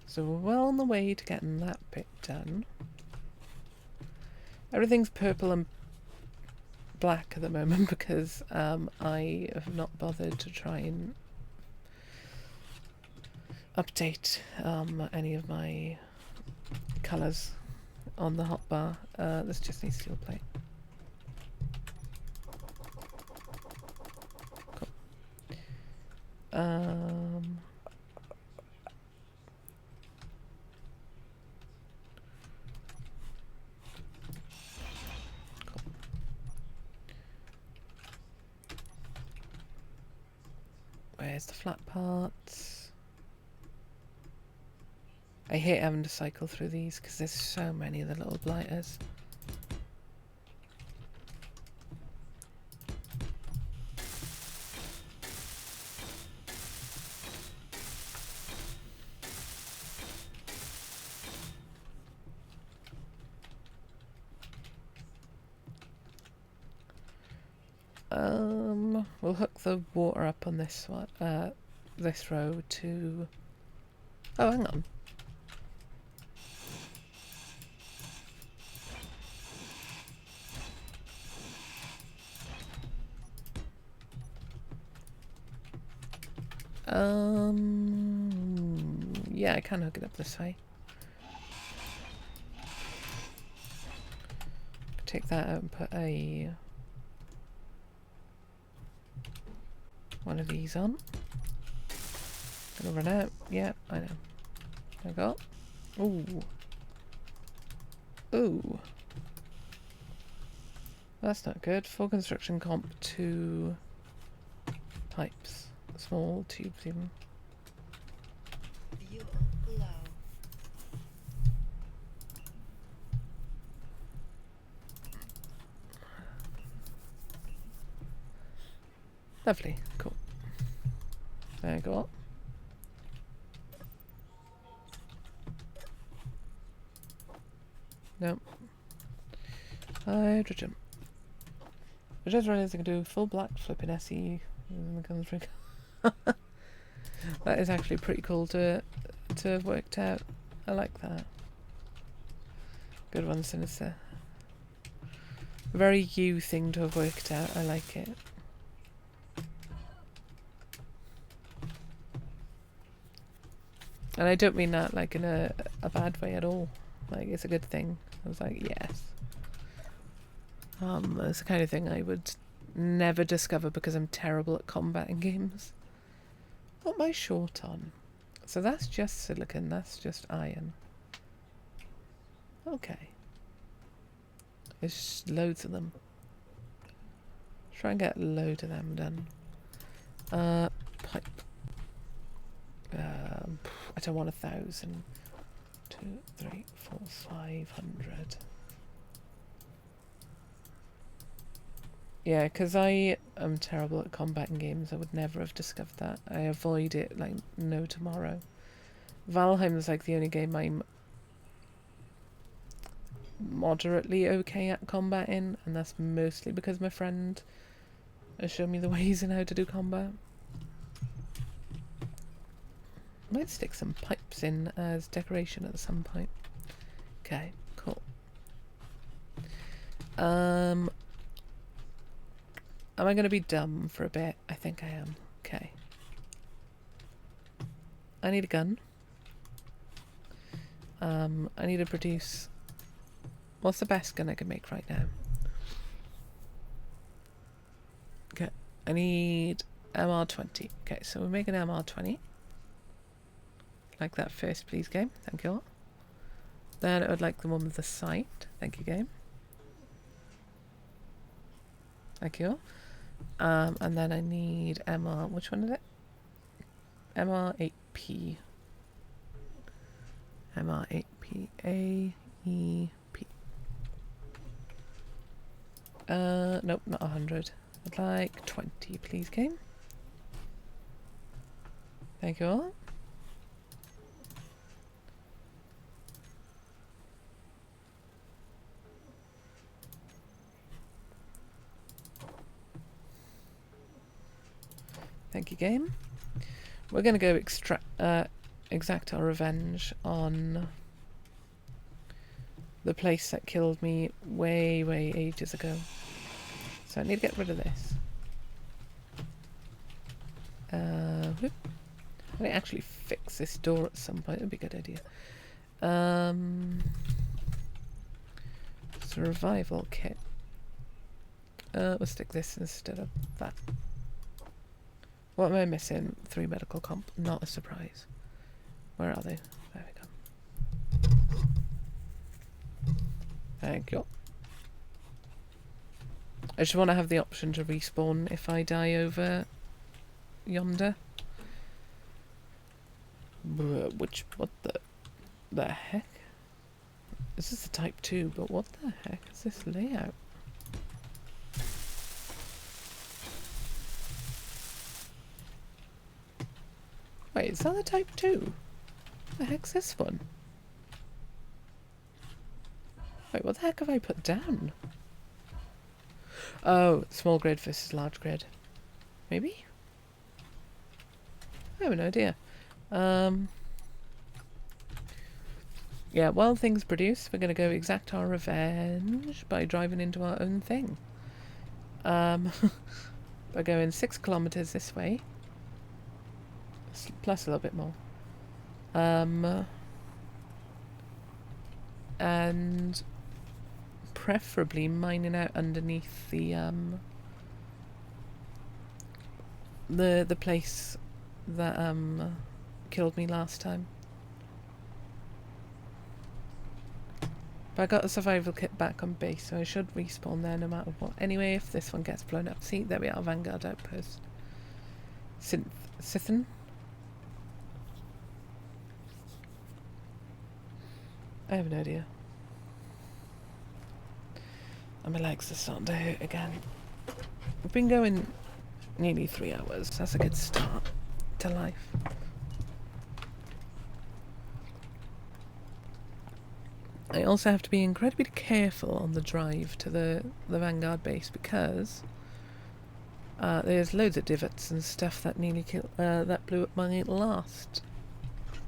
So we're well on the way to getting that bit done. Everything's purple and black at the moment because I have not bothered to try and update any of my colours on the hotbar. This just needs steel plate. Cool. Cool. Where's the flat parts? I hate having to cycle through these because there's so many of the little blighters. We'll hook the water up on this one, this row to... Oh, hang on. Yeah, I can hook it up this way. Take that out and put one of these on. Gonna run out. Yeah, I know. I got. Ooh. Ooh. That's not good. Full construction comp 2 pipes. Small tubes even.
Fuel low.
Lovely. Cool. There you go. Nope. Hydrogen. I just realised I can do full black flipping SE in the guns rig. That is actually pretty cool to have worked out. I like that. Good one, Sinister. A very you thing to have worked out. I like it. And I don't mean that like in a bad way at all. Like, it's a good thing. I was like, yes. It's the kind of thing I would never discover because I'm terrible at combat in games. What am I short on? So that's just silicon, that's just iron. Okay. There's loads of them. Try and get a load of them done. Pipe. I don't want 1,000. 2, 3, 4, 500. Yeah, because I am terrible at combat in games. I would never have discovered that. I avoid it like no tomorrow. Valheim's like the only game I'm moderately okay at combat in, and that's mostly because my friend has shown me the ways in how to do combat. Might stick some pipes in as decoration at some point. Okay, cool. Am I going to be dumb for a bit? I think I am. Okay. I need a gun. I need to produce... What's the best gun I can make right now? Okay. I need MR20. Okay, so we're making MR20. Like that first, please, game. Thank you all. Then I would like the one with the sight. Thank you, game. Thank you all. And then I need MR... Which one is it? MR8P. MR8P. A-E-P. Nope, not 100. I'd like 20, please, game. Thank you all. Thank you, game. We're going to go exact our revenge on the place that killed me way, way ages ago. So I need to get rid of this. Whoop. I might actually fix this door at some point. That'd be a good idea. Survival kit. We'll stick this instead of that. What am I missing? 3 medical comp. Not a surprise. Where are they? There we go. Thank you. I just want to have the option to respawn if I die over yonder. What the heck? This is the type 2, but what the heck is this layout? Wait, is that the type 2? What the heck's this one? Wait, what the heck have I put down? Oh, small grid versus large grid. Maybe? I have no idea. Yeah, while things produce, we're going to go exact our revenge by driving into our own thing. We're going 6 kilometers this way. Plus a little bit more. And preferably mining out underneath the place that killed me last time. But I got the survival kit back on base, so I should respawn there no matter what. Anyway, if this one gets blown up. See, there we are, Vanguard Outpost. Sithen? I have no idea. And my legs are starting to hurt again. We've been going Nearly 3 hours. That's a good start to life. I also have to be incredibly careful on the drive to the Vanguard base because there's loads of divots and stuff that nearly that blew up my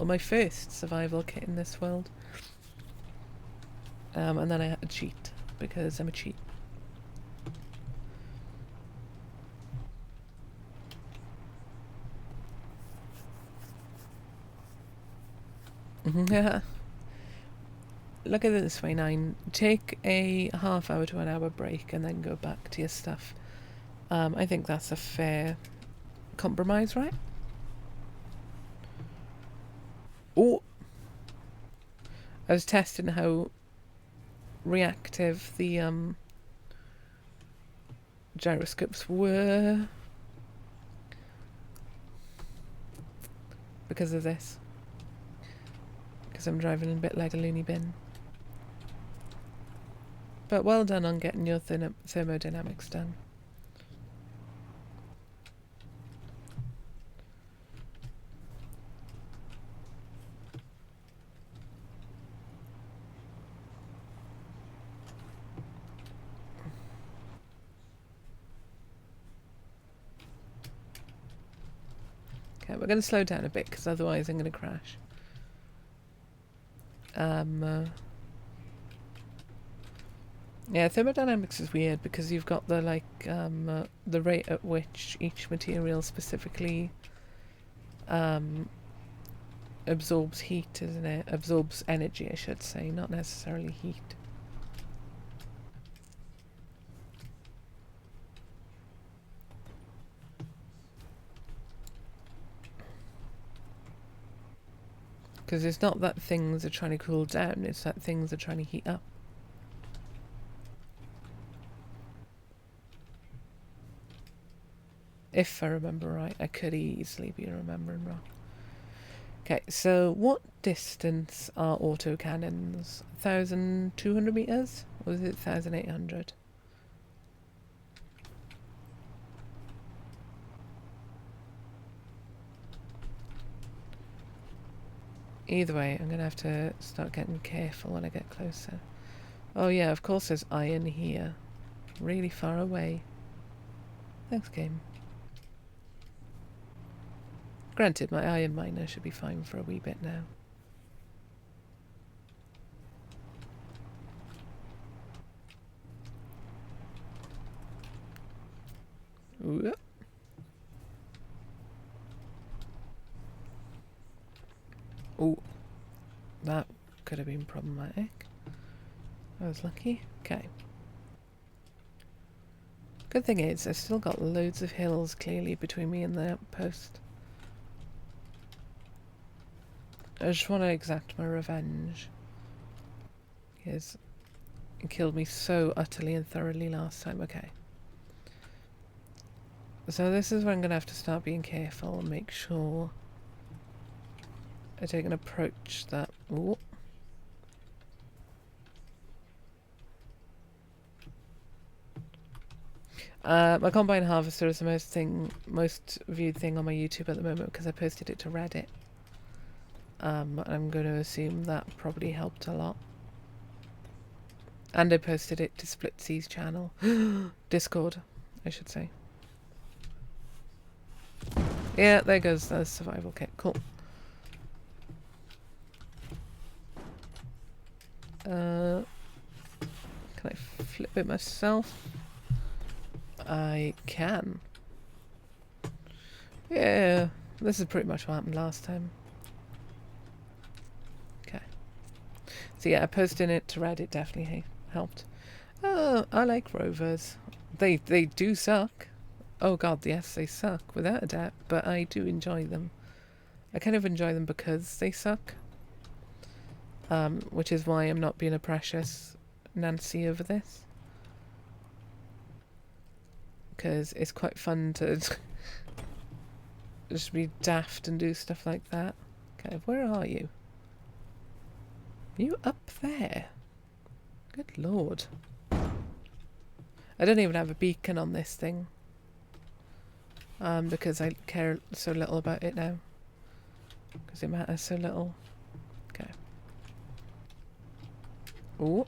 my first survival kit in this world. And then I had to cheat because I'm a cheat. Yeah. Look at it this way, 9. Take a half-hour to an hour break and then go back to your stuff. I think that's a fair compromise, right? Oh! I was testing how reactive the gyroscopes were because of this. Because I'm driving a bit like a loony bin. But well done on getting your thermodynamics done. Okay, we're going to slow down a bit because otherwise I'm going to crash. Yeah, thermodynamics is weird because you've got the the rate at which each material specifically absorbs heat, isn't it? Absorbs energy, I should say, not necessarily heat. Because it's not that things are trying to cool down, it's that things are trying to heat up. If I remember right, I could easily be remembering wrong. Okay, so what distance are autocannons? 1,200 meters? Or is it 1,800? Either way, I'm going to have to start getting careful when I get closer. Oh yeah, of course there's iron here. Really far away. Thanks, game. Granted, my iron miner should be fine for a wee bit now. Ooh. Ooh. That could have been problematic. I was lucky. Okay. Good thing is, I've still got loads of hills clearly between me and the outpost. I just want to exact my revenge. Because it killed me so utterly and thoroughly last time. Okay. So this is where I'm going to have to start being careful and make sure I take an approach that... Ooh. My combine harvester is the most viewed thing on my YouTube at the moment because I posted it to Reddit. I'm going to assume that probably helped a lot. And I posted it to Splitsy's channel. Discord, I should say. Yeah, there goes the survival kit. Cool. Can I flip it myself? I can. Yeah, this is pretty much what happened last time. Okay. So yeah, posting it to Reddit definitely helped. Oh, I like rovers. They do suck. Oh god, yes, they suck, without a doubt. But I do enjoy them. I kind of enjoy them because they suck. Which is why I'm not being a precious Nancy over this. Because it's quite fun to just be daft and do stuff like that. Okay, where are you? Are you up there? Good lord. I don't even have a beacon on this thing. because I care so little about it now. Because it matters so little. Okay. Oh.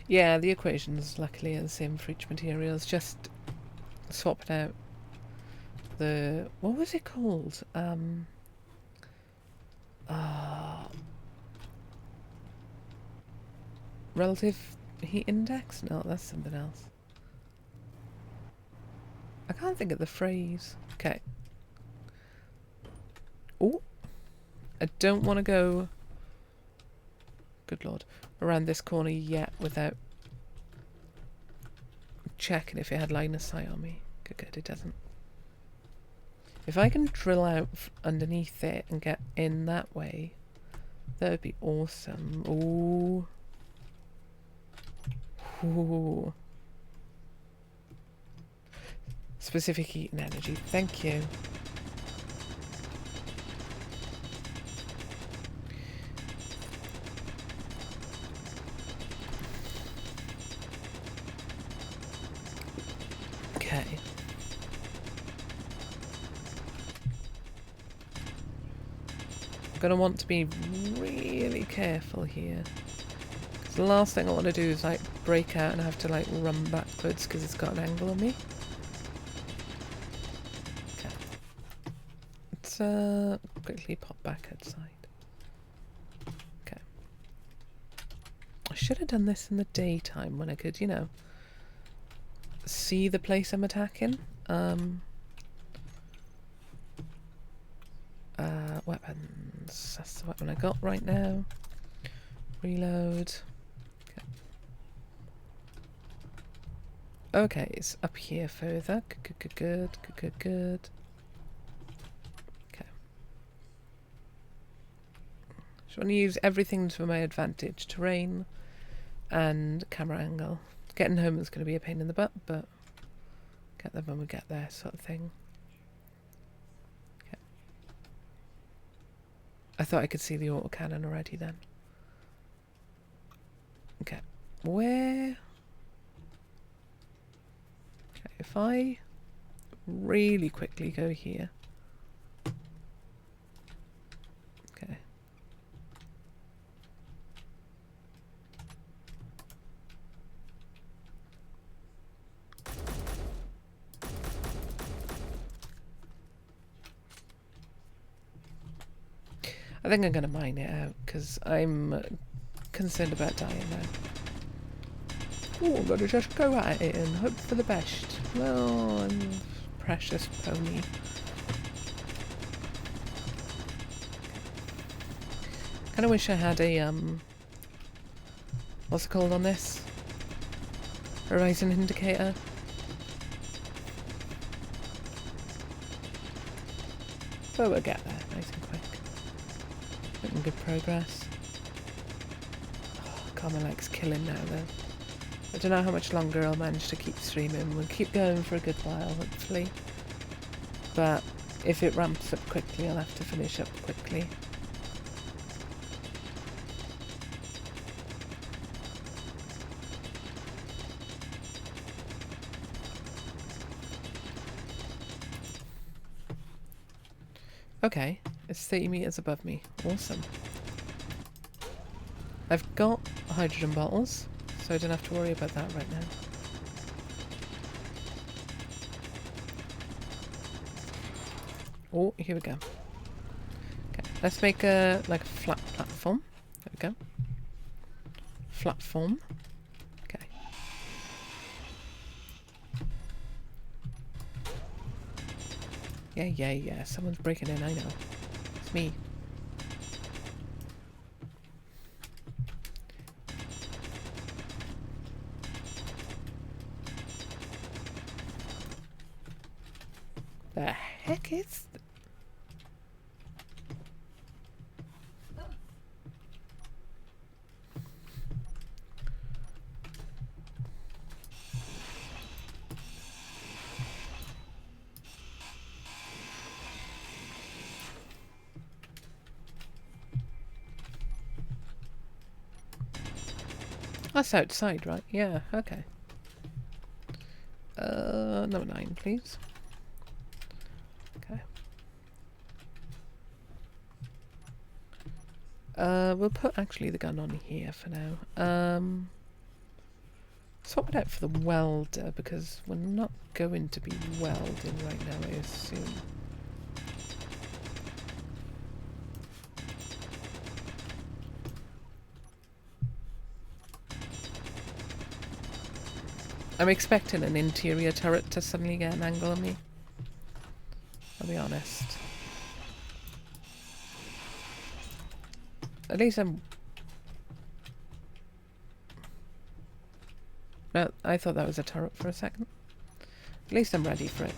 Yeah, the equations luckily are the same for each material. It's just swapping out the... what was it called? Relative heat index? No, that's something else. I can't think of the phrase. Okay. Oh, I don't want to go... good lord. Around this corner yet without checking if it had line of sight on me. Good, it doesn't. If I can drill out underneath it and get in that way, that would be awesome. Ooh. Ooh. Specific heat and energy. Thank you. Okay. I'm going to want to be really careful here. The last thing I want to do is like break out and have to like run backwards because it's got an angle on me. Okay. Let's quickly pop back outside. Okay. I should have done this in the daytime when I could, you know, see the place I'm attacking. Weapons. That's the weapon I got right now. Reload. Okay, it's up here further. Good. Okay. So I want to use everything to my advantage. Terrain and camera angle. Getting home is going to be a pain in the butt, but get them when we get there, sort of thing. Okay. I thought I could see the autocannon already then. Okay. Where... if I really quickly go here. Okay. I think I'm going to mine it out because I'm concerned about dying now. Oh, I'm going to just go at it and hope for the best. Oh, I'm precious pony. Kind of wish I had a, what's it called on this? Horizon indicator. But we'll get there nice and quick. Making good progress. Oh, God, my leg's killing now though. I don't know how much longer I'll manage to keep streaming. We'll keep going for a good while, hopefully. But if it ramps up quickly, I'll have to finish up quickly. Okay, it's 30 meters above me. Awesome. I've got hydrogen bottles, so I don't have to worry about that right now. Oh, here we go. Okay, let's make a like a flat platform. There we go. Platform. Okay. Yeah. Someone's breaking in, I know. It's me. The heck is... That's outside, right? Yeah, okay. Number 9, please. Okay. We'll put actually the gun on here for now. Swap it out for the welder because we're not going to be welding right now, I assume. I'm expecting an interior turret to suddenly get an angle on me. I'll be honest. At least I'm... No, I thought that was a turret for a second. At least I'm ready for it.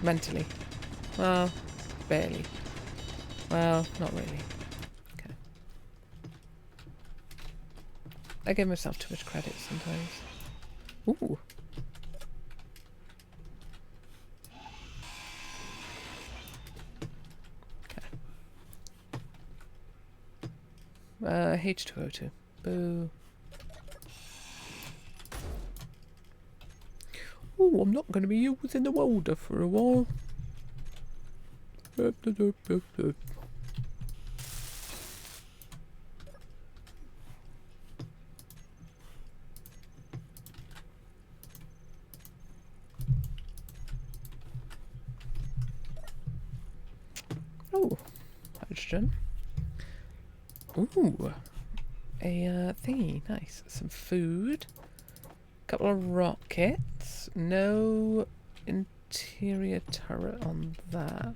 Mentally. Well, barely. Well, not really. Okay. I give myself too much credit sometimes. Ooh. H2O2. Boo. Oh, I'm not going to be using the welder for a while. Oh, hydrogen. Ooh, a thingy, nice. Some food. Couple of rockets. No interior turret on that.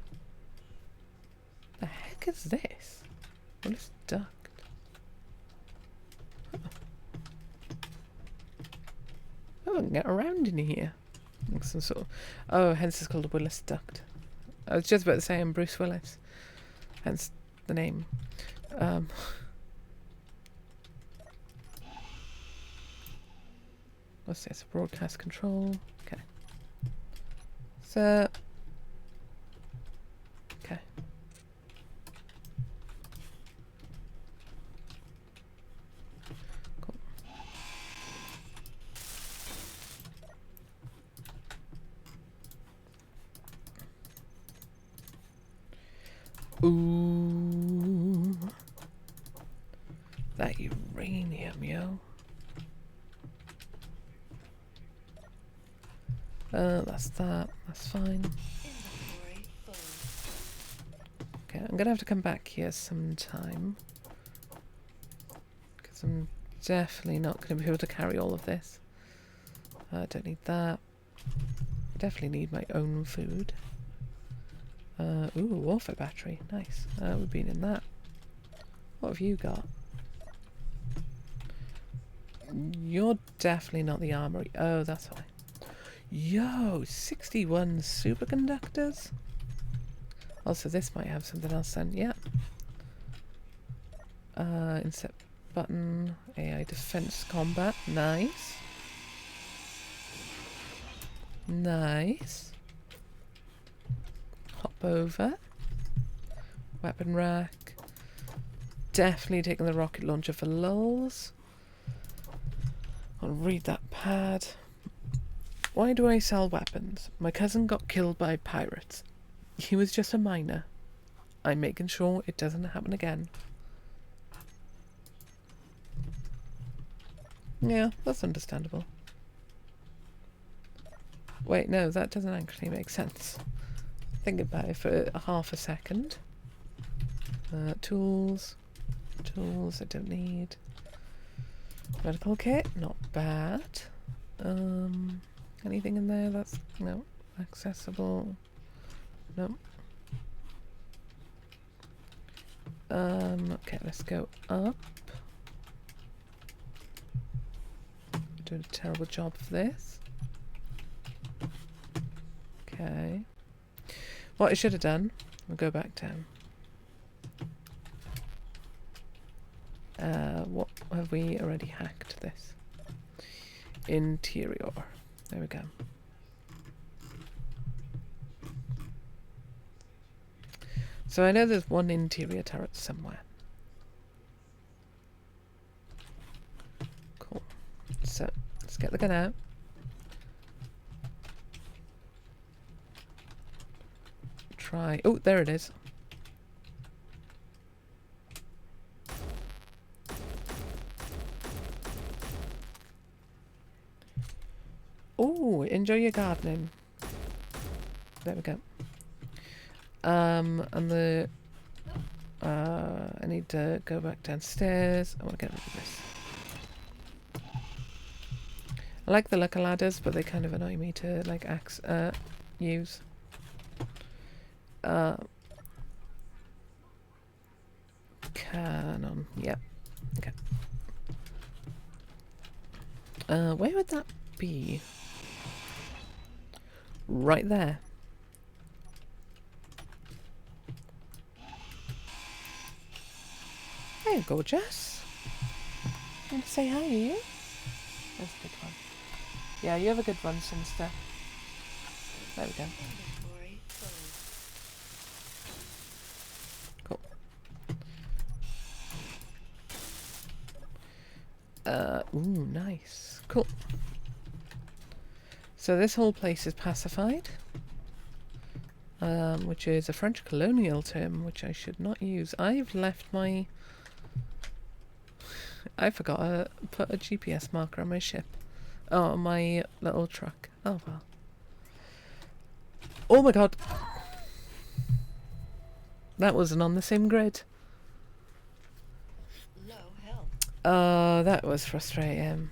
The heck is this? What is duct? Oh, I can get around in here. Like some sort of... Oh, hence it's called a Willis duct. I was just about to say I'm Bruce Willis. Hence the name. What's this? Broadcast control. Okay. So... Okay. Cool. Ooh. That uranium, yo. That's that. That's fine. Okay, I'm gonna have to come back here sometime. Because I'm definitely not gonna be able to carry all of this. I don't need that. Definitely need my own food. Ooh, warfare battery. Nice. We've been in that. What have you got? You're definitely not the armory. Oh, that's why. Yo, 61 superconductors? Also, this might have something else then. Yeah. Insert button. AI defense combat. Nice. Nice. Hop over. Weapon rack. Definitely taking the rocket launcher for lulz. I'll read that pad. Why do I sell weapons? My cousin got killed by pirates. He was just a miner. I'm making sure it doesn't happen again. Yeah, that's understandable. Wait, no, that doesn't actually make sense. Think about it for half a second. Tools. Tools I don't need. Medical kit, not bad. Anything in there that's... No. Accessible. No. Okay, let's go up. Doing a terrible job of this. Okay. What I should have done, we'll go back down. What have we already hacked this? Interior. There we go. So I know there's one interior turret somewhere. get the gun out. Try. Oh, there it is. Oh, enjoy your gardening. There we go. And the I need to go back downstairs. I want to get rid of this. I like the look of ladders, but they kind of annoy me to like use. Cannon. Yep. Okay. Where would that be? Right there. Hey, gorgeous. Want to say hi, are you? That's a good one. Yeah, you have a good one, Sinister. There we go.
Inventory full.
Cool. Ooh, nice. Cool. So this whole place is pacified. Which is a French colonial term, which I should not use. I've left my... I forgot to put a GPS marker on my ship. Oh, on my little truck. Oh, well. Oh my god! That wasn't on the same grid.
Low health.
Oh, that was frustrating.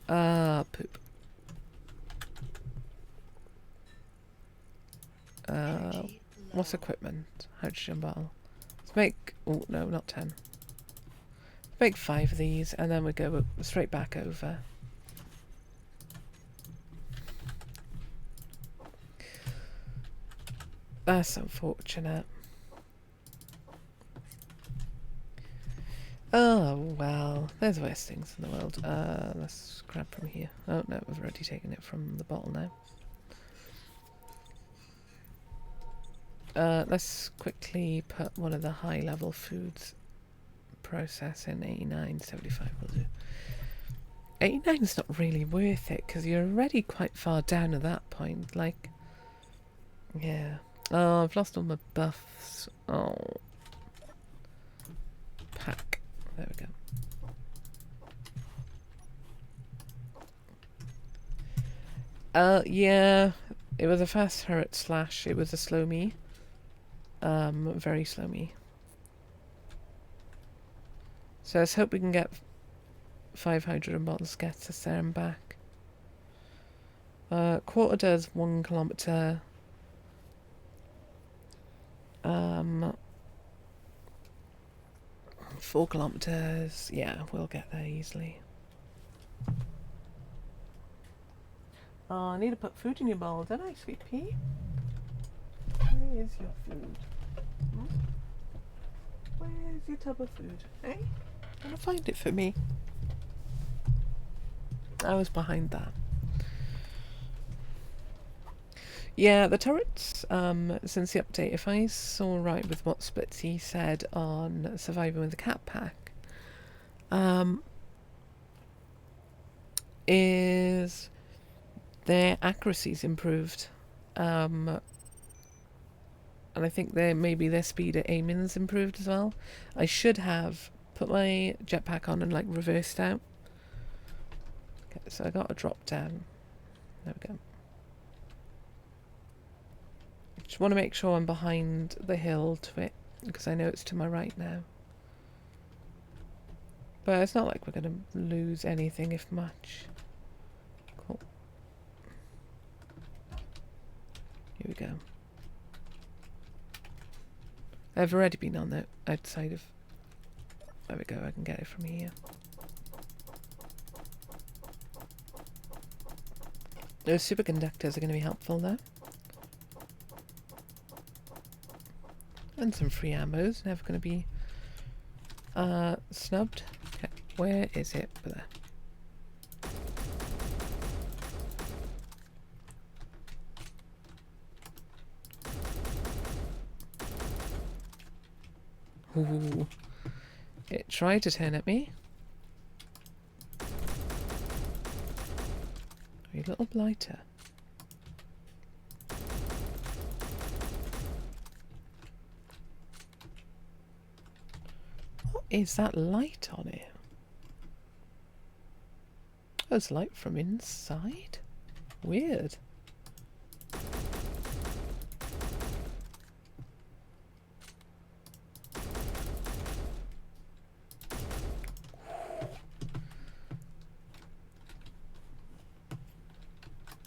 Poop.
Energy
What's
low.
equipment? Hydrogen bottle. Let's make... Oh, no, not 10. Let's make 5 of these, and then we go straight back over. That's unfortunate. Oh, well. There's worse things in the world. Let's grab from here. Oh, no, we've already taken it from the bottle now. Let's quickly put one of the high-level foods process in 89, 75 will do. 89 is not really worth it, because you're already quite far down at that point. Like, yeah. Oh, I've lost all my buffs. Oh. Pack. There we go. Yeah. It was a fast turret slash. It was a slow me. Very slow me. So let's hope we can get 5 hydrogen bottles, gets us there and back. Quarter does 1 kilometre. 4 kilometres. Yeah, we'll get there easily. Oh, I need to put food in your bowl, don't I, sweet pea? Where is your food? Hmm? Where's your tub of food? Eh? Wanna find it for me? I was behind that. Yeah, the turrets, since the update, if I saw right with what Splitsy said on Surviving with the Cat Pack, is their accuracy's improved. And I think maybe their speed at aiming's improved as well. I should have put my jetpack on and like reversed out. Okay, so I got a drop down. There we go. Just want to make sure I'm behind the hill to it, because I know it's to my right now. But it's not like we're going to lose anything, if much. Cool. Here we go. I've already been on the outside of... There we go, I can get it from here. Those superconductors are going to be helpful though. And some free ammos, never going to be snubbed. Okay, where is it? There. Ooh. It tried to turn at me. you little blighter. What is that light on it? Oh, it's light from inside? Weird.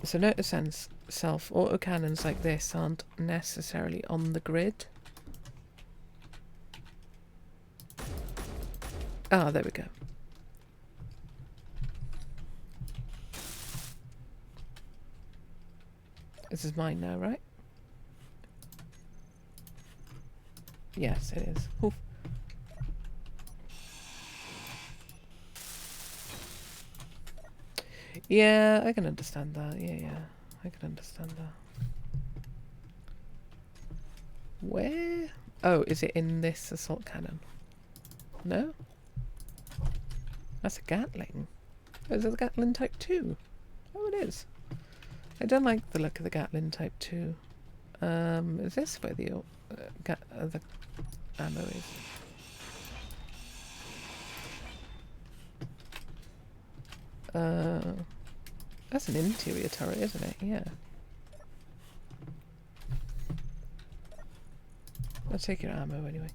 So note to self, autocannons like this aren't necessarily on the grid. Ah, there we go. This is mine now, right? Yes, it is. Oof. Yeah, I can understand that. Yeah, I can understand that. Where? Oh, is it in this assault cannon? No? That's a Gatling. Oh, is it the Gatling Type 2? Oh, it is. I don't like the look of the Gatling Type 2. Is this where the ammo is? That's an interior turret, isn't it? Yeah. I'll take your ammo anyway.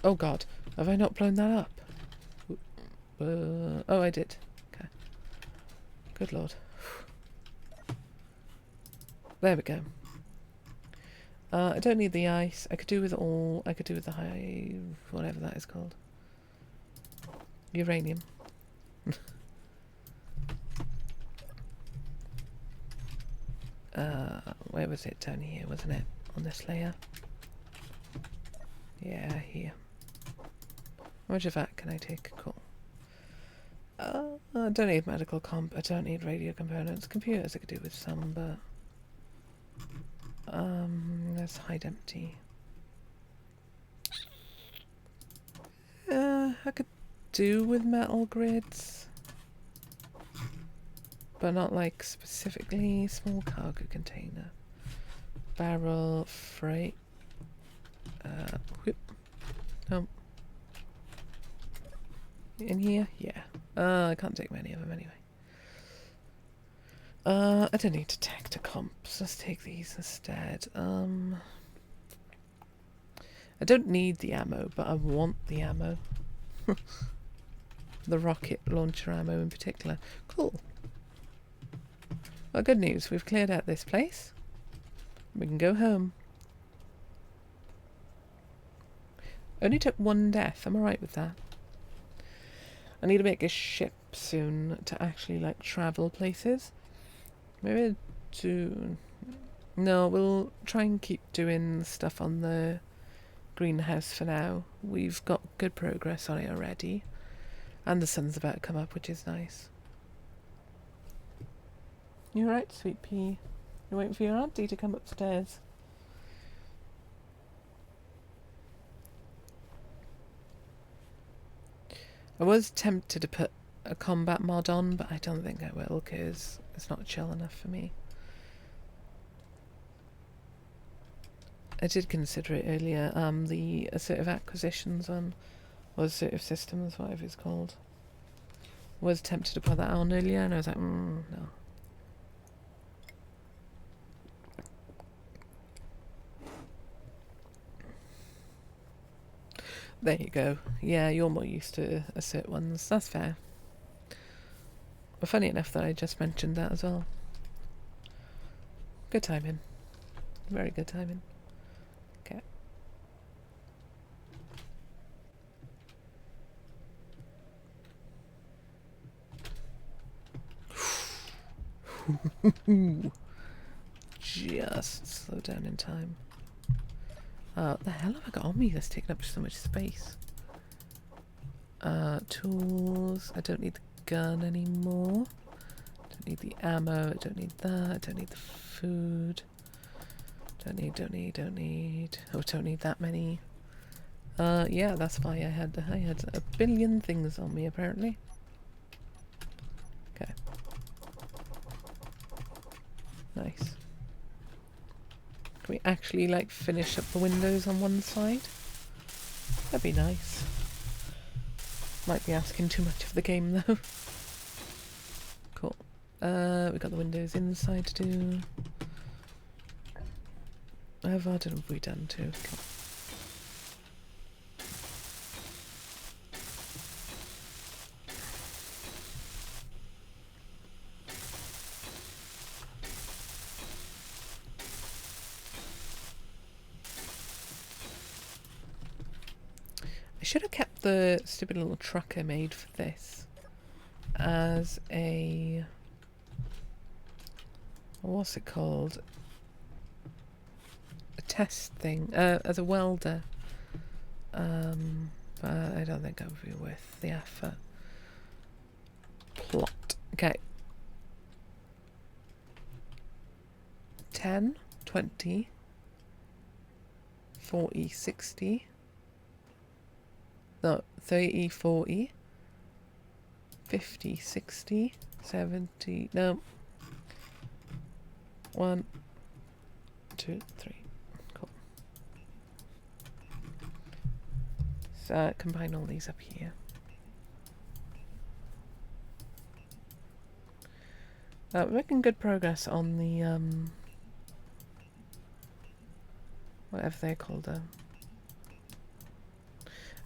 Oh god, have I not blown that up? Oh, I did. Okay. Good lord. There we go. I don't need the ice. I could do with all. I could do with the high, whatever that is called. Uranium. Where was it? Down here, wasn't it? On this layer. Yeah, here. How much of that can I take? Cool. I don't need medical comp. I don't need radio components. Computers I could do with some, but let's hide empty. I could do with metal grids, but not like specifically. Small cargo container, barrel, freight. Whoop. No. In here? Yeah. I can't take many of them anyway. I don't need to tech to comps. Let's take these instead. I don't need the ammo, but I want the ammo. The rocket launcher ammo in particular. Cool. Well, good news. We've cleared out this place. We can go home. Only took one death. I'm alright with that. I need to make a ship soon to actually, like, travel places. Maybe to... No, we'll try and keep doing stuff on the greenhouse for now. We've got good progress on it already. And the sun's about to come up, which is nice. You alright, sweet pea? You're waiting for your auntie to come upstairs. I was tempted to put a combat mod on, but I don't think I will, because it's not chill enough for me. I did consider it earlier, the assertive acquisitions on, or assertive systems, whatever it's called. I was tempted to put that on earlier, and I was like, no. There you go. Yeah, you're more used to assert ones. That's fair. Well, funny enough that I just mentioned that as well. Good timing. Very good timing. Okay. Just slow down in time. What the hell have I got on me that's taking up so much space? Tools. I don't need the gun anymore. Don't need the ammo. I don't need that. I don't need the food. Don't need. Oh, don't need that many. Yeah, that's why I had a billion things on me apparently. Nice. Can we actually, like, finish up the windows on one side? That'd be nice. Might be asking too much of the game, though. Cool. We got the windows inside to do. How far have we done to? Cool. I should have kept the stupid little truck I made for this as a... what's it called? A test thing, as a welder. But I don't think that would be worth the effort. Plot. Okay. 10, 20, 40, 60. No, 30, 40, 50, 60, 70, no. 1, 2, 3. Cool. So combine all these up here. We're making good progress on the, whatever they're called,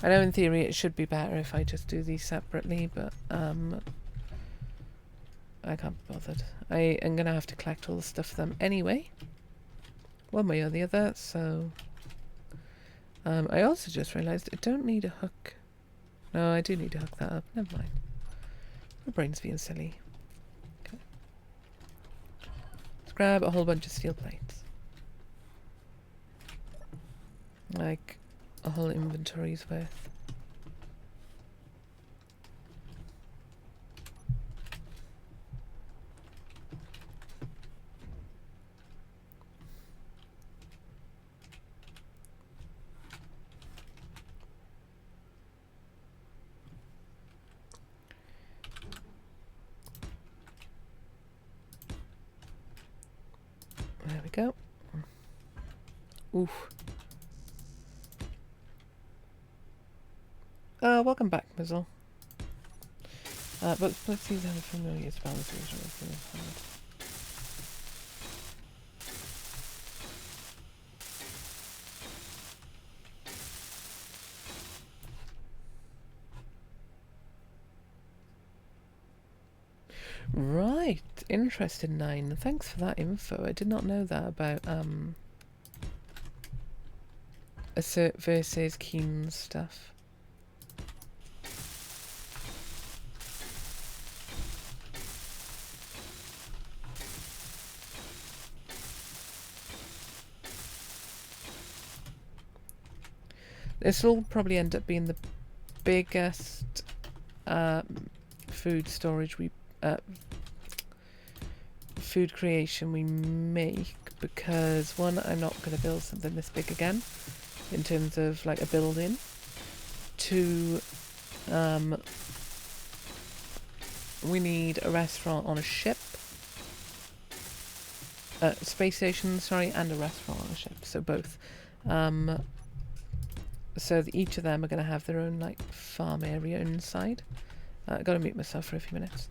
I know in theory it should be better if I just do these separately, but I can't be bothered. I am going to have to collect all the stuff for them anyway, one way or the other, so... I also just realised I don't need a hook. No, I do need to hook that up. Never mind. My brain's being silly. Okay. Let's grab a whole bunch of steel plates. Like a whole inventory's worth. There we go. Oof. Welcome back, Mizzle. But let's see how familiar spells are. Right, interested 9. Thanks for that info. I did not know that about assert versus keen stuff. This will probably end up being the biggest food storage food creation we make, because one, I'm not going to build something this big again in terms of like a building. Two, we need a restaurant on a ship, space station, sorry, and a restaurant on a ship, so both. So each of them are going to have their own like farm area inside. I've got to mute myself for a few minutes.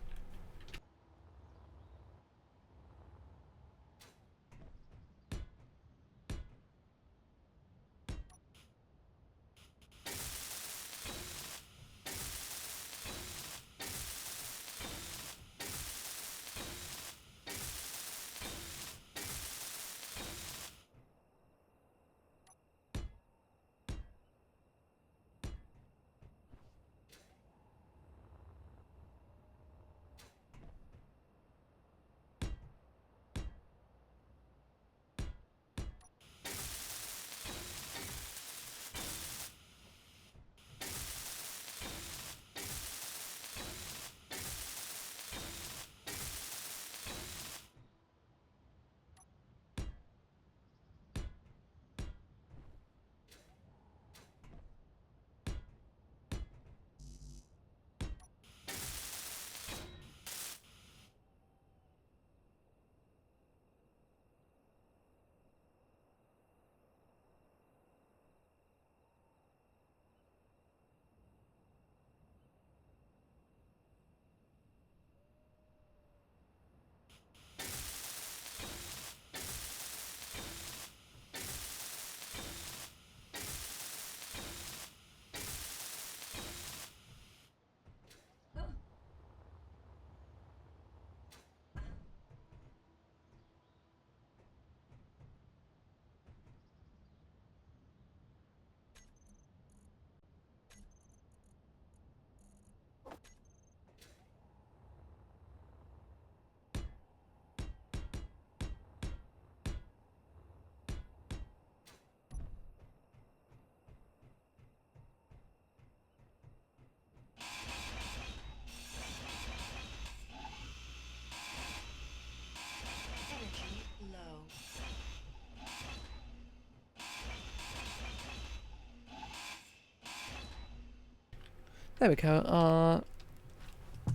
There we go. Our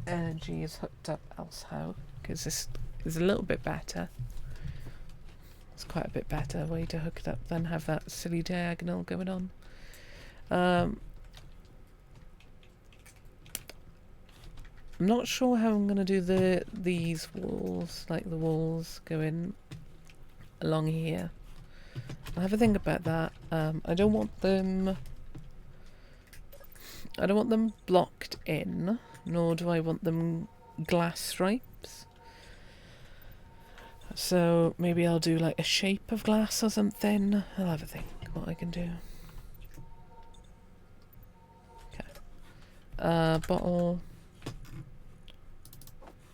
energy is hooked up elsehow, because this is a little bit better. It's quite a bit better way to hook it up than have that silly diagonal going on. I'm not sure how I'm going to do these walls, like the walls going along here. I'll have a think about that. I don't want them blocked in, nor do I want them glass stripes. So maybe I'll do like a shape of glass or something. I'll have a think what I can do. Okay. Bottle.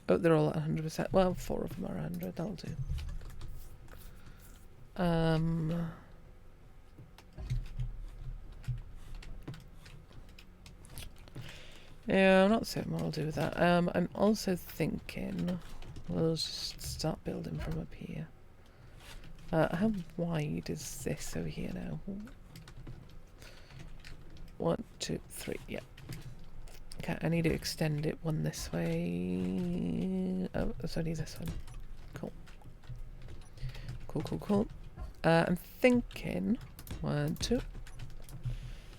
Oh, they're all at 100%. Well, 4 of them are 100. That'll do. Yeah, I'm not certain what I'll do with that. I'm also thinking we'll just start building from up here. How wide is this over here now? 1, 2, 3. Yeah. Okay, I need to extend it one this way. Oh, it's only this one. Cool. Cool. I'm thinking 1, 2.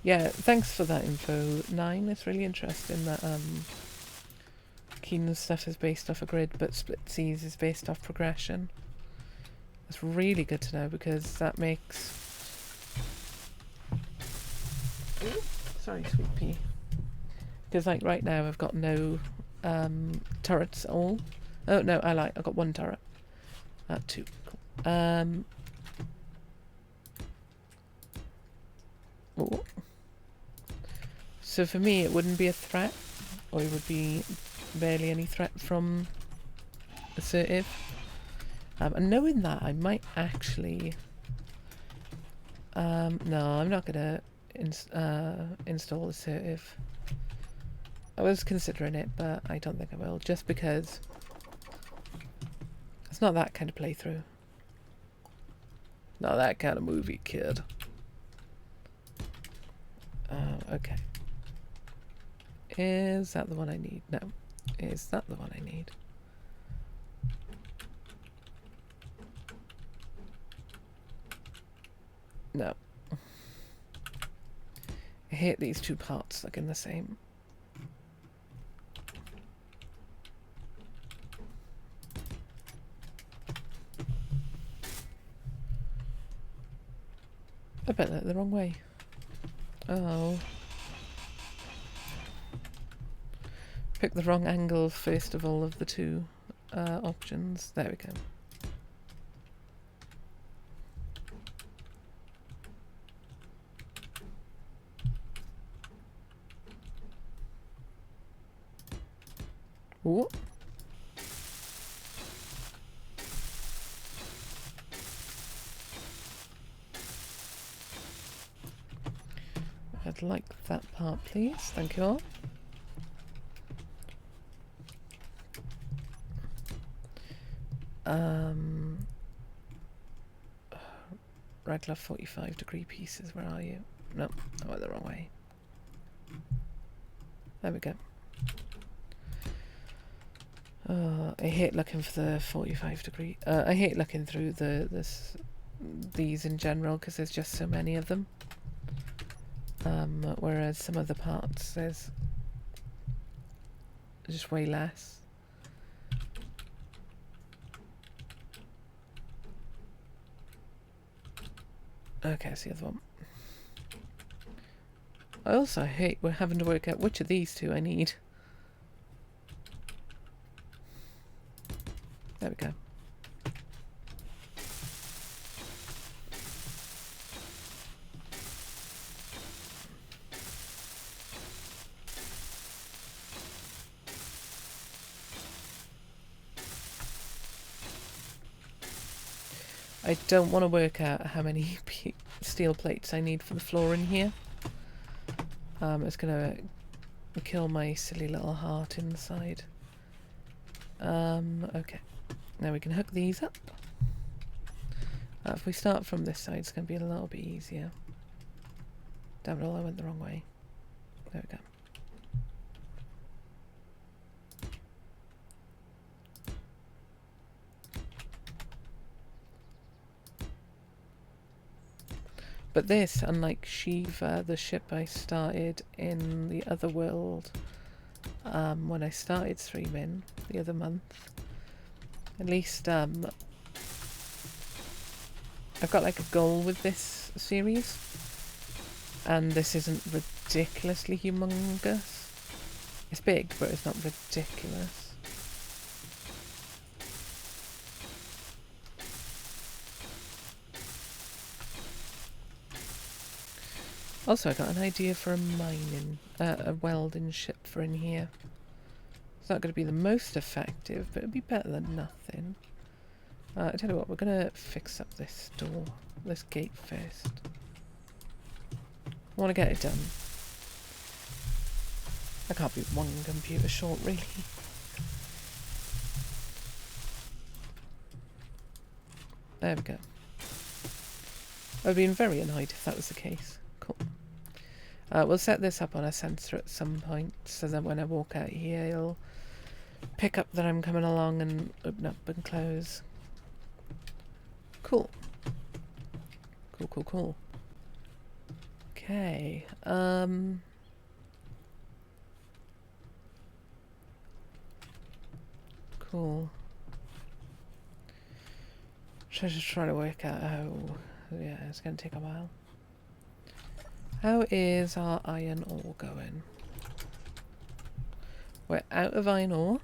Yeah, thanks for that info, 9. It's really interesting that Keenan's stuff is based off a grid, but Split Seas is based off progression. That's really good to know, because that makes... Ooh, sorry, sweet pea. Because like right now I've got no turrets at all. Oh no, I've got 1 turret. 2. Cool. Ooh. So for me it wouldn't be a threat, or it would be barely any threat from assertive. And knowing that, I might actually... no, I'm not going to install assertive. I was considering it, but I don't think I will, just because it's not that kind of playthrough. Not that kind of movie, kid. Okay. Is that the one I need? No. Is that the one I need? No. I hate these 2 parts looking the same. I bet that the wrong way. Oh. Pick the wrong angle first of all of the 2 options. There we go. Ooh. I'd like that part, please. Thank you all. Regular 45-degree pieces. Where are you? No, I went the wrong way. There we go. I hate looking for the 45-degree. I hate looking through these in general, because there's just so many of them. Whereas some of the parts there's just way less. Okay, that's the other one. I also hate we're having to work out which of these 2 I need. There we go. I don't want to work out how many steel plates I need for the floor in here. It's gonna kill my silly little heart inside. Okay. Now we can hook these up. If we start from this side, it's going to be a little bit easier. Damn it all, I went the wrong way. There we go. But this, unlike Shiva, the ship I started in the other world, when I started streaming the other month, at least I've got like a goal with this series, and this isn't ridiculously humongous. It's big, but it's not ridiculous. Also, I got an idea for a welding ship for in here. It's not going to be the most effective, but it'll be better than nothing. I tell you what, we're going to fix up this door, this gate first. I want to get it done. I can't be one computer short, really. There we go. I'd been very annoyed if that was the case. Cool. We'll set this up on a sensor at some point, so that when I walk out here, it'll pick up that I'm coming along and open up and close. Cool. Cool, cool, cool. Okay. Cool. Just trying to work out how... Yeah, it's going to take a while. How is our iron ore going? We're out of iron ore.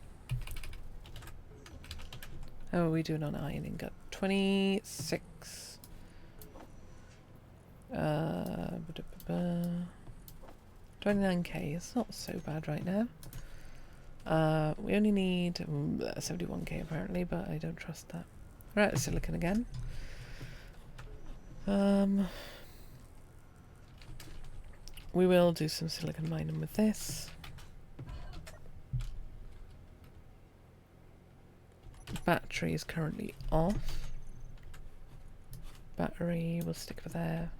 How are we doing on ironing? Got 26. 29k. It's not so bad right now. We only need 71k apparently, but I don't trust that. We're out of silicon again. We will do some silicon mining with this. Battery is currently off. Battery, we'll stick with there.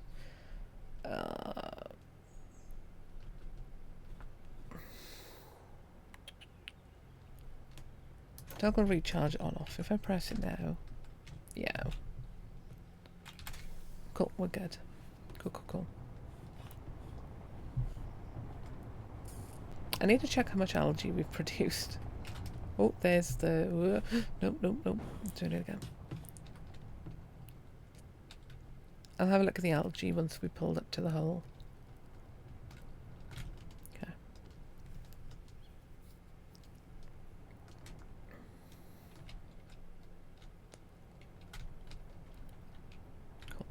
Toggle recharge on off. If I press it now, yeah. Cool, we're good. Cool, cool, cool. I need to check how much algae we've produced. Oh, there's the... nope, nope, nope. Let's do it again. I'll have a look at the algae once we pulled up to the hole. Okay. Cool.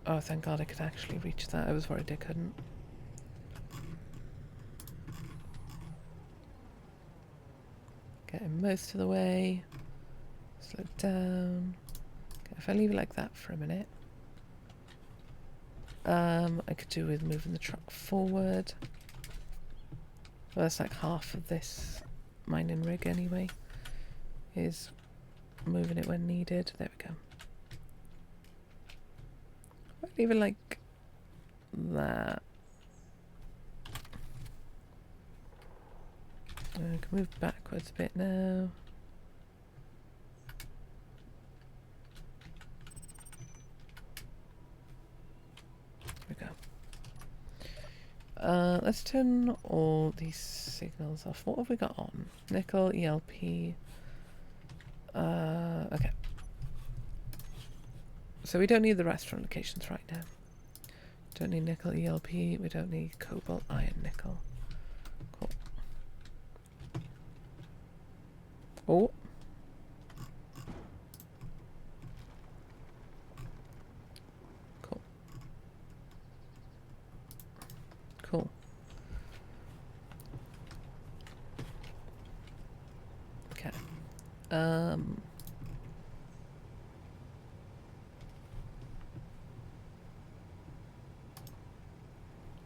Oh, thank God I could actually reach that. I was worried I couldn't. Getting most of the way. Slow down. Okay, if I leave it like that for a minute. I could do with moving the truck forward. Well, that's like half of this mining rig anyway. Is moving it when needed. There we go. Leave it like that. I can move backwards a bit now. There we go. Let's turn all these signals off. What have we got on? Nickel, ELP. Okay. So we don't need the restaurant locations right now. Don't need nickel ELP. We don't need cobalt, iron, nickel. Cool. Oh. Cool. Cool. Okay.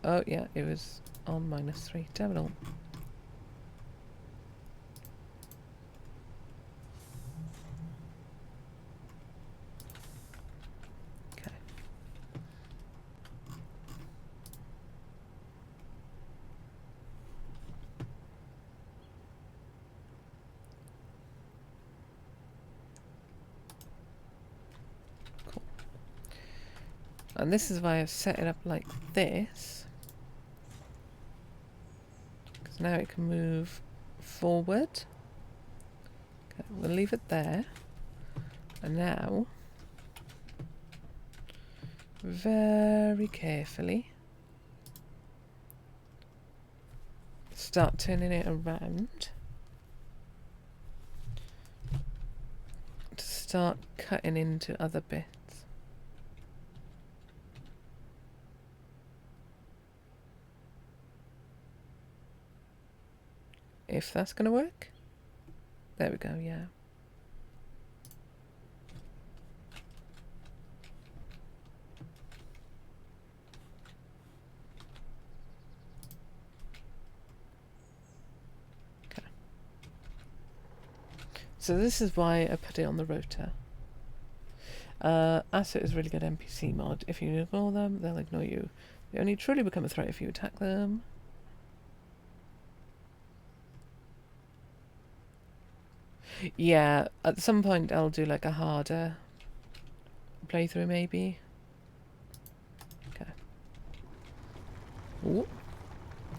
Oh yeah, it was on -3. Damn it all. And this is why I've set it up like this. Because now it can move forward. Okay, we'll leave it there. And now, very carefully, start turning it around to start cutting into other bits. If that's going to work. There we go, yeah. Okay. So this is why I put it on the rotor. Asset is a really good NPC mod. If you ignore them, they'll ignore you. They only truly become a threat if you attack them. Yeah, at some point I'll do like a harder playthrough maybe. Okay. Ooh.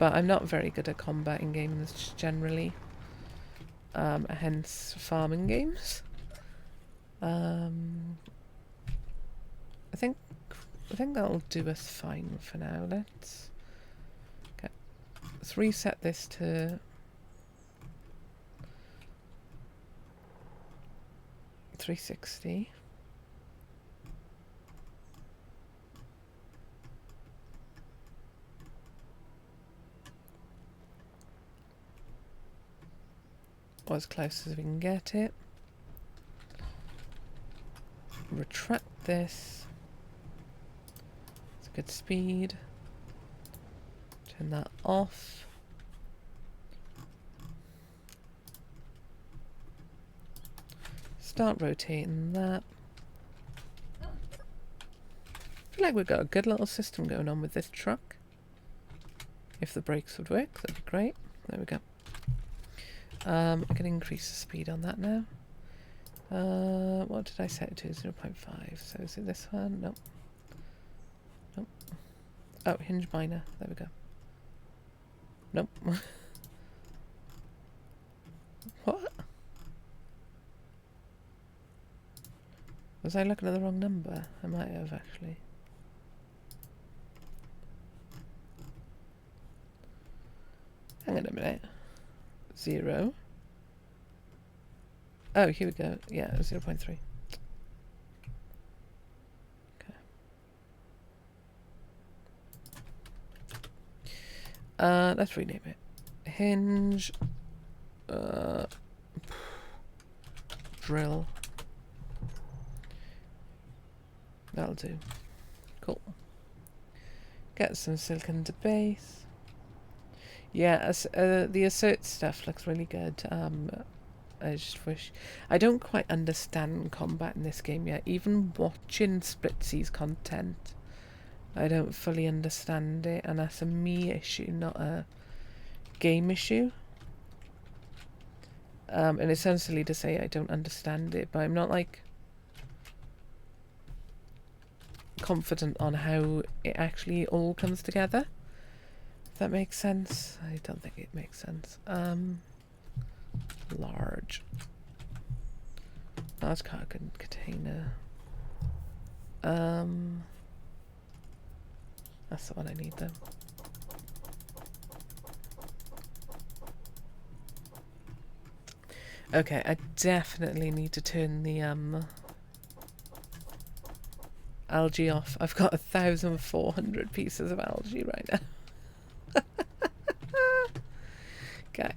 But I'm not very good at combat in games generally. Hence farming games. I think that'll do us fine for now. Let's reset this to 360. Or as close as we can get it. Retract this. It's a good speed. Turn that off. Start rotating that. I feel like we've got a good little system going on with this truck. If the brakes would work, that'd be great. There we go. I can increase the speed on that now. What did I set it to? 0.5. So is it this one? Nope. Nope. Oh, hinge minor. There we go. Nope. What? Was I looking at the wrong number? I might have actually. Hang on a minute. 0. Oh, here we go. Yeah, 0.3. Okay. Let's rename it. Hinge. Drill. That'll do. Cool. Get some silicon to base. Yeah, the assert stuff looks really good. I just wish... I don't quite understand combat in this game yet. Even watching Splitsy's content, I don't fully understand it. And that's a me issue, not a game issue. And it sounds silly to say I don't understand it, but I'm not, like, confident on how it actually all comes together. If that makes sense. I don't think it makes sense. Large cargo container. That's the one I need though. Okay, I definitely need to turn the algae off. I've got 1,400 pieces of algae right now. Okay.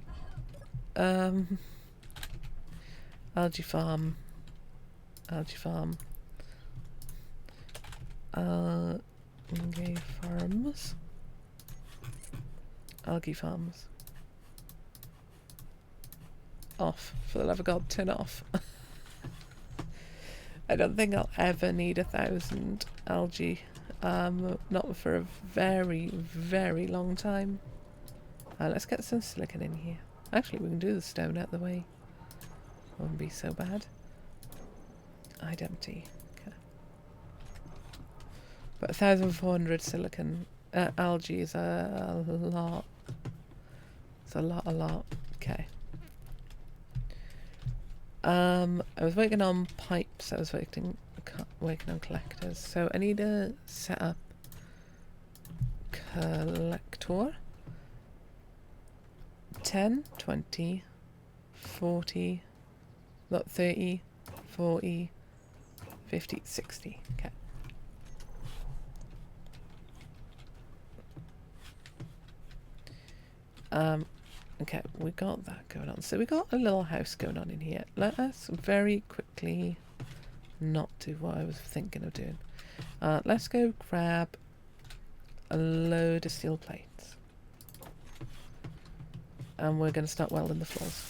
Algae farm. Algae farms. Algae farms. Off. For the love of God, turn off. I don't think I'll ever need 1,000 algae. Not for a very, very long time. Let's get some silicon in here. Actually, we can do the stone out the way. Won't be so bad. I'd empty. Okay. But 1,400 silicon algae is a lot. It's a lot. Okay. I was working on pipes. I was working on collectors. So I need to set up collector. 10, 20, 40, not 30, 40, 50, 60. Okay. Okay, we got that going on. So we got a little house going on in here. Let us very quickly not do what I was thinking of doing. Let's go grab a load of steel plates. And we're going to start welding the floors.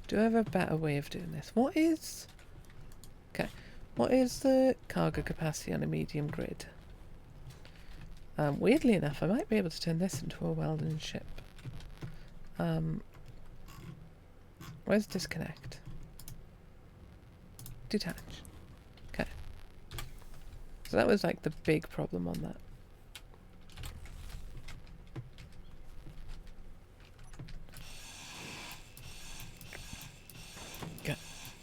Do I have a better way of doing this? What is the cargo capacity on a medium grid? Weirdly enough, I might be able to turn this into a welding ship. Where's disconnect? Detach. Okay. So that was like the big problem on that. Okay.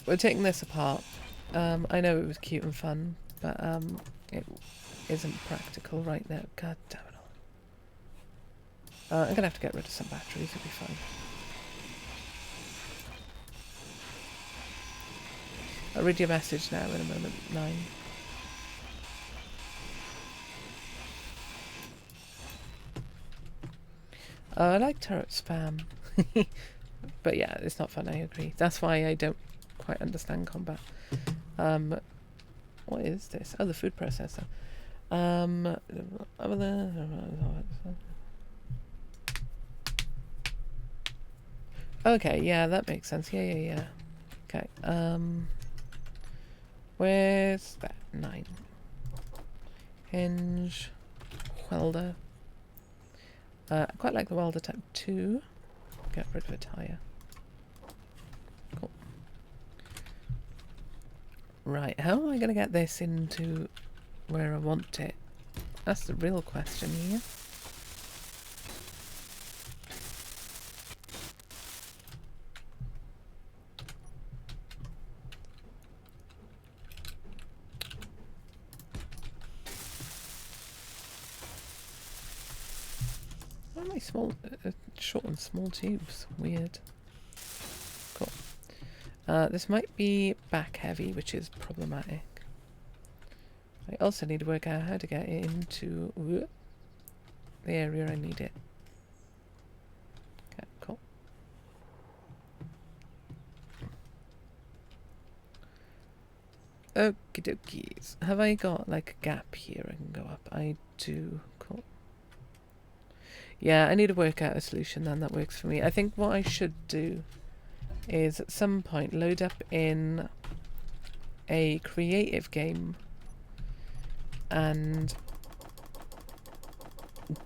We're taking this apart. I know it was cute and fun, but it isn't practical right now. God damn it all. I'm gonna have to get rid of some batteries, it'll be fine. I'll read your message now in a moment, 9. Oh, I like turret spam. But yeah, it's not fun, I agree. That's why I don't quite understand combat. What is this? Oh, the food processor. Okay, yeah, that makes sense. Yeah. Okay, where's that? 9. Hinge. Welder. I quite like the welder type 2. Get rid of a tyre. Cool. Right, how am I going to get this into where I want it? That's the real question here. Why am I short and small tubes? Weird. Cool. This might be back heavy, which is problematic. I also need to work out how to get it into the area I need it. Okay, cool. Okie dokies. Have I got like a gap here I can go up? I do. Cool. Yeah, I need to work out a solution then that works for me. I think what I should do is at some point load up in a creative game and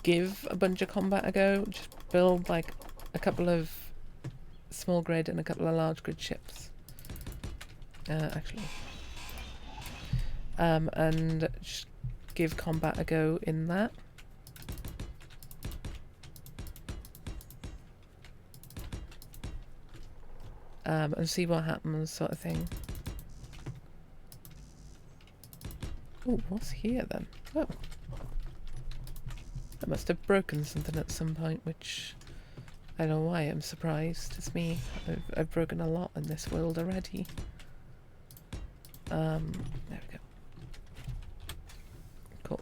give a bunch of combat a go. Just build like a couple of small grid and a couple of large grid ships. Actually. And just give combat a go in that. And see what happens, sort of thing. Oh, what's here then? Oh. I must have broken something at some point, which I don't know why I'm surprised. It's me. I've broken a lot in this world already. There we go. Cool.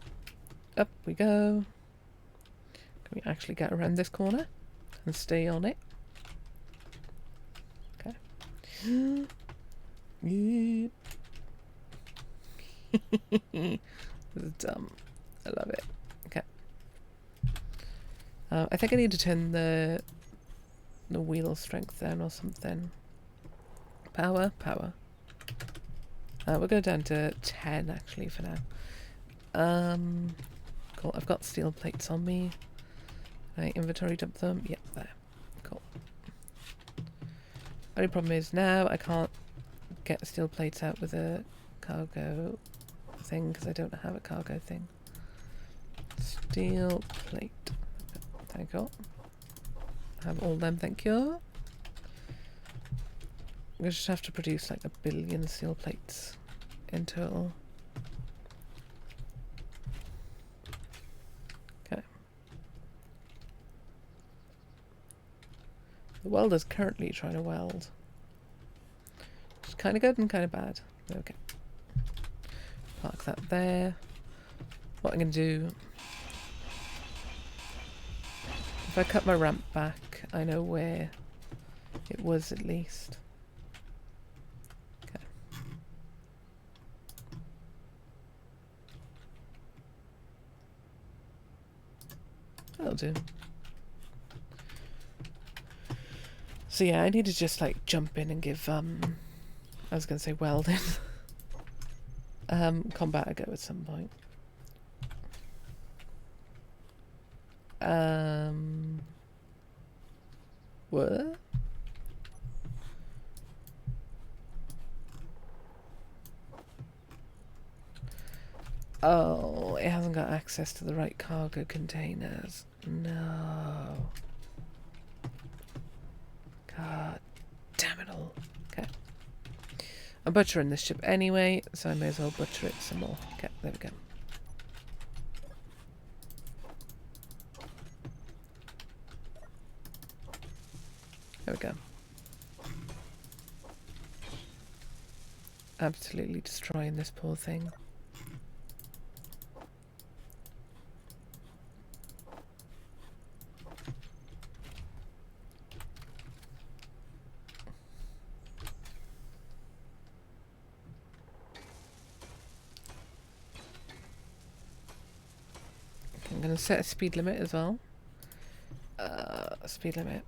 Up we go. Can we actually get around this corner and stay on it? Okay. Yeah. This is dumb. I love it. Okay. I think I need to turn the wheel strength down or something. Power. We'll go down to 10 actually for now. Cool. I've got steel plates on me. I inventory dump them. Yep, there. Cool. Only problem is now I can't get steel plates out with a cargo thing because I don't have a cargo thing. Steel plate. Thank you. Have all them, thank you. We just have to produce like 1 billion steel plates in total. Okay. The welder's currently trying to weld. It's kind of good and kind of bad. Okay. Park that there. What I'm going to do... If I cut my ramp back, I know where it was at least. Okay. That'll do. So yeah, I need to just like jump in and give I was gonna say welding. Combat a go at some point. What? Oh, it hasn't got access to the right cargo containers. No. God damn it all. Okay. I'm butchering this ship anyway, so I may as well butcher it some more. Okay, there we go. There we go. Absolutely destroying this poor thing. I'm going to set a speed limit as well. Speed limit.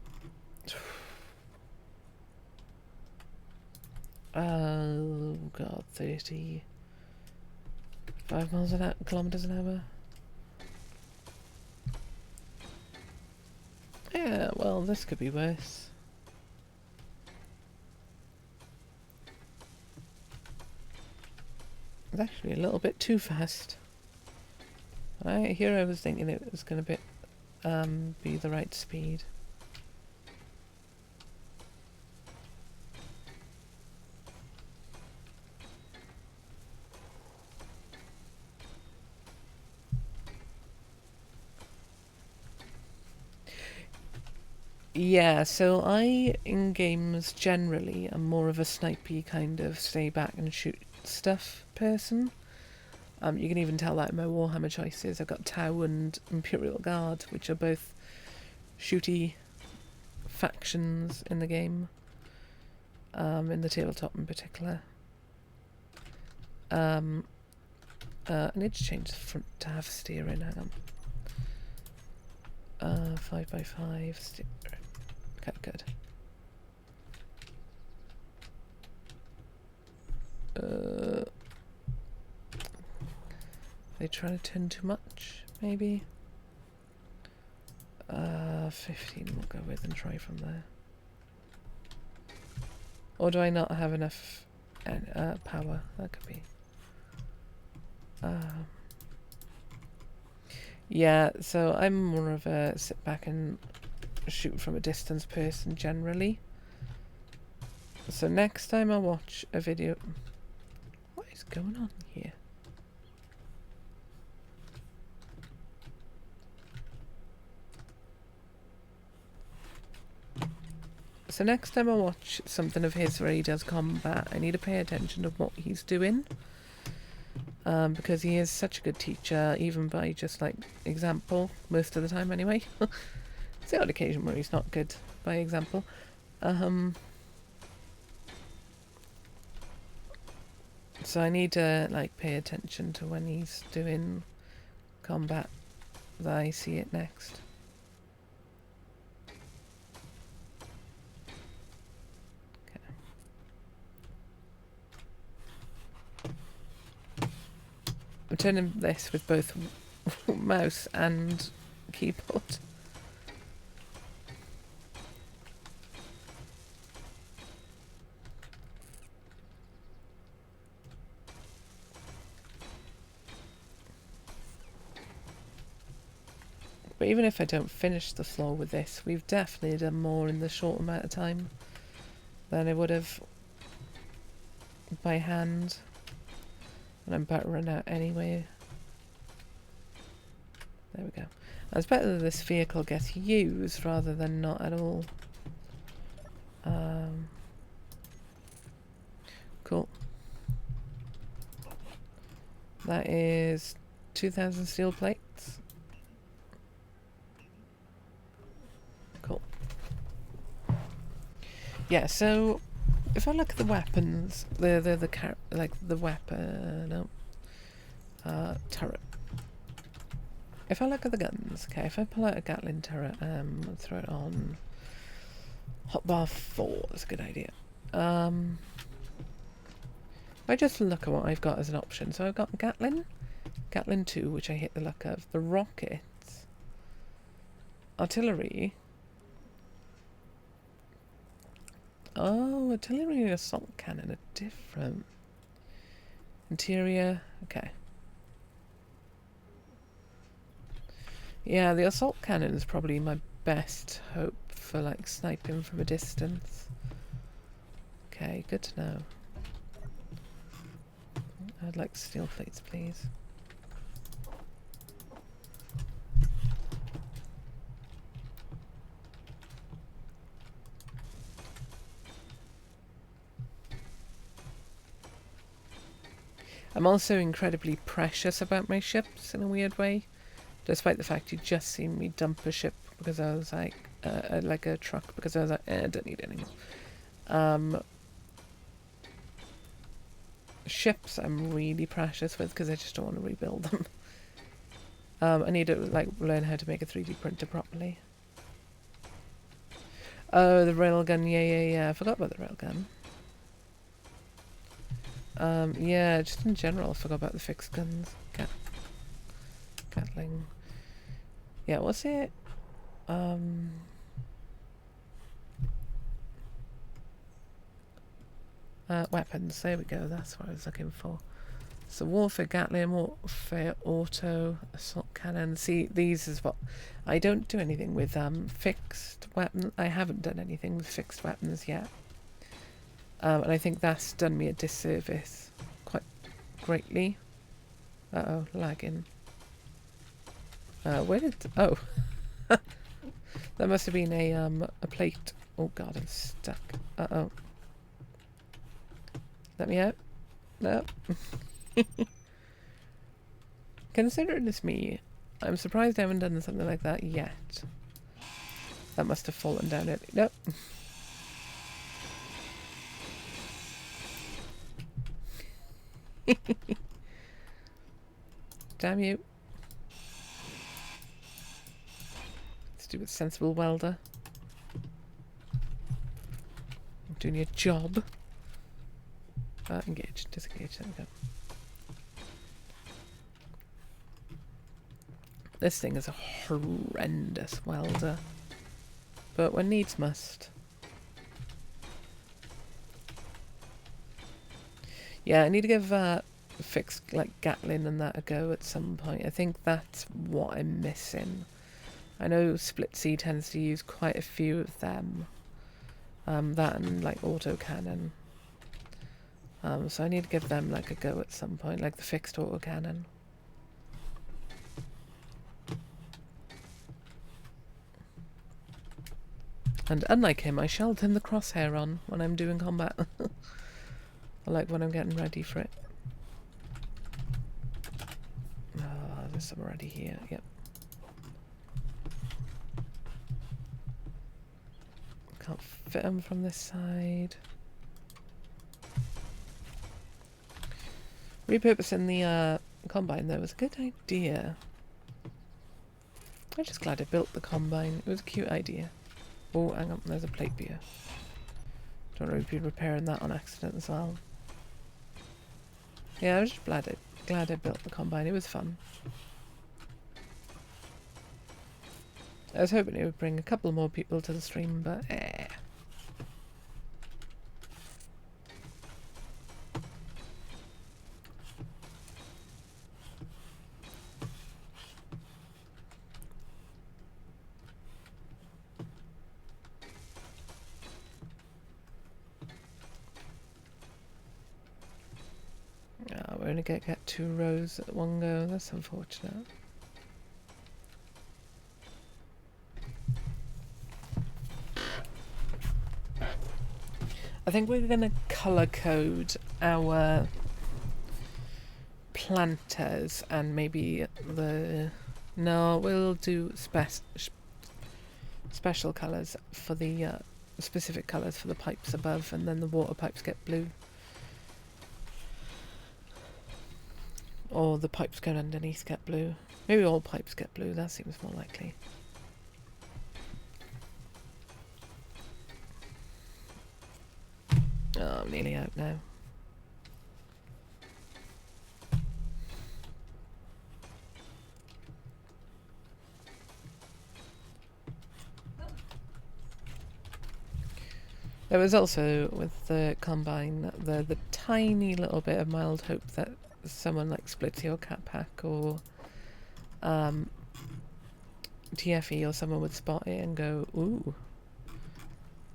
Oh god, 35 miles an hour, kilometers an hour. Yeah, well, this could be worse. It's actually a little bit too fast. Here I was thinking it was going to be the right speed. Yeah, so I, in games generally, am more of a snipey kind of stay back and shoot stuff person. You can even tell that in my Warhammer choices. I've got Tau and Imperial Guard, which are both shooty factions in the game. In the tabletop in particular. I need to change the front to have steering, hang on. 5x5 steering. Okay, good. They trying to turn too much, maybe? 15 we'll go with and try from there. Or do I not have enough power? That could be. Yeah, so I'm more of a sit back and shoot from a distance person generally. So next time I watch a video... What is going on here? So next time I watch something of his where he does combat, I need to pay attention to what he's doing. Because he is such a good teacher, even by just like example, most of the time anyway. It's the odd occasion where he's not good by example. So I need to like pay attention to when he's doing combat that I see it next. I'm turning this with both mouse and keyboard. But even if I don't finish the floor with this, we've definitely done more in the short amount of time than I would have by hand. And I'm about to run out anyway. There we go. It's better that this vehicle gets used rather than not at all. Cool. That is 2,000 steel plates. Cool. Yeah, so if I look at the weapons, the weapon, turret. If I look at the guns, okay, if I pull out a Gatling turret, and throw it on hotbar 4, that's a good idea. I just look at what I've got as an option. So I've got Gatling 2, which I hate the look of, the rockets, artillery. Oh, artillery and assault cannon are different. Interior, okay. Yeah, the assault cannon is probably my best hope for like sniping from a distance. Okay, good to know. I'd like steel plates, please. I'm also incredibly precious about my ships in a weird way, despite the fact you just seen me dump a ship because I was like, a truck because I was like, I don't need any more. Ships I'm really precious with because I just don't want to rebuild them. I need to like learn how to make a 3D printer properly. Oh, the railgun, yeah. I forgot about the railgun. Yeah, just in general, I forgot about the fixed guns. Gatling. Yeah, what's it? Weapons, there we go, that's what I was looking for. So warfare Gatling, warfare auto, assault cannon. See, these is what... I don't do anything with fixed weapons. I haven't done anything with fixed weapons yet. And I think that's done me a disservice quite greatly. Uh-oh, lagging. Where did... Oh. That must have been a plate. Oh god, I'm stuck. Uh-oh. Let me out. No. Considering it's me, I'm surprised I haven't done something like that yet. That must have fallen down it. Nope. Damn you. Stupid sensible welder. I'm doing your job. Engage, disengage, there we go. This thing is a horrendous welder. But when needs must. Yeah, I need to give fixed like Gatling and that a go at some point. I think that's what I'm missing. I know Split C tends to use quite a few of them. That and like autocannon. So I need to give them like a go at some point, like the fixed autocannon. And unlike him, I shall turn the crosshair on when I'm doing combat. I like when I'm getting ready for it. Oh, there's some already here, yep. Can't fit them from this side. Repurposing the combine though was a good idea. I'm just glad I built the combine. It was a cute idea. Oh, hang on, there's a plate beer. Don't know if you're repairing that on accident as well. Yeah, I was just glad glad I built the combine. It was fun. I was hoping it would bring a couple more people to the stream, but oh, we're only going to get 2 rows at one go. That's unfortunate. I think we're going to colour code our planters and maybe the... No, we'll do special colours for the specific colours for the pipes above, and then the water pipes get blue. Or the pipes going underneath get blue. Maybe all pipes get blue, that seems more likely. Oh, I'm nearly out now. There was also, with the combine, the tiny little bit of mild hope that someone like splits your cat pack or TFE or someone would spot it and go, ooh, I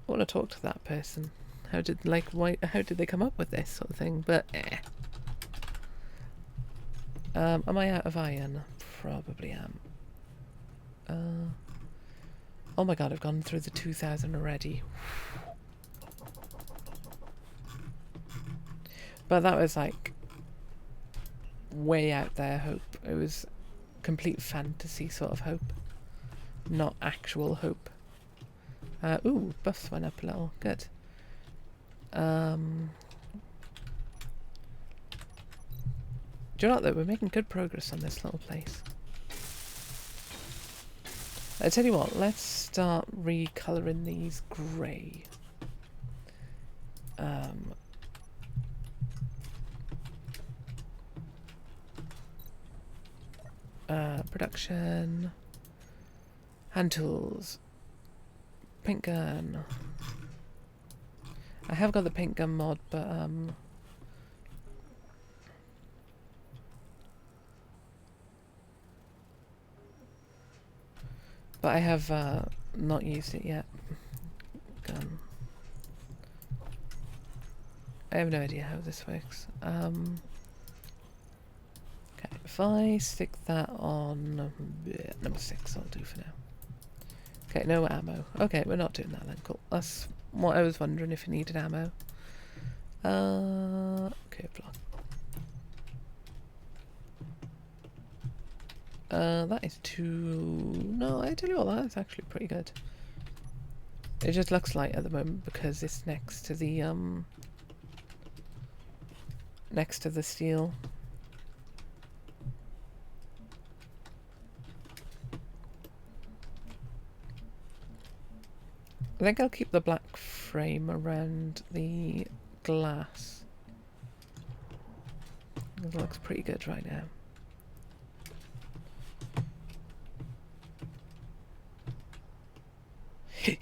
want to talk to that person. How did they come up with this sort of thing? But am I out of iron? Probably am. Oh my god, I've gone through the 2000 already. But that was like way out there hope. It was complete fantasy sort of hope, not actual hope. Ooh, buffs went up a little. Good. Do you know what though? We're making good progress on this little place. I tell you what, let's start recolouring these grey. Production, hand tools, paint gun. I have got the paint gun mod, but I have not used it yet. Gun. I have no idea how this works. Okay, if I stick that on number 6, I'll do for now. Okay, no ammo. Okay, we're not doing that then. Cool. That's what I was wondering, if it needed ammo. Okay, block. That is too... No, I tell you what, that's actually pretty good. It just looks light at the moment because it's next to the steel. I think I'll keep the black frame around the glass. It looks pretty good right now.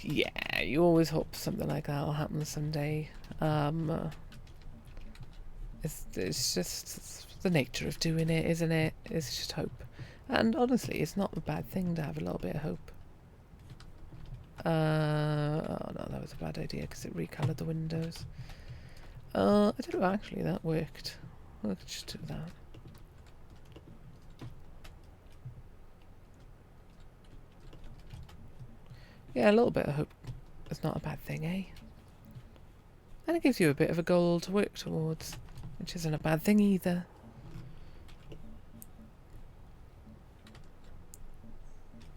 Yeah, you always hope something like that will happen someday. It's just the nature of doing it, isn't it? It's just hope. And honestly, it's not a bad thing to have a little bit of hope. Oh no, that was a bad idea because it recoloured the windows. I don't know, actually that worked. Let's just do that. Yeah, a little bit of hope is not a bad thing, eh? And it gives you a bit of a goal to work towards, which isn't a bad thing either.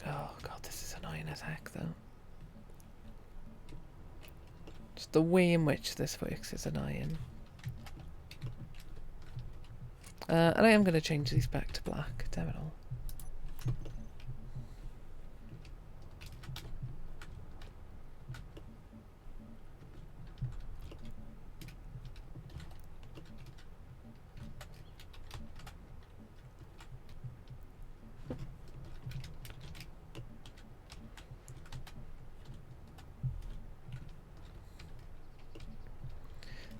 Oh god, this is annoying as heck though. Just the way in which this works is annoying. And I am going to change these back to black, damn it all.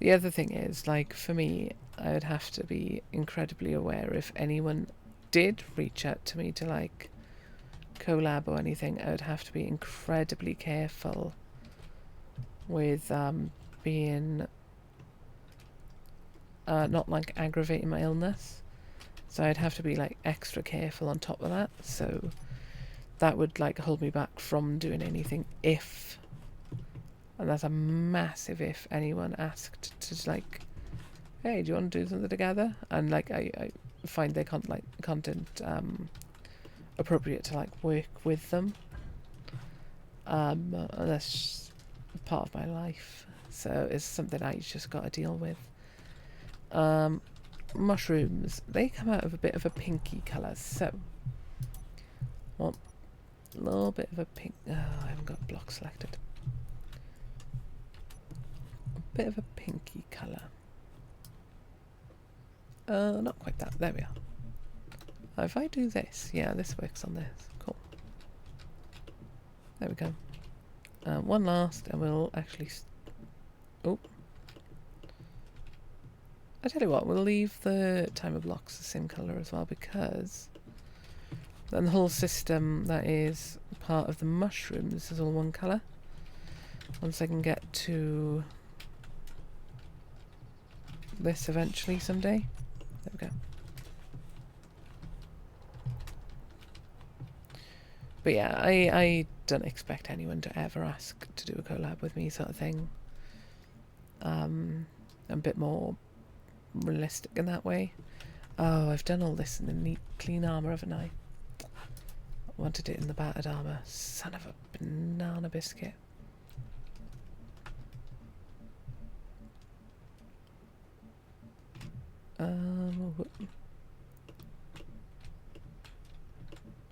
The other thing is, like, for me, I would have to be incredibly aware if anyone did reach out to me to, like, collab or anything. I would have to be incredibly careful with being not, like, aggravating my illness. So I'd have to be, like, extra careful on top of that. So that would, like, hold me back from doing anything if, and that's a massive if, anyone asked to, like, hey, do you want to do something together? And, like, I find their content appropriate to, like, work with them. And that's just part of my life. So it's something I just got to deal with. Mushrooms, they come out of a bit of a pinky colour, so well, a little bit of a pink. Oh, I haven't got block selected. A bit of a pinky colour. Not quite that. There we are. If I do this, yeah, this works on this. Cool. There we go. One last, and we'll actually. Oh. I tell you what, we'll leave the timer blocks the same colour as well, because then the whole system that is part of the mushrooms is all one colour. Once I can get to this eventually someday. There we go. But yeah, I don't expect anyone to ever ask to do a collab with me, sort of thing. I'm a bit more realistic in that way. Oh, I've done all this in the neat, clean armour, haven't I? I wanted it in the battered armour. Son of a banana biscuit. Oh,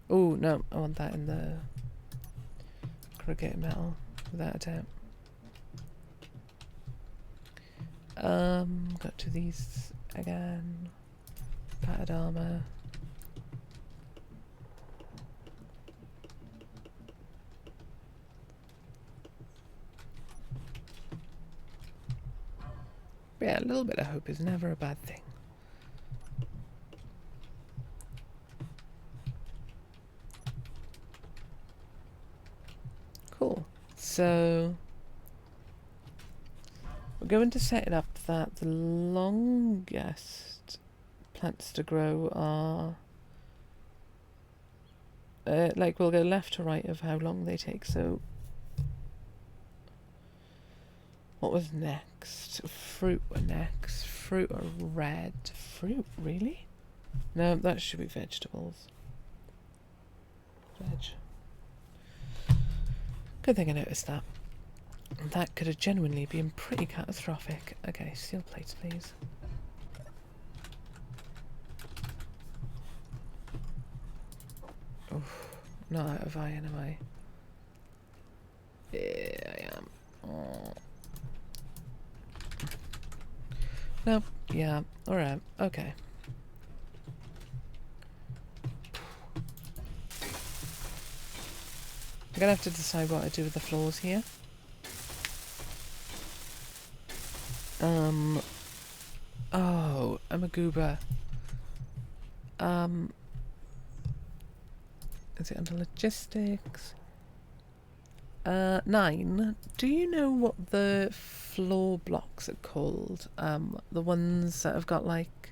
no, I want that in the corrugated metal, without a doubt. Got to these again. Battered armour. But yeah, a little bit of hope is never a bad thing. Cool. So we're going to set it up that the longest plants to grow are like, we'll go left to right of how long they take. So what was next? Fruit were next. Fruit are red. Fruit, really? No, that should be vegetables. Veg. Good thing I noticed that. That could have genuinely been pretty catastrophic. Okay, steel plates, please. Oof, not out of iron, am I? Yeah, I am. Oh. Nope. Yeah. Alright. Okay. I'm gonna have to decide what I do with the floors here. Oh, I'm a goober. Is it under logistics? 9. Do you know what the floor blocks are called? The ones that have got, like,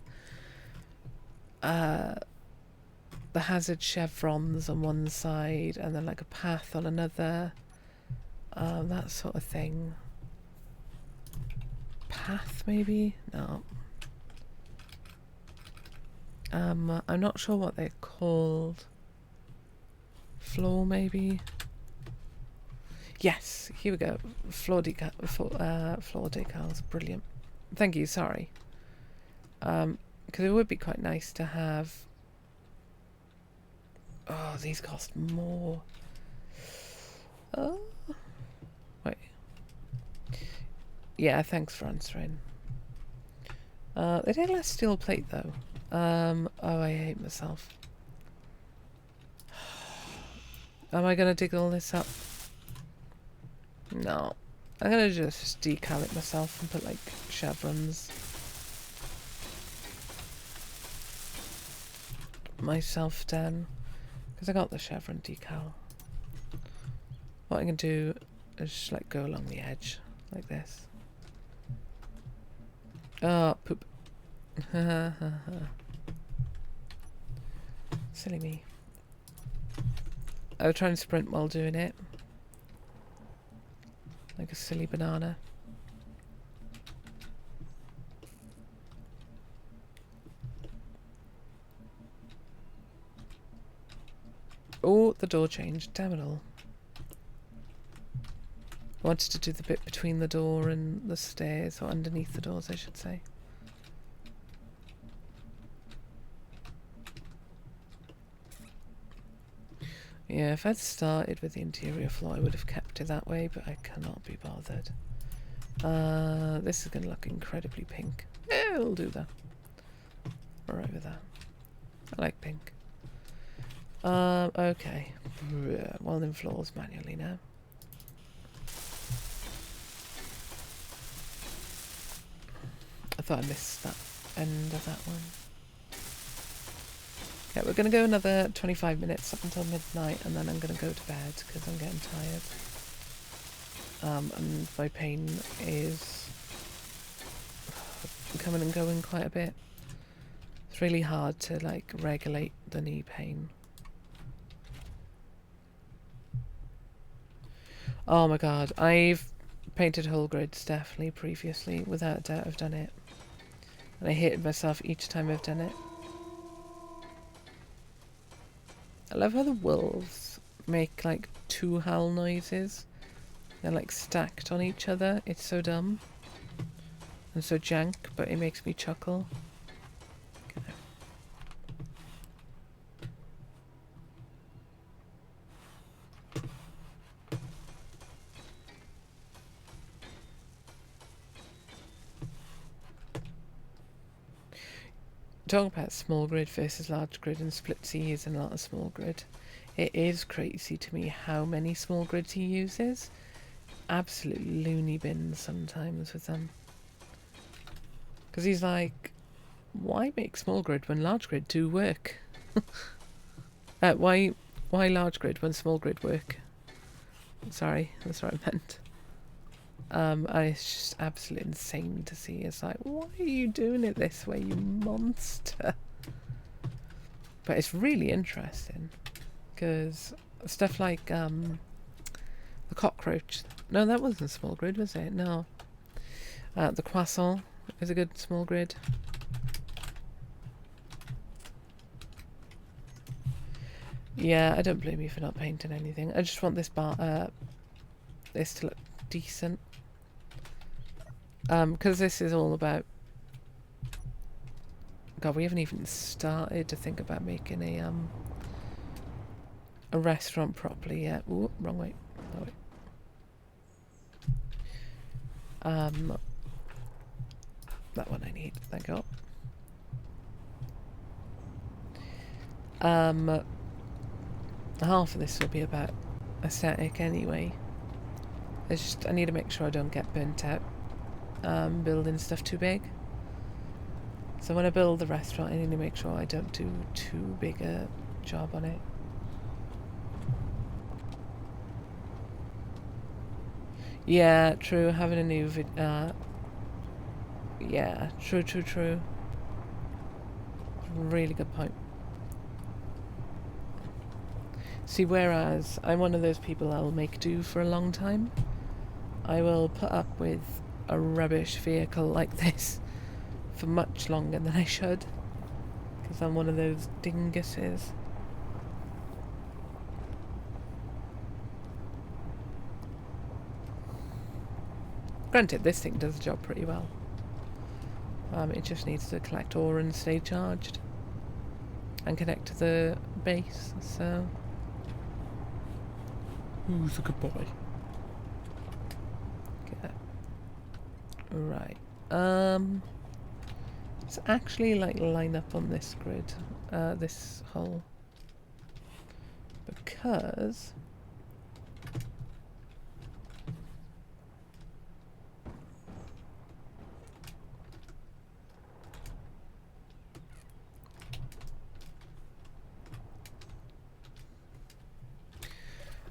the hazard chevrons on one side and then, like, a path on another. That sort of thing. Path, maybe? No. I'm not sure what they're called. Floor, maybe? Yes, here we go. Floor decals, brilliant. Thank you, sorry. Because it would be quite nice to have... Oh, these cost more. Oh. Wait. Yeah, thanks for answering. They take less steel plate, though. Oh, I hate myself. Am I gonna dig all this up? No. I'm gonna just decal it myself and put like chevrons myself down because I got the chevron decal. What I can do is just like go along the edge like this. Oh, poop. Silly me. I was trying to sprint while doing it. Like a silly banana. Oh, the door changed. Damn it all. I wanted to do the bit between the door and the stairs, or underneath the doors, I should say. Yeah, if I'd started with the interior floor, I would have kept it that way, but I cannot be bothered. This is going to look incredibly pink. It'll do that. Alright with that. I like pink. Okay. Welding floors manually now. I thought I missed that end of that one. Okay, we're going to go another 25 minutes up until midnight, and then I'm going to go to bed because I'm getting tired. And my pain is coming and going quite a bit. It's really hard to like regulate the knee pain. Oh my god, I've painted whole grids definitely previously. Without a doubt I've done it. And I hated myself each time I've done it. I love how the wolves make like two howl noises. They're like stacked on each other. It's so dumb. And so jank, but it makes me chuckle. Okay. Talking about small grid versus large grid and splits he uses in a lot of small grid. It is crazy to me how many small grids he uses. Absolutely loony bins sometimes with them. Because he's like, why make small grid when large grid do work? Why large grid when small grid work? Sorry, that's what I meant. And it's just absolutely insane to see. It's like, why are you doing it this way, you monster? But it's really interesting because stuff like the cockroach. No, that wasn't small grid, was it? No. The croissant is a good small grid. Yeah, I don't blame you for not painting anything. I just want this this to look decent. Because this is all about... God, we haven't even started to think about making a restaurant properly yet. Ooh, wrong way. Oh, wait. That one I need. Thank you. Half of this will be about aesthetic anyway. I need to make sure I don't get burnt out building stuff too big. So when I build the restaurant, I need to make sure I don't do too big a job on it. Yeah, true. Having a new yeah, true. Really good point. See, whereas I'm one of those people that'll make do for a long time, I will put up with a rubbish vehicle like this for much longer than I should, because I'm one of those dinguses. Granted, this thing does the job pretty well. It just needs to collect ore and stay charged and connect to the base, so... Who's a good boy? Okay. Right. Let's actually like line up on this grid, this hole, because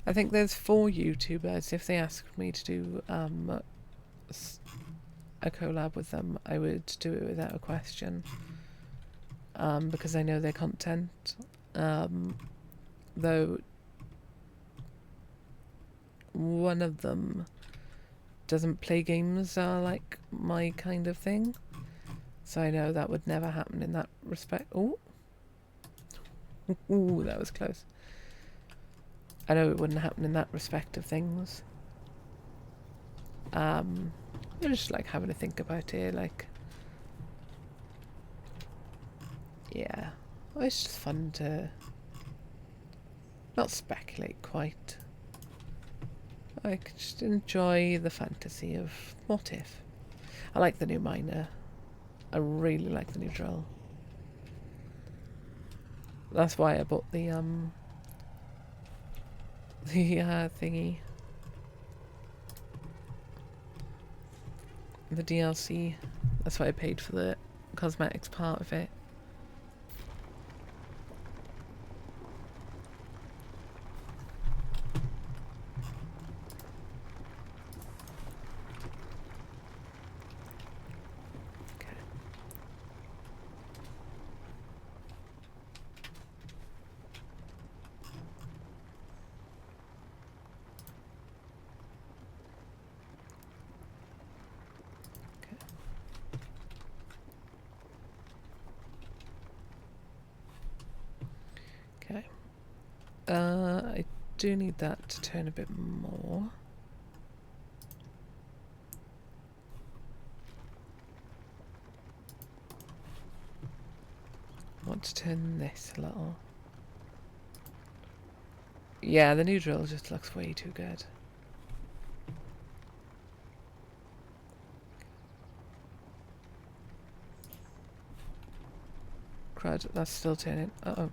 I think there's 4 YouTubers. If they asked me to do a collab with them, I would do it without a question. Because I know their content. Though one of them doesn't play games like my kind of thing. So I know that would never happen in that respect. Oh. Ooh, that was close. I know it wouldn't happen in that respect of things. I'm just like having to think about it, like, yeah. Well, it's just fun to not speculate quite. I could just enjoy the fantasy of what if. I like the new miner. I really like the new drill. That's why I bought the thingy. The DLC. That's why I paid for the cosmetics part of it. Okay. I do need that to turn a bit more. I want to turn this a little. Yeah, the new drill just looks way too good. Crud, that's still turning. Uh-oh.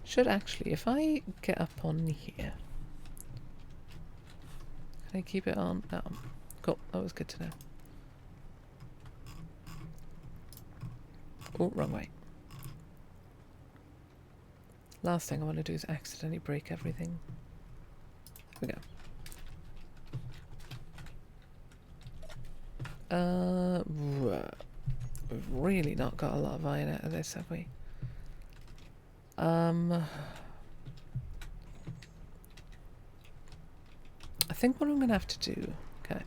Should actually, if I get up on here, can I keep it on? No. Cool, that was good to know. Oh, wrong way. Last thing I want to do is accidentally break everything. Here we go. We've really not got a lot of iron out of this, have we? I think what I'm going to have to do... Okay.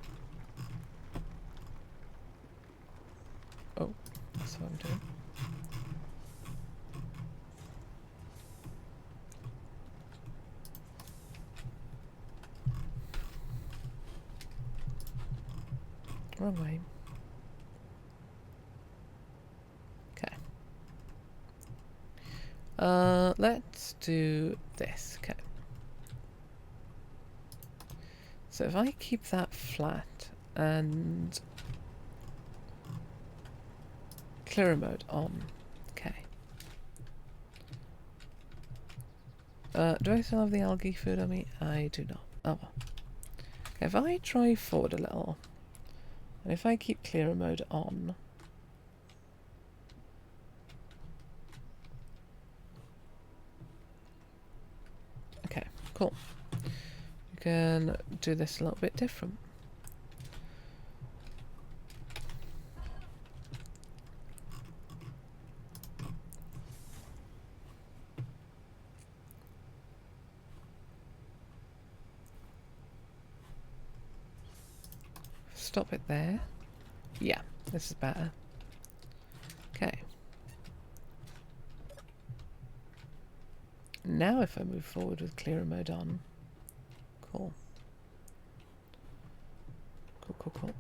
Oh, that's what I'm doing. Wrong way. Okay. Let's do this. Okay. So if I keep that flat and clearer mode on. Okay. Do I still have the algae food on me? I do not. Oh well. Okay, if I drive forward a little, and if I keep clearer mode on, okay, cool. We can do this a little bit different. Stop it there. Yeah, this is better. Okay. Now if I move forward with clearer mode on. Cool. Cool, cool, cool.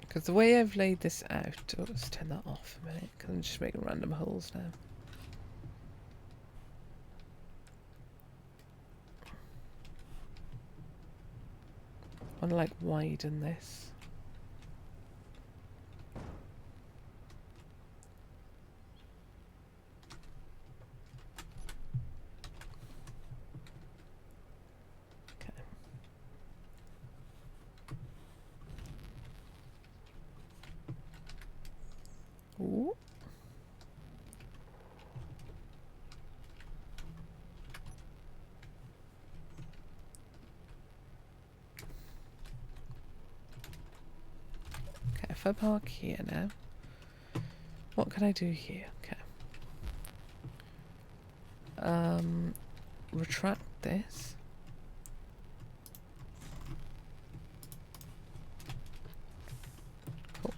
Because the way I've laid this out... Oh, let's turn that off a minute, because I'm just making random holes now. I want to, like, widen this. Ooh. Okay, if I park here now, what can I do here? Okay. Retract this. Cool.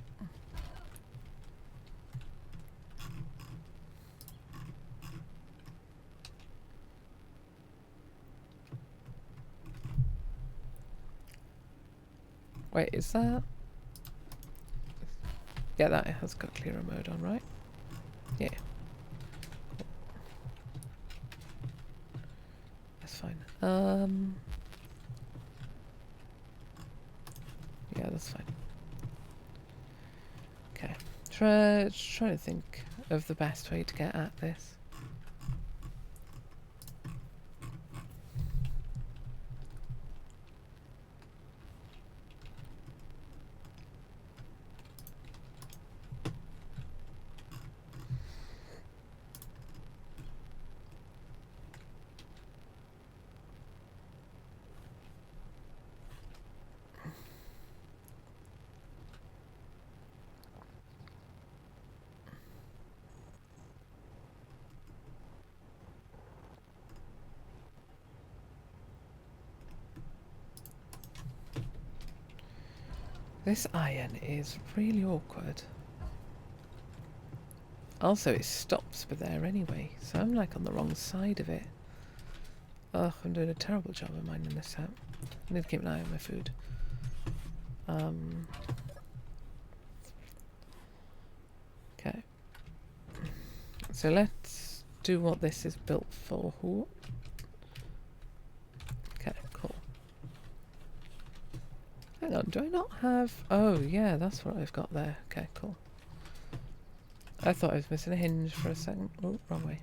Wait, is that? Yeah, that has got clearer mode on, right? Yeah. That's fine. Yeah, that's fine. Okay. Try to think of the best way to get at this. This iron is really awkward. Also, it stops with there anyway, so I'm like on the wrong side of it. Ugh, I'm doing a terrible job of minding this out. I need to keep an eye on my food. Okay. So let's do what this is built for. Ooh. Okay, cool. Hang on, do I not have... Oh, yeah, that's what I've got there. Okay, cool. I thought I was missing a hinge for a second. Oh, wrong way.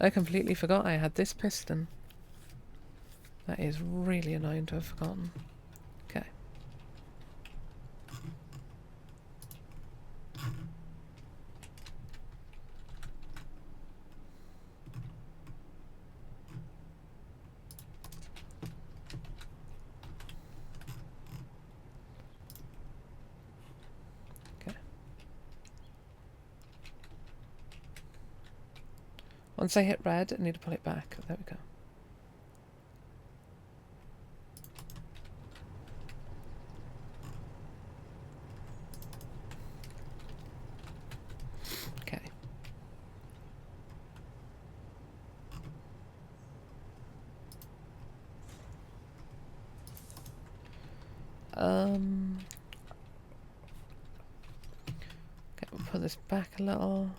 I completely forgot I had this piston. That is really annoying to have forgotten. Okay. Okay. Once I hit red, I need to pull it back. There we go. Okay. Okay, we'll pull this back a little.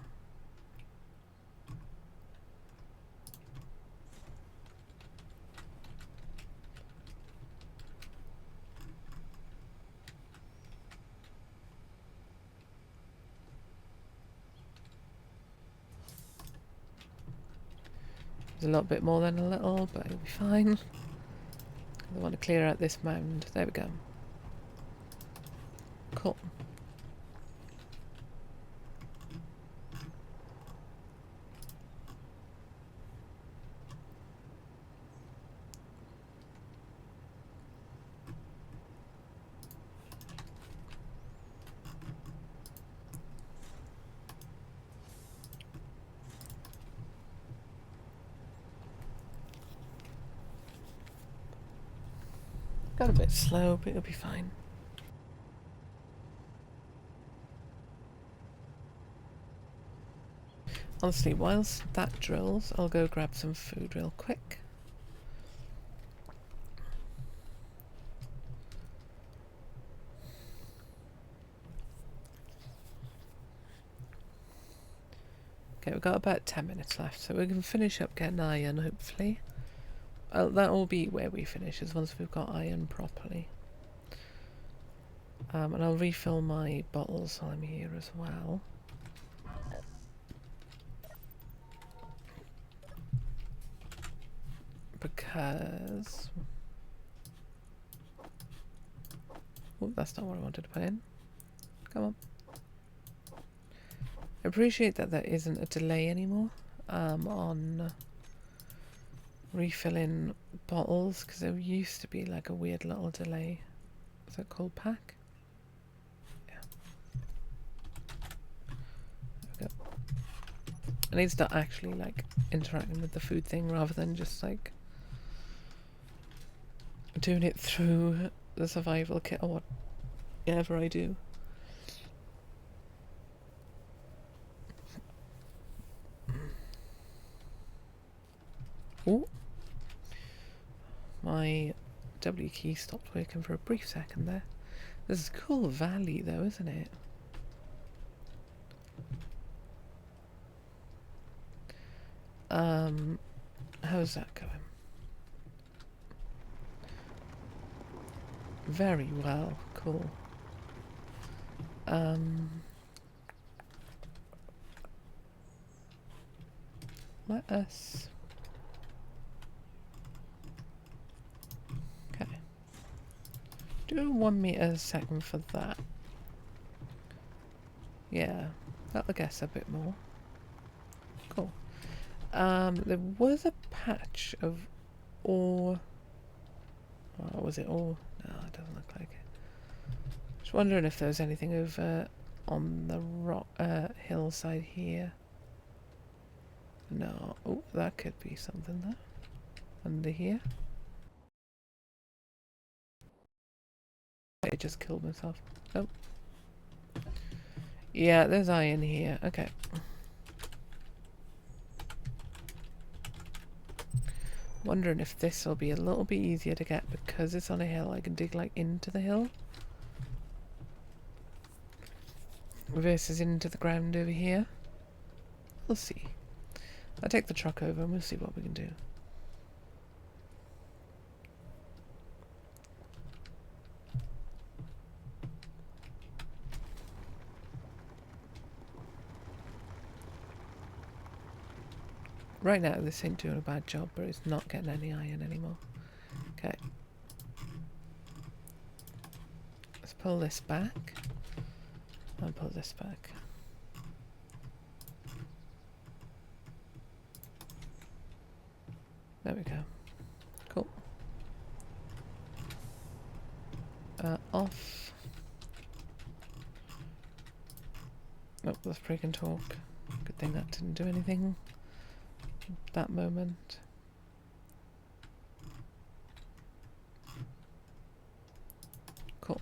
There's a little bit more than a little, but it'll be fine. I want to clear out this mound. There we go. Cool. Got a bit slow, but it'll be fine. Honestly, whilst that drills, I'll go grab some food real quick. Okay, we've got about 10 minutes left, so we can finish up getting iron, hopefully. That will be where we finish, is once we've got iron properly. And I'll refill my bottles while I'm here as well. Because Oh, that's not what I wanted to put in. Come on. I appreciate that there isn't a delay anymore on refilling bottles, because there used to be like a weird little delay. Is that cold pack? Yeah. There we go. I need to start actually like interacting with the food thing rather than just like doing it through the survival kit or whatever I do. Oh, my W key stopped working for a brief second there. This is a cool valley though, isn't it? How's that going? Very well, cool. Let us... Okay. Do 1 meter a second for that. Yeah, that'll guess a bit more. Cool. There was a patch of ore. Oh, was it ore? No, it doesn't look like it. Just wondering if there was anything over on the rock hillside here. No. Oh, that could be something there. Under here. I just killed myself. Oh. Yeah, there's iron here. Okay. Wondering if this will be a little bit easier to get because it's on a hill. I can dig like into the hill versus into the ground over here. We'll see. I'll take the truck over and we'll see what we can do. Right now this ain't doing a bad job, but it's not getting any iron anymore. Okay. Let's pull this back. I'll pull this back. There we go. Cool. Off. Oh, let's break and talk. Good thing that didn't do anything at that moment. Cool.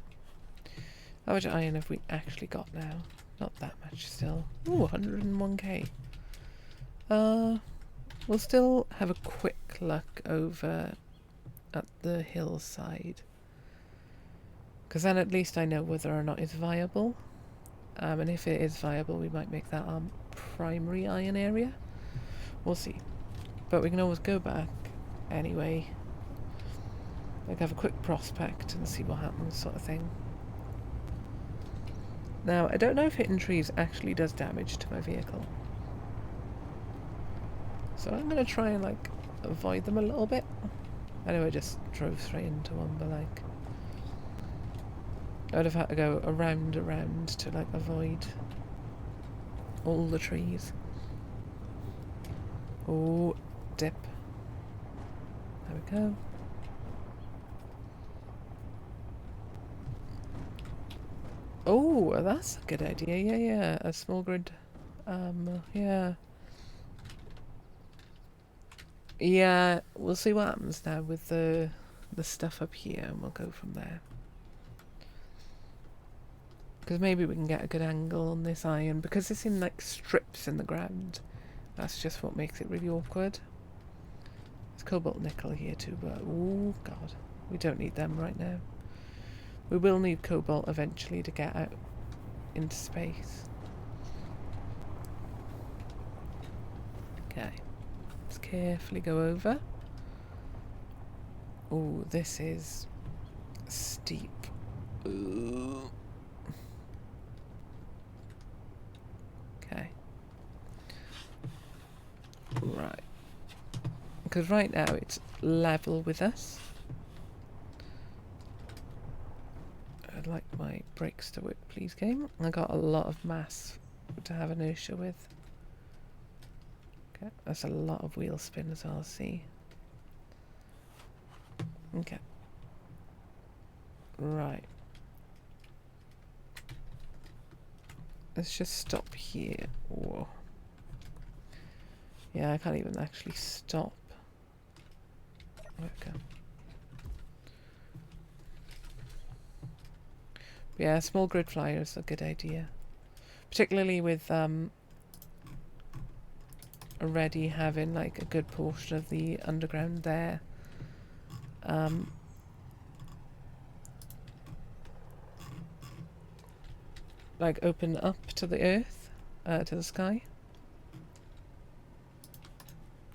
How much iron have we actually got now? Not that much still. Ooh, 101k. We'll still have a quick look over at the hillside. Because then at least I know whether or not it's viable. And if it is viable, we might make that our primary iron area. We'll see. But we can always go back anyway. Like have a quick prospect and see what happens, sort of thing. Now, I don't know if hitting trees actually does damage to my vehicle. So I'm going to try and like avoid them a little bit. I know I just drove straight into one, but like I would have had to go around to like avoid all the trees. Oh, dip. There we go. Oh, that's a good idea. Yeah. A small grid. Yeah. Yeah, we'll see what happens now with the stuff up here, and we'll go from there. Because maybe we can get a good angle on this iron, because it's in like strips in the ground. That's just what makes it really awkward. There's cobalt nickel here too, but oh god, we don't need them right now. We will need cobalt eventually to get out into space. Okay. Let's carefully go over. Oh, this is steep. Ooh. Okay. Right. Because right now it's level with us. I'd like my brakes to work, please, game. I got a lot of mass to have inertia with. Okay, that's a lot of wheel spin as well, see. Okay. Right. Let's just stop here. Whoa. Yeah, I can't even actually stop. Okay. Yeah, small grid flyer is a good idea. Particularly with already having like a good portion of the underground there. Like open up to the earth, to the sky.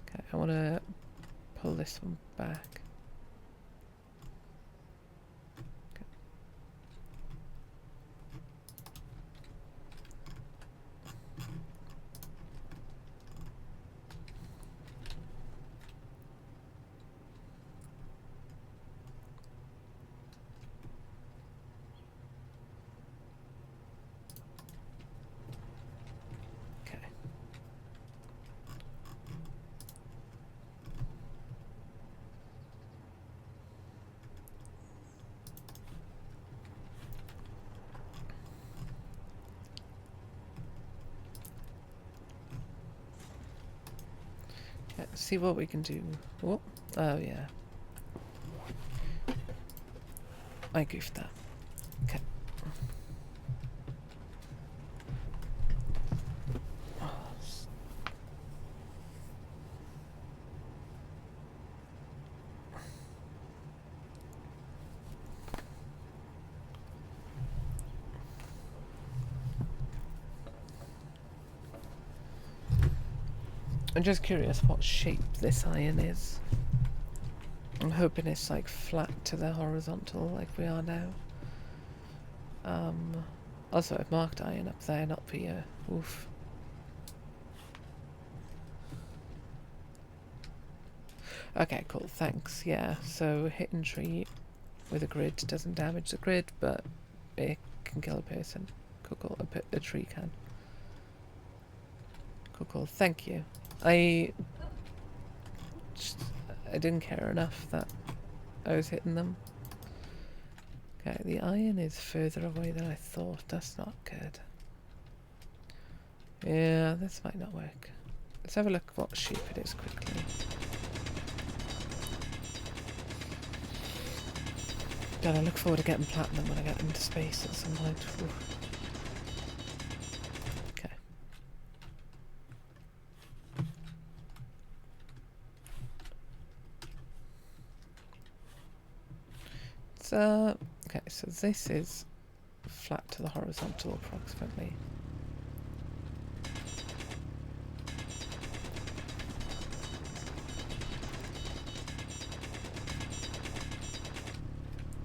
Okay, I want to pull this one back. Okay. Okay. Let's see what we can do. Oh, oh yeah. I goofed that. Okay. I'm just curious what shape this iron is. I'm hoping it's like flat to the horizontal like we are now. Also I've marked iron up there, not here. Oof. Okay, cool, thanks. Yeah, so hitting tree with a grid doesn't damage the grid, but it can kill a person. Cool, cool. A tree can. Cool, cool. Thank you. I didn't care enough that I was hitting them. Okay, the iron is further away than I thought. That's not good. Yeah, this might not work. Let's have a look what shape it is quickly. God, I look forward to getting platinum when I get into space at some point. Whew. Okay. So, okay, so this is flat to the horizontal approximately.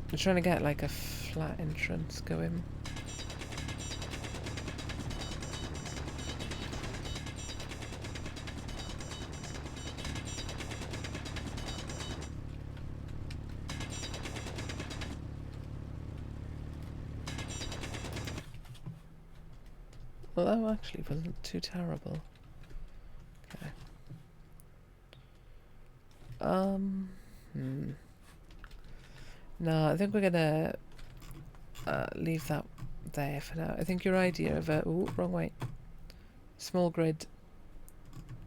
I'm trying to get like a flat entrance going. Well, that actually wasn't too terrible. Okay. No, I think we're gonna leave that there for now. I think your idea of a wrong way. Small grid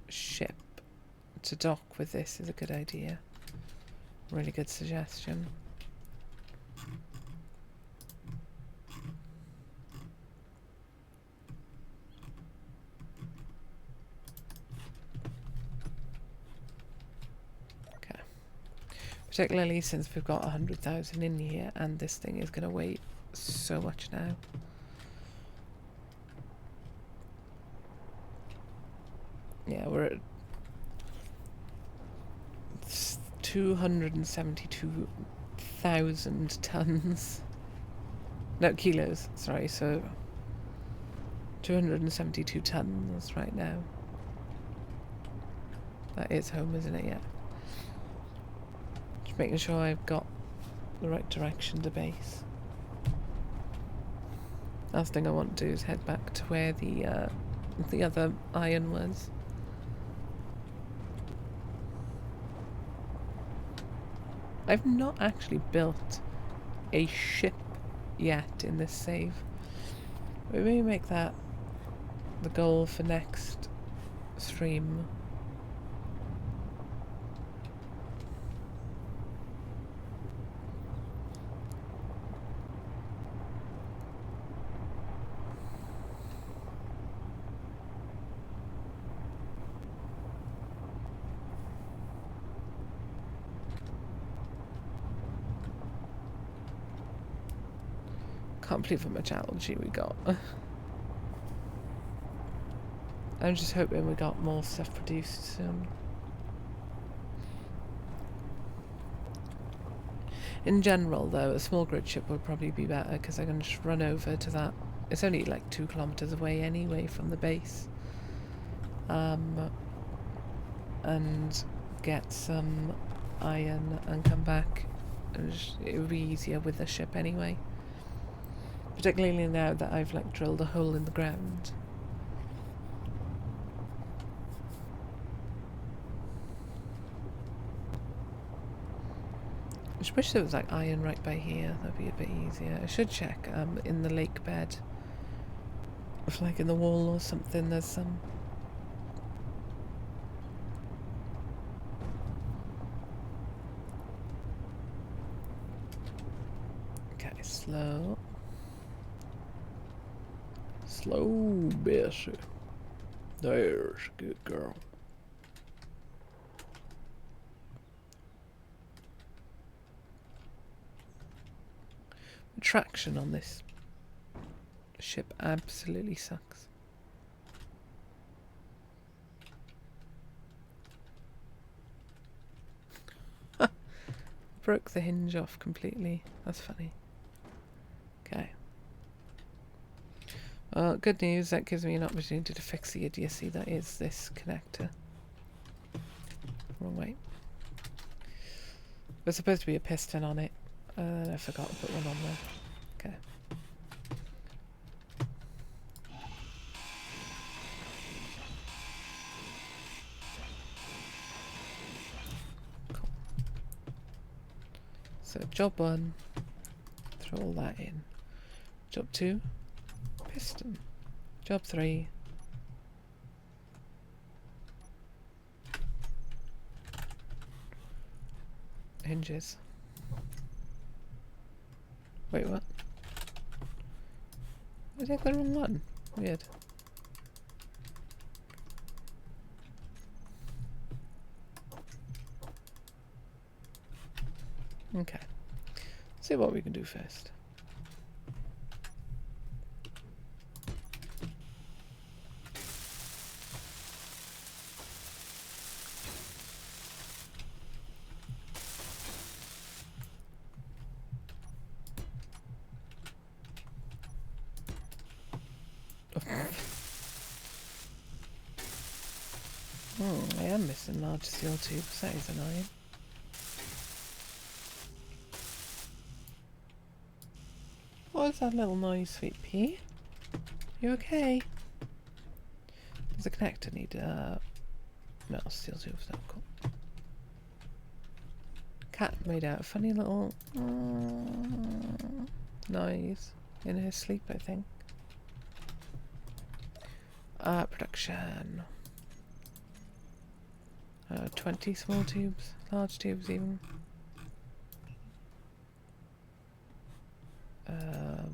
ship to dock with this is a good idea. Really good suggestion. Okay. Particularly since we've got 100,000 in here and this thing is going to weigh so much now. Yeah, we're at 272,000 tons. No, kilos, sorry, so 272 tons right now. That is home, isn't it? Yeah. Just making sure I've got the right direction to base. Last thing I want to do is head back to where the other iron was. I've not actually built a ship yet in this save. Maybe make that the goal for next stream. Can't believe how much algae we got. I'm just hoping we got more stuff produced soon. In general, though, a small grid ship would probably be better because I can just run over to that. It's only like 2 kilometers away anyway from the base. And get some iron and come back. And it would be easier with the ship anyway. Particularly now that I've like drilled a hole in the ground. I just wish there was like iron right by here. That'd be a bit easier. I should check in the lake bed. If like in the wall or something there's some. Okay, slow. Slow, Bessie. There's a good girl. The traction on this ship absolutely sucks. Broke the hinge off completely. That's funny. Okay. Well, good news, that gives me an opportunity to fix the idiocy that is this connector. Wrong way. There's supposed to be a piston on it. I forgot to put one on there. Okay. Cool. So job 1, throw all that in. Job 2, piston. Job 3, hinges. Wait, what? I take the wrong one. Weird. Okay. See what we can do first. I am missing large steel tubes. That is annoying. What is that little noise, sweet pea? You okay? Does the connector need metal steel tubes? No, cool. Cat made out a funny little noise in her sleep, I think. Production. 20 small tubes, large tubes even.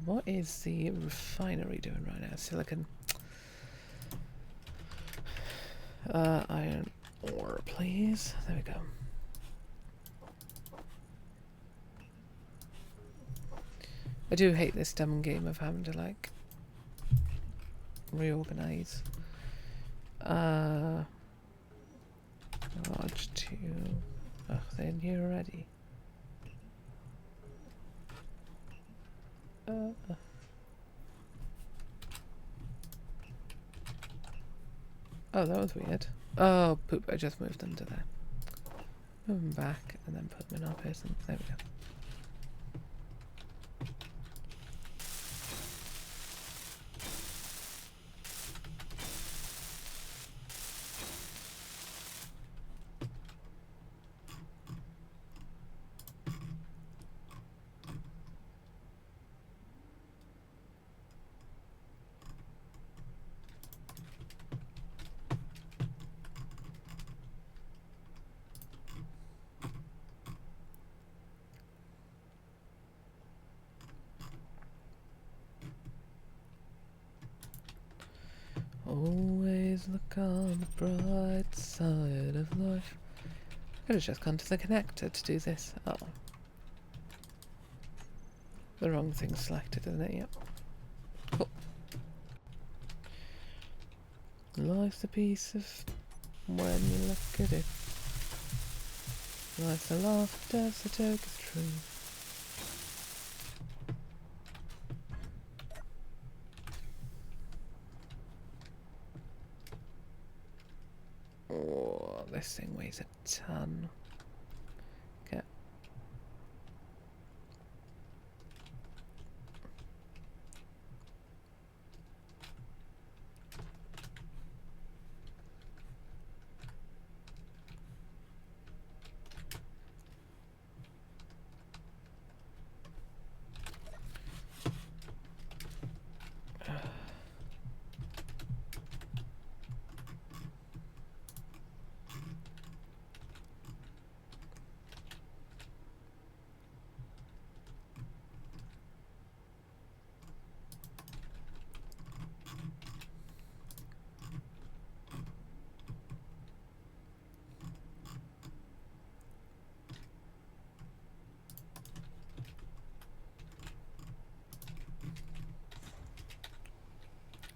What is the refinery doing right now? Silicon. Iron ore, please. There we go. I do hate this dumb game of having to like reorganize. Large tube. Oh, they're in here already. Oh, that was weird. Oh, poop, I just moved them to there. Move them back and then put them in our person. There we go. look on the bright side of life. I could have just gone to the connector to do this. Oh. The wrong thing selected, isn't it? Yep. Cool. Life's a piece of when you look at it. Life's a laugh, death's a joke, it's true. Oh, this thing weighs a ton. Okay.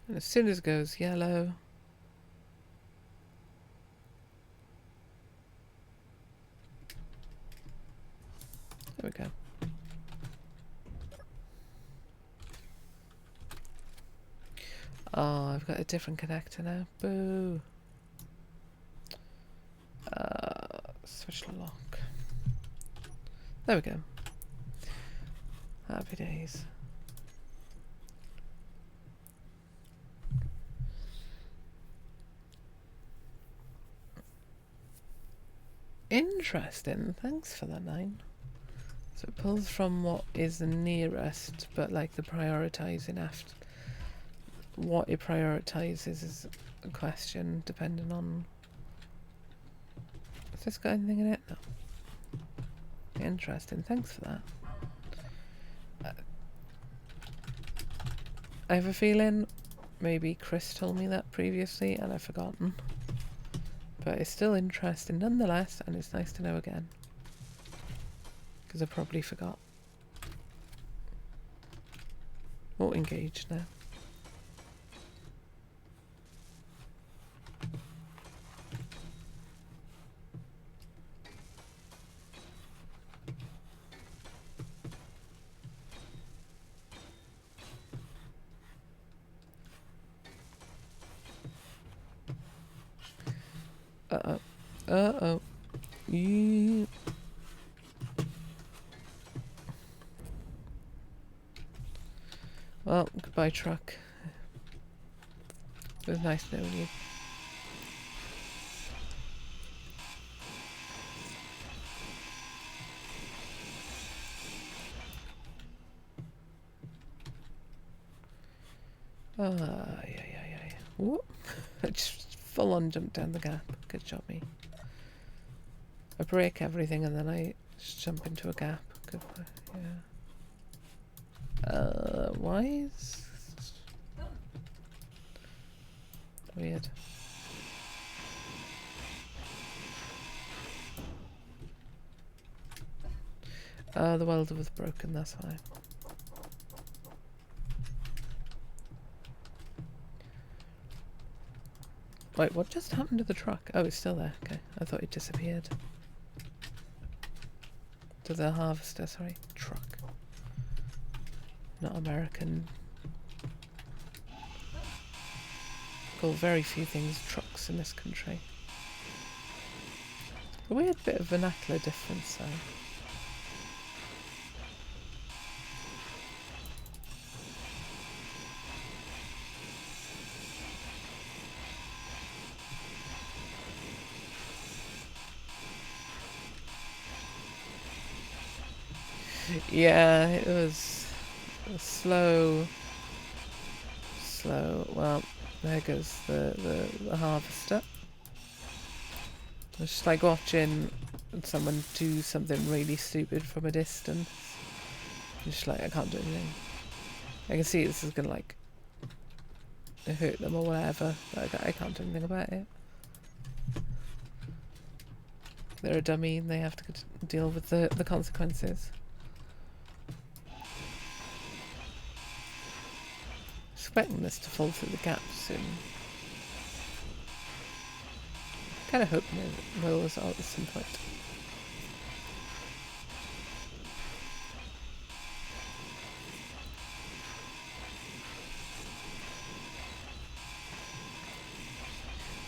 And as soon as it goes yellow, there we go. Oh, I've got a different connector now. Boo. Switch lock. There we go. Happy days. Interesting. Thanks for that, 9. So it pulls from what is the nearest, but like the prioritising after. What it prioritises is a question depending on. Has this got anything in it? No. Interesting. Thanks for that. I have a feeling maybe Chris told me that previously and I've forgotten. But it's still interesting nonetheless, and it's nice to know again. Because I probably forgot. Oh, engaged now. Uh-oh. Uh-oh. Yeah. Well, goodbye, truck. It was nice knowing you. Yeah. Whoop. I just full on jumped down the gap. Good job, me. I break everything and then I just jump into a gap. Good, yeah. Why is... Weird. The welder was broken, that's why. Wait, what just happened to the truck? Oh, it's still there. Okay, I thought it disappeared. To the harvester, sorry. Truck. Not American. Call very few things trucks in this country. A weird bit of vernacular difference though. Yeah, it was slow. Well, there goes the harvester. It's just like watching someone do something really stupid from a distance. Just like, I can't do anything. I can see this is gonna like hurt them or whatever. But I can't do anything about it. They're a dummy and they have to deal with the consequences. Expecting this to fall through the gap soon. Kind of hoping it will as well at some point.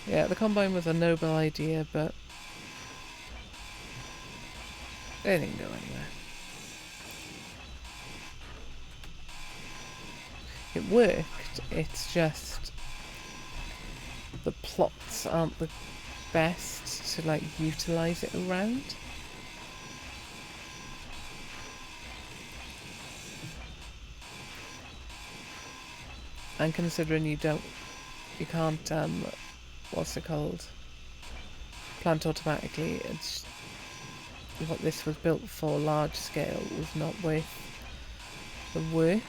Yeah, the combine was a noble idea, but it didn't go anywhere. It worked, it's just the plots aren't the best to like utilise it around. And considering you can't what's it called, plant automatically, it's what this was built for, large scale, was not worth the work.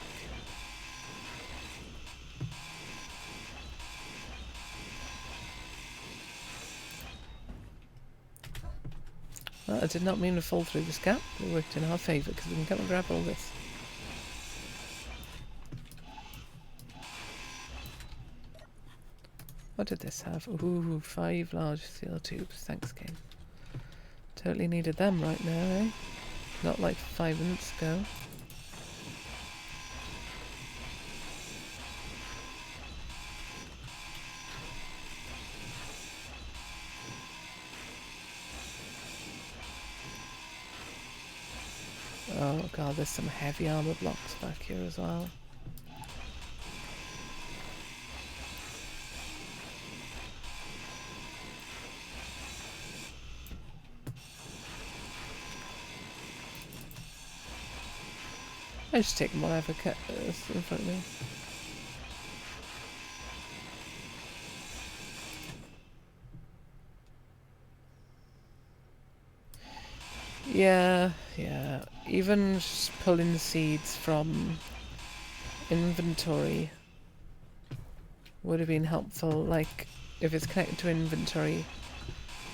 Well, I did not mean to fall through this gap. It worked in our favour because we can come and grab all this. What did this have? Ooh, 5 large steel tubes. Thanks, game. Totally needed them right now, eh? Not like 5 minutes ago. Oh god, there's some heavy armour blocks back here as well. I just take whatever is in front of me. Yeah. Even just pulling seeds from inventory would have been helpful. Like, if it's connected to inventory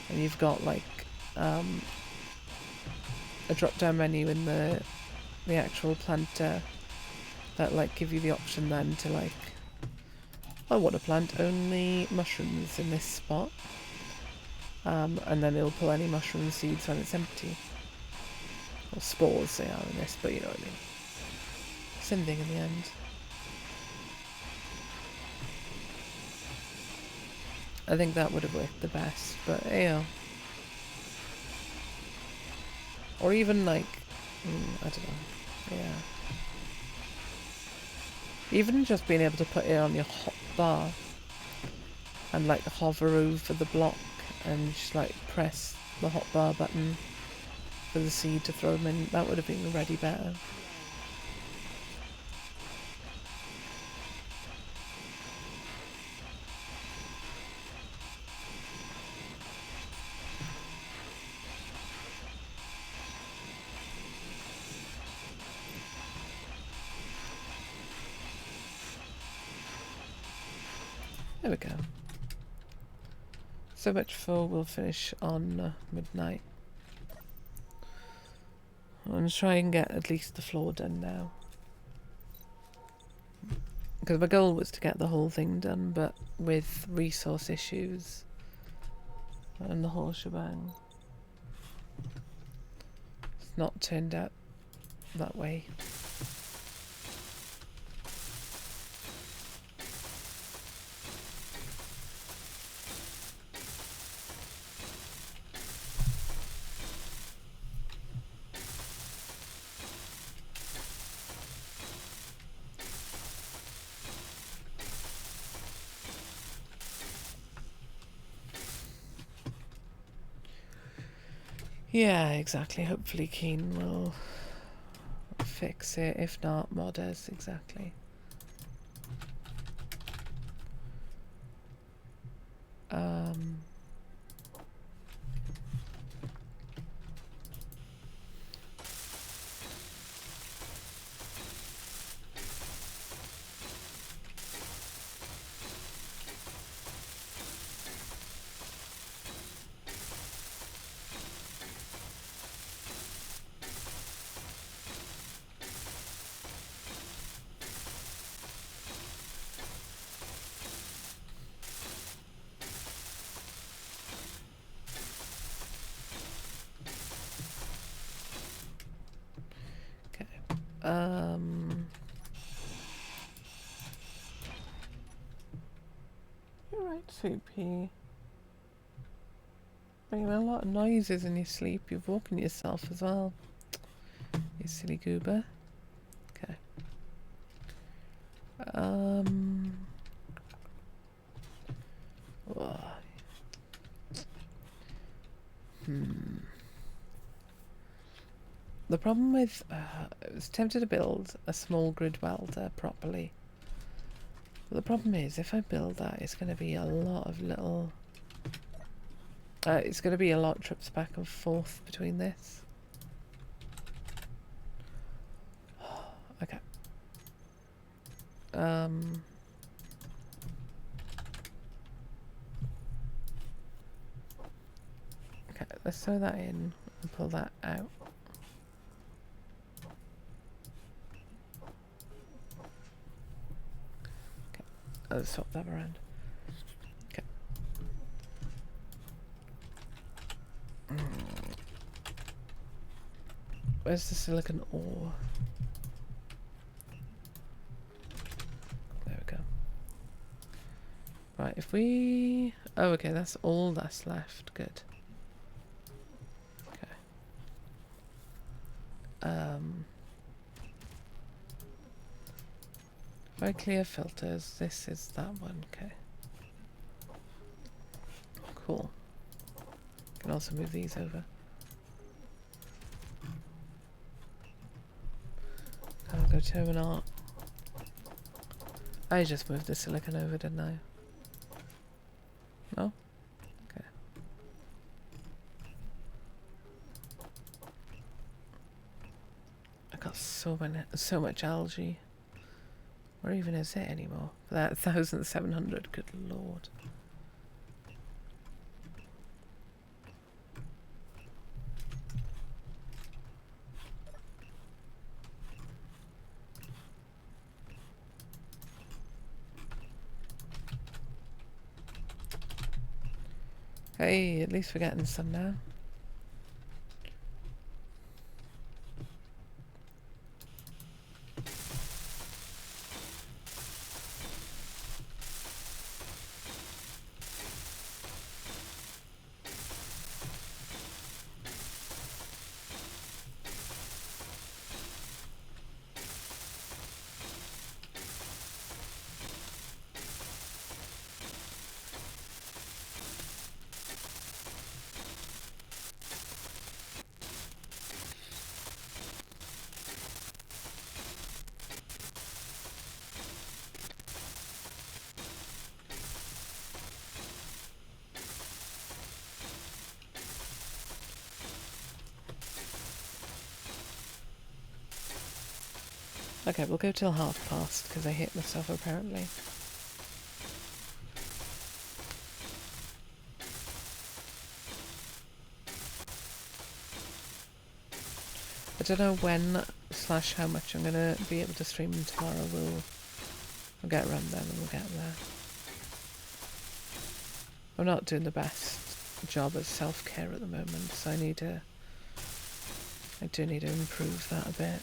and you've got like a drop-down menu in the actual planter that like give you the option then to like, I want to plant only mushrooms in this spot, and then it'll pull any mushroom seeds when it's empty. Or spores they are in this, but you know what I mean. Same thing in the end. I think that would have worked the best, but yeah. Or even like, I don't know, yeah. Even just being able to put it on your hot bar and like hover over the block and just like press the hot bar button for the seed to throw them in, that would have been already better. There we go. So much for we'll finish on midnight. I'm going to try and get at least the floor done now. Because my goal was to get the whole thing done, but with resource issues and the whole shebang, it's not turned out that way. Yeah, exactly. Hopefully Keen will fix it. If not, modders, exactly. You're right, Soupy. Making a lot of noises in your sleep. You've woken yourself as well. You silly goober. Okay. Oh. The problem with... I was tempted to build a small grid welder properly. But the problem is, if I build that, it's going to be a lot of little... it's going to be a lot of trips back and forth between this. Okay. Okay, let's throw that in and pull that out. Okay, let's swap that around. Okay. Where's the silicon ore? There we go. Right, if we... Oh, okay, that's all that's left. Good. Okay. If I clear filters, this is that one. Okay. Cool. Can also move these over. I'll go terminal. I just moved the silicon over, didn't I? No? Okay. I got so much algae. Where even is it anymore? That 1,700, good lord. Hey, at least we're getting some now. Okay, we'll go till past because I hit myself apparently. I don't know when / how much I'm gonna be able to stream tomorrow. We'll get around then and we'll get there. I'm not doing the best job of self-care at the moment, so I do need to improve that a bit.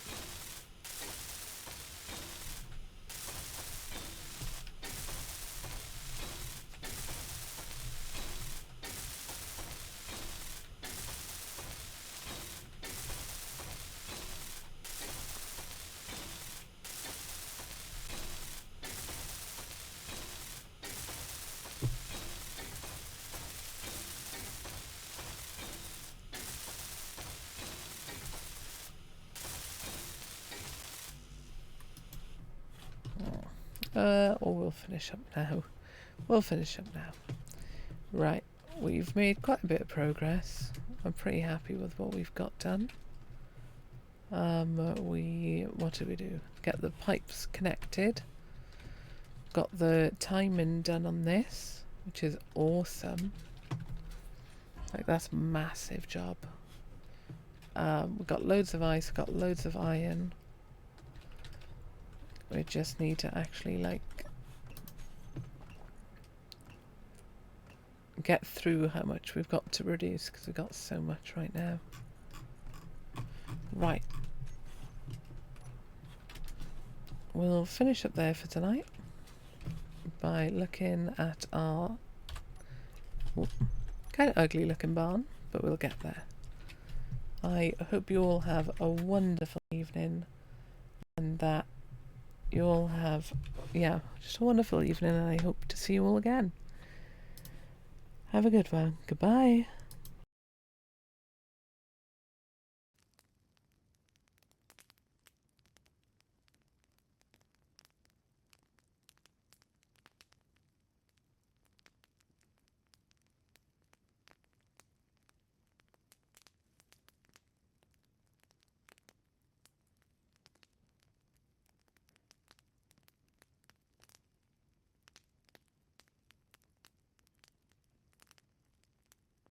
Or we'll finish up now. We'll finish up now. Right, we've made quite a bit of progress. I'm pretty happy with what we've got done. What did we do? Get the pipes connected. Got the timing done on this, which is awesome. Like, that's a massive job. We've got loads of ice, got loads of iron. We just need to actually, like, get through how much we've got to reduce, because we've got so much right now. Right. we'll finish up there for tonight by looking at our kind of ugly looking barn, but we'll get there. I hope you all have a wonderful evening, and that you all have, yeah, just a wonderful evening, and I hope to see you all again. Have a good one. Goodbye.